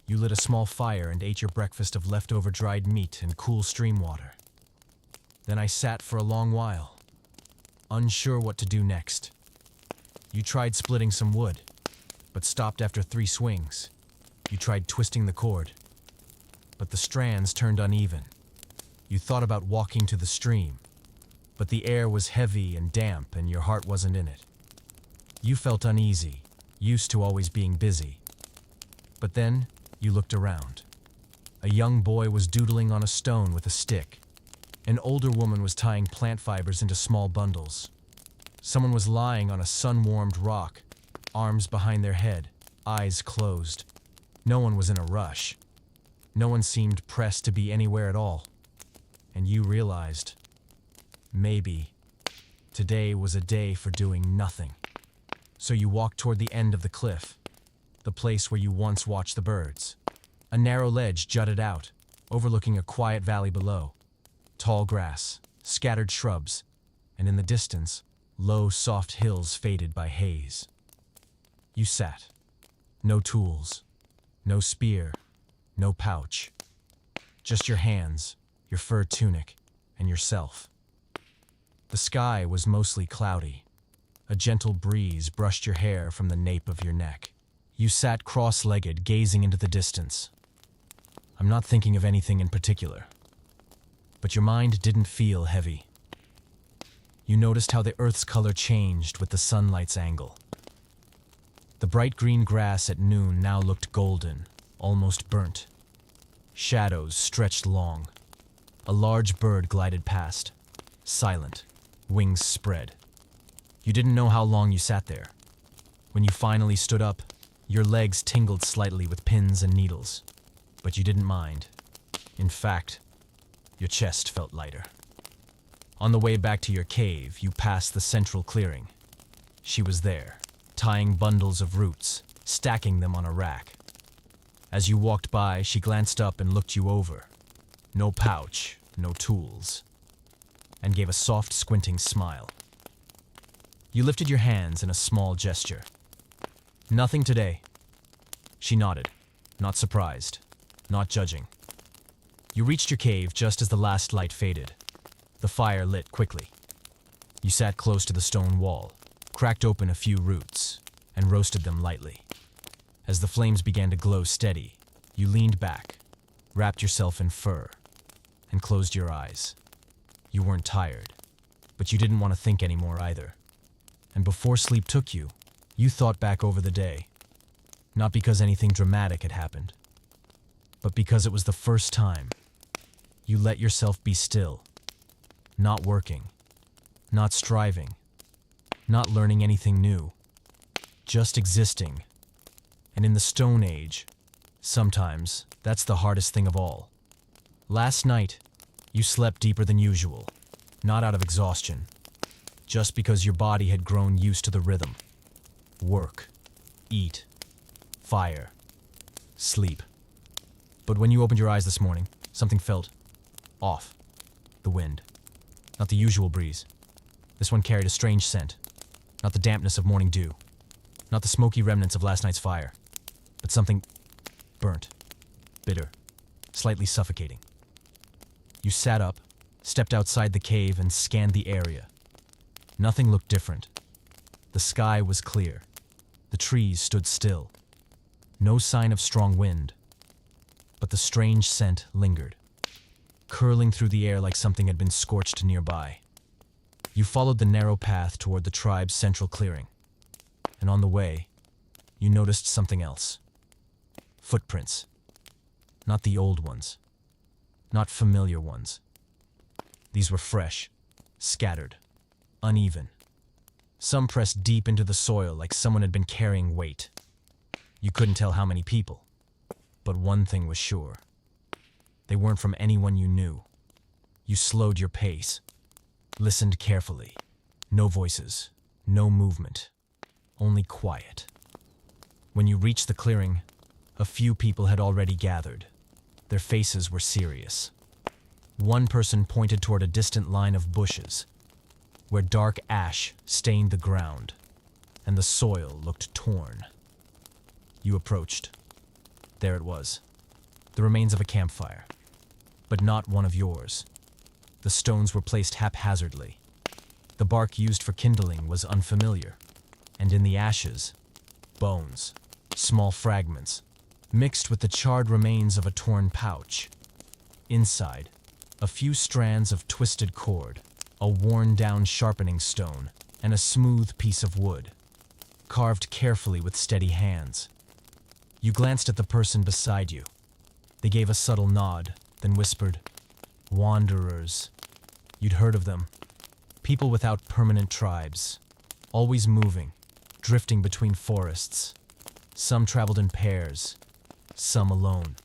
You lit a small fire and ate your breakfast of leftover dried meat and cool stream water. Then I sat for a long while, unsure what to do next. You tried splitting some wood, but stopped after 3 swings. You tried twisting the cord, but the strands turned uneven. You thought about walking to the stream, but the air was heavy and damp and your heart wasn't in it. You felt uneasy, used to always being busy. But then, you looked around. A young boy was doodling on a stone with a stick. An older woman was tying plant fibers into small bundles. Someone was lying on a sun-warmed rock, arms behind their head, eyes closed. No one was in a rush. No one seemed pressed to be anywhere at all. And you realized, maybe, today was a day for doing nothing. So you walked toward the end of the cliff, the place where you once watched the birds. A narrow ledge jutted out, overlooking a quiet valley below. Tall grass, scattered shrubs, and in the distance, low, soft hills faded by haze. You sat. No tools, no spear, no pouch. Just your hands, your fur tunic, and yourself. The sky was mostly cloudy. A gentle breeze brushed your hair from the nape of your neck. You sat cross-legged, gazing into the distance. I'm not thinking of anything in particular, but your mind didn't feel heavy. You noticed how the earth's color changed with the sunlight's angle. The bright green grass at noon now looked golden, almost burnt. Shadows stretched long. A large bird glided past, silent, wings spread. You didn't know how long you sat there. When you finally stood up, your legs tingled slightly with pins and needles, but you didn't mind. In fact, your chest felt lighter. On the way back to your cave, you passed the central clearing. She was there, tying bundles of roots, stacking them on a rack. As you walked by, she glanced up and looked you over. No pouch, no tools, and gave a soft, squinting smile. You lifted your hands in a small gesture. Nothing today. She nodded, not surprised, not judging. You reached your cave just as the last light faded. The fire lit quickly. You sat close to the stone wall, cracked open a few roots, and roasted them lightly. As the flames began to glow steady, you leaned back, wrapped yourself in fur, and closed your eyes. You weren't tired, but you didn't want to think anymore either. And before sleep took you, you thought back over the day. Not because anything dramatic had happened, but because it was the first time you let yourself be still, not working, not striving, not learning anything new, just existing. And in the Stone Age, sometimes that's the hardest thing of all. Last night, you slept deeper than usual, not out of exhaustion, just because your body had grown used to the rhythm. Work, eat, fire, sleep. But when you opened your eyes this morning, something felt off. The wind. Not the usual breeze. This one carried a strange scent. Not the dampness of morning dew. Not the smoky remnants of last night's fire. But something burnt, bitter, slightly suffocating. You sat up, stepped outside the cave, and scanned the area. Nothing looked different. The sky was clear. The trees stood still. No sign of strong wind. But the strange scent lingered, curling through the air like something had been scorched nearby. You followed the narrow path toward the tribe's central clearing. And on the way, you noticed something else. Footprints. Not the old ones. Not familiar ones. These were fresh, scattered, uneven. Some pressed deep into the soil like someone had been carrying weight. You couldn't tell how many people. But one thing was sure. They weren't from anyone you knew. You slowed your pace, listened carefully. No voices, no movement, only quiet. When you reached the clearing, a few people had already gathered. Their faces were serious. One person pointed toward a distant line of bushes, where dark ash stained the ground, and the soil looked torn. You approached. There it was, the remains of a campfire, but not one of yours. The stones were placed haphazardly. The bark used for kindling was unfamiliar, and in the ashes, bones, small fragments, mixed with the charred remains of a torn pouch. Inside, a few strands of twisted cord, a worn-down sharpening stone, and a smooth piece of wood, carved carefully with steady hands. You glanced at the person beside you. They gave a subtle nod, then whispered, "Wanderers." You'd heard of them. People without permanent tribes, always moving, drifting between forests. Some traveled in pairs, some alone.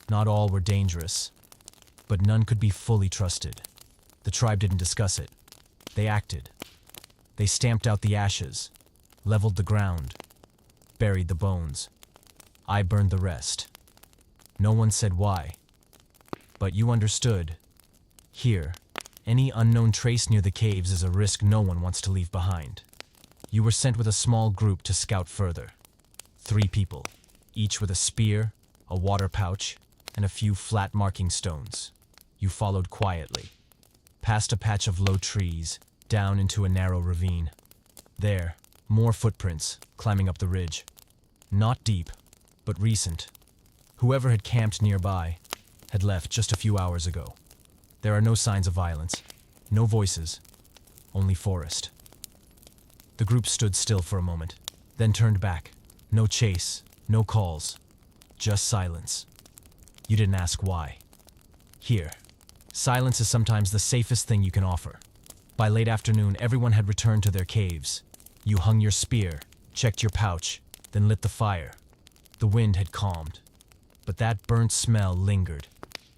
Not all were dangerous, but none could be fully trusted. The tribe didn't discuss it. They acted. They stamped out the ashes, leveled the ground, buried the bones. I burned the rest. No one said why, but you understood. Here, any unknown trace near the caves is a risk no one wants to leave behind. You were sent with a small group to scout further. 3 people, each with a spear, a water pouch, and a few flat marking stones. You followed quietly, past a patch of low trees, down into a narrow ravine. There, more footprints, climbing up the ridge. Not deep, but recent. Whoever had camped nearby had left just a few hours ago. There are no signs of violence, no voices, only forest. The group stood still for a moment, then turned back. No chase, no calls, just silence. You didn't ask why. Here, silence is sometimes the safest thing you can offer. By late afternoon, everyone had returned to their caves. You hung your spear, checked your pouch, then lit the fire. The wind had calmed, but that burnt smell lingered,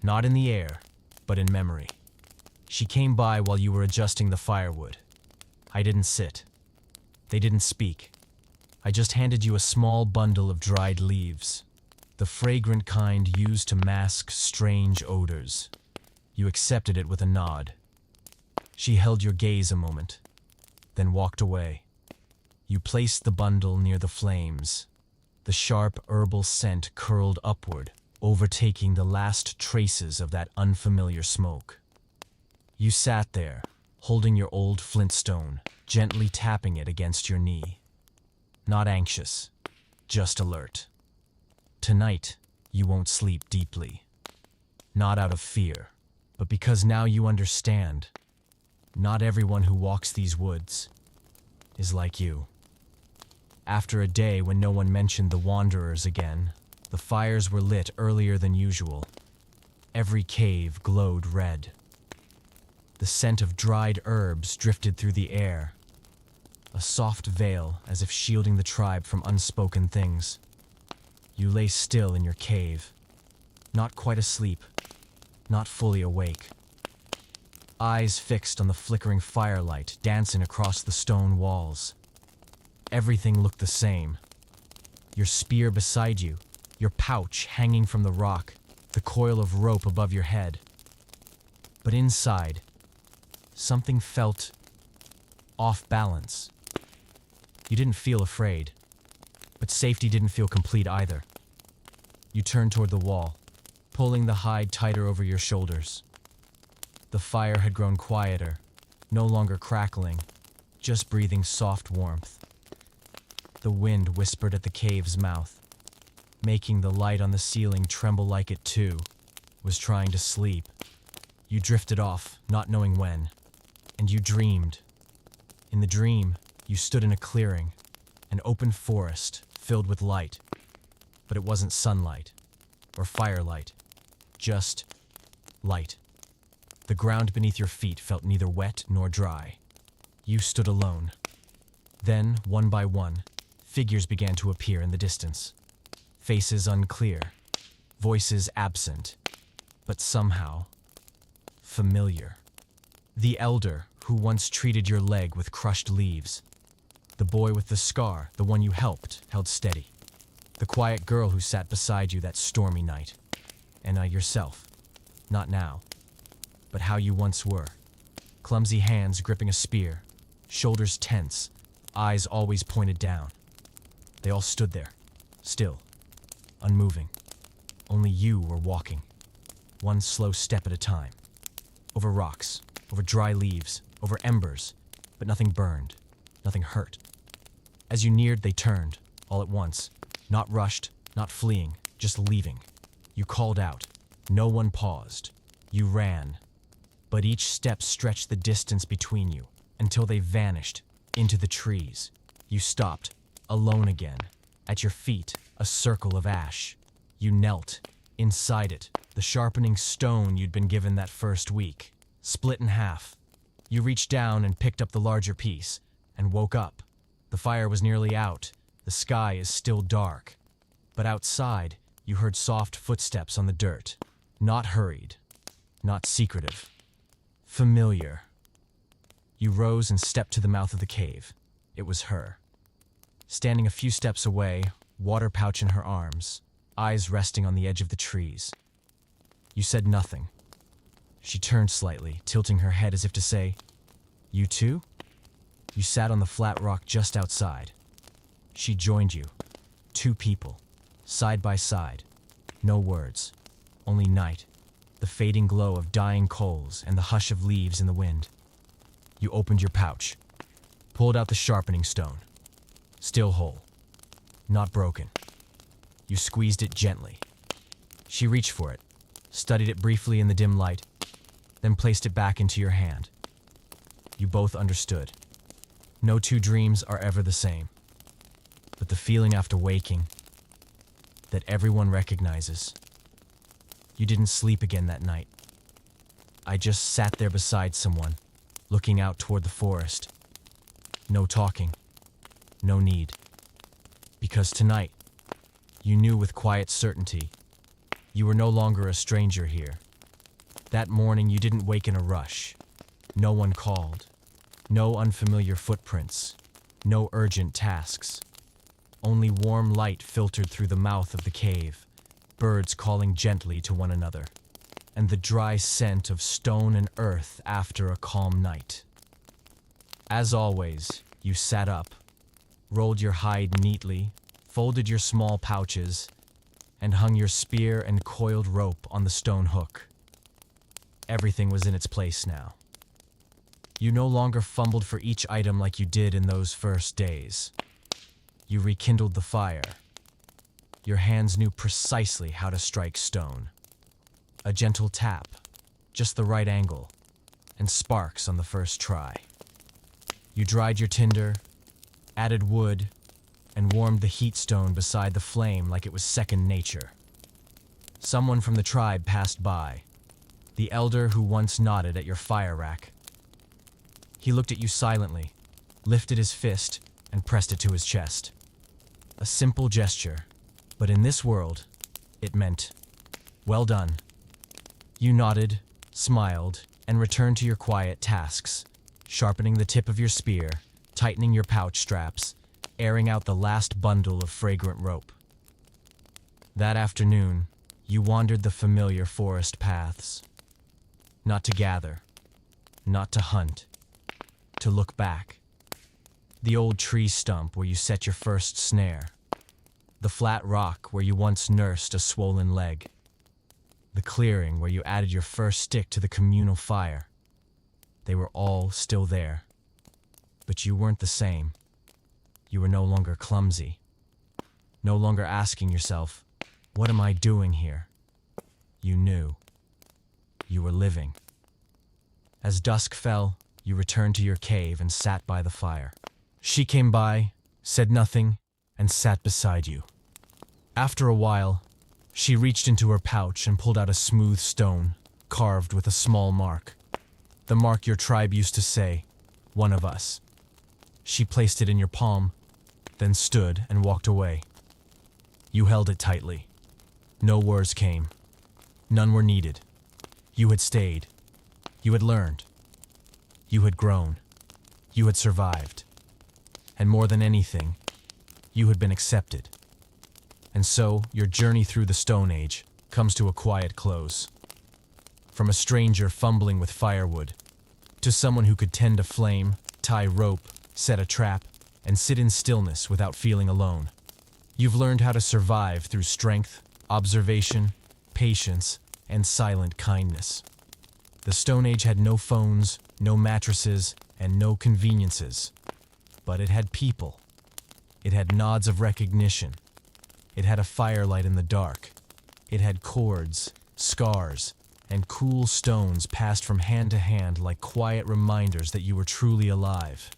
not in the air, but in memory. She came by while you were adjusting the firewood. I didn't sit. They didn't speak. I just handed you a small bundle of dried leaves, the fragrant kind used to mask strange odors. You accepted it with a nod. She held your gaze a moment, then walked away. You placed the bundle near the flames. The sharp herbal scent curled upward, overtaking the last traces of that unfamiliar smoke. You sat there, holding your old flintstone, gently tapping it against your knee. Not anxious, just alert. Tonight, you won't sleep deeply. Not out of fear, but because now you understand. Not everyone who walks these woods is like you. After a day when no one mentioned the wanderers again, the fires were lit earlier than usual. Every cave glowed red. The scent of dried herbs drifted through the air, a soft veil as if shielding the tribe from unspoken things. You lay still in your cave, not quite asleep, not fully awake. Eyes fixed on the flickering firelight dancing across the stone walls. Everything looked the same. Your spear beside you, your pouch hanging from the rock, the coil of rope above your head. But inside, something felt off balance. You didn't feel afraid, but safety didn't feel complete either. You turned toward the wall, pulling the hide tighter over your shoulders. The fire had grown quieter, no longer crackling, just breathing soft warmth. The wind whispered at the cave's mouth, making the light on the ceiling tremble like it too was trying to sleep. You drifted off, not knowing when, and you dreamed. In the dream, you stood in a clearing, an open forest filled with light, but it wasn't sunlight. or firelight. Just light. The ground beneath your feet felt neither wet nor dry. You stood alone. Then, one by one, figures began to appear in the distance. Faces unclear, voices absent, but somehow familiar. The elder who once treated your leg with crushed leaves. The boy with the scar, the one you helped, held steady. The quiet girl who sat beside you that stormy night. And yourself. Not now, but how you once were. Clumsy hands gripping a spear, shoulders tense, eyes always pointed down. They all stood there, still, unmoving. Only you were walking, one slow step at a time. Over rocks, over dry leaves, over embers, but nothing burned, nothing hurt. As you neared, they turned, all at once, not rushed, not fleeing, just leaving. You called out. No one paused. You ran. But each step stretched the distance between you until they vanished into the trees. You stopped, alone again. At your feet, a circle of ash. You knelt. Inside it, the sharpening stone you'd been given that first week, split in half. You reached down and picked up the larger piece, and woke up. The fire was nearly out. The sky is still dark. But outside, you heard soft footsteps on the dirt. Not hurried. Not secretive. Familiar. You rose and stepped to the mouth of the cave. It was her. Standing a few steps away, water pouch in her arms, eyes resting on the edge of the trees. You said nothing. She turned slightly, tilting her head as if to say, "You too?" You sat on the flat rock just outside. She joined you. Two people, side by side. No words, only night, the fading glow of dying coals and the hush of leaves in the wind. You opened your pouch, pulled out the sharpening stone. Still whole, not broken. You squeezed it gently. She reached for it, studied it briefly in the dim light, then placed it back into your hand. You both understood. No two dreams are ever the same. But the feeling after waking, that everyone recognizes. You didn't sleep again that night. I just sat there beside someone, looking out toward the forest. No talking. No need. Because tonight, you knew with quiet certainty, you were no longer a stranger here. That morning you didn't wake in a rush. No one called. No unfamiliar footprints. No urgent tasks. Only warm light filtered through the mouth of the cave, birds calling gently to one another, and the dry scent of stone and earth after a calm night. As always, you sat up, rolled your hide neatly, folded your small pouches, and hung your spear and coiled rope on the stone hook. Everything was in its place now. You no longer fumbled for each item like you did in those first days. You rekindled the fire. Your hands knew precisely how to strike stone. A gentle tap, just the right angle, and sparks on the first try. You dried your tinder, added wood, and warmed the heat stone beside the flame like it was second nature. Someone from the tribe passed by, the elder who once nodded at your fire rack. He looked at you silently, lifted his fist, and pressed it to his chest. A simple gesture, but in this world, it meant, well done. You nodded, smiled, and returned to your quiet tasks, sharpening the tip of your spear, tightening your pouch straps, airing out the last bundle of fragrant rope. That afternoon, you wandered the familiar forest paths. Not to gather, not to hunt, to look back. The old tree stump where you set your first snare. The flat rock where you once nursed a swollen leg. The clearing where you added your first stick to the communal fire. They were all still there. But you weren't the same. You were no longer clumsy. No longer asking yourself, what am I doing here? You knew. You were living. As dusk fell, you returned to your cave and sat by the fire. She came by, said nothing, and sat beside you. After a while, She reached into her pouch and pulled out a smooth stone, carved with a small mark. The mark your tribe used to say, "One of us." She placed it in your palm, then stood and walked away. You held it tightly. No words came. None were needed. You had stayed. You had learned. You had grown. You had survived. And more than anything, you had been accepted. And so, your journey through the Stone Age comes to a quiet close. From a stranger fumbling with firewood, to someone who could tend a flame, tie rope, set a trap, and sit in stillness without feeling alone. You've learned how to survive through strength, observation, patience, and silent kindness. The Stone Age had no phones, no mattresses, and no conveniences. But it had people. It had nods of recognition. It had a firelight in the dark. It had cords, scars, and cool stones passed from hand to hand like quiet reminders that you were truly alive.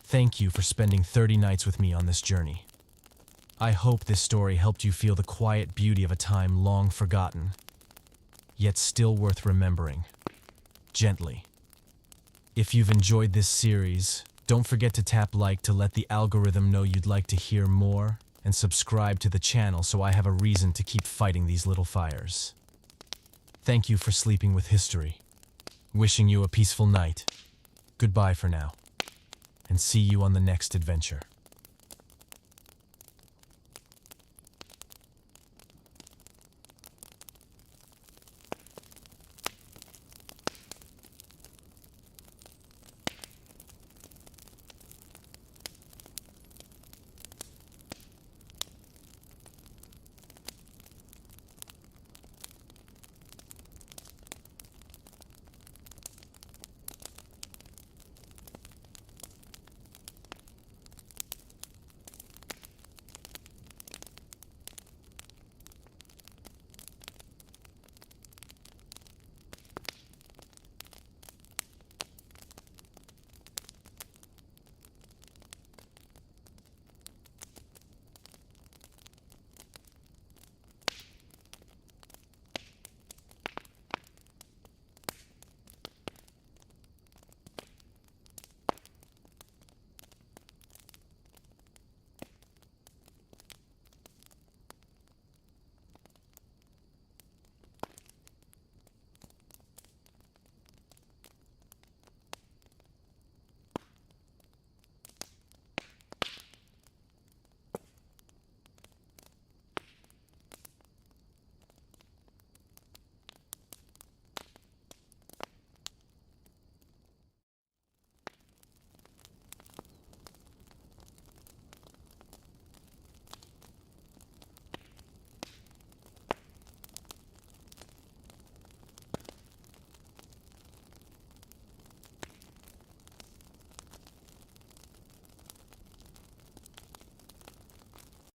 Thank you for spending 30 nights with me on this journey. I hope this story helped you feel the quiet beauty of a time long forgotten, yet still worth remembering. Gently. If you've enjoyed this series, don't forget to tap like to let the algorithm know you'd like to hear more, and subscribe to the channel so I have a reason to keep fighting these little fires. Thank you for sleeping with history. Wishing you a peaceful night. Goodbye for now, and see you on the next adventure.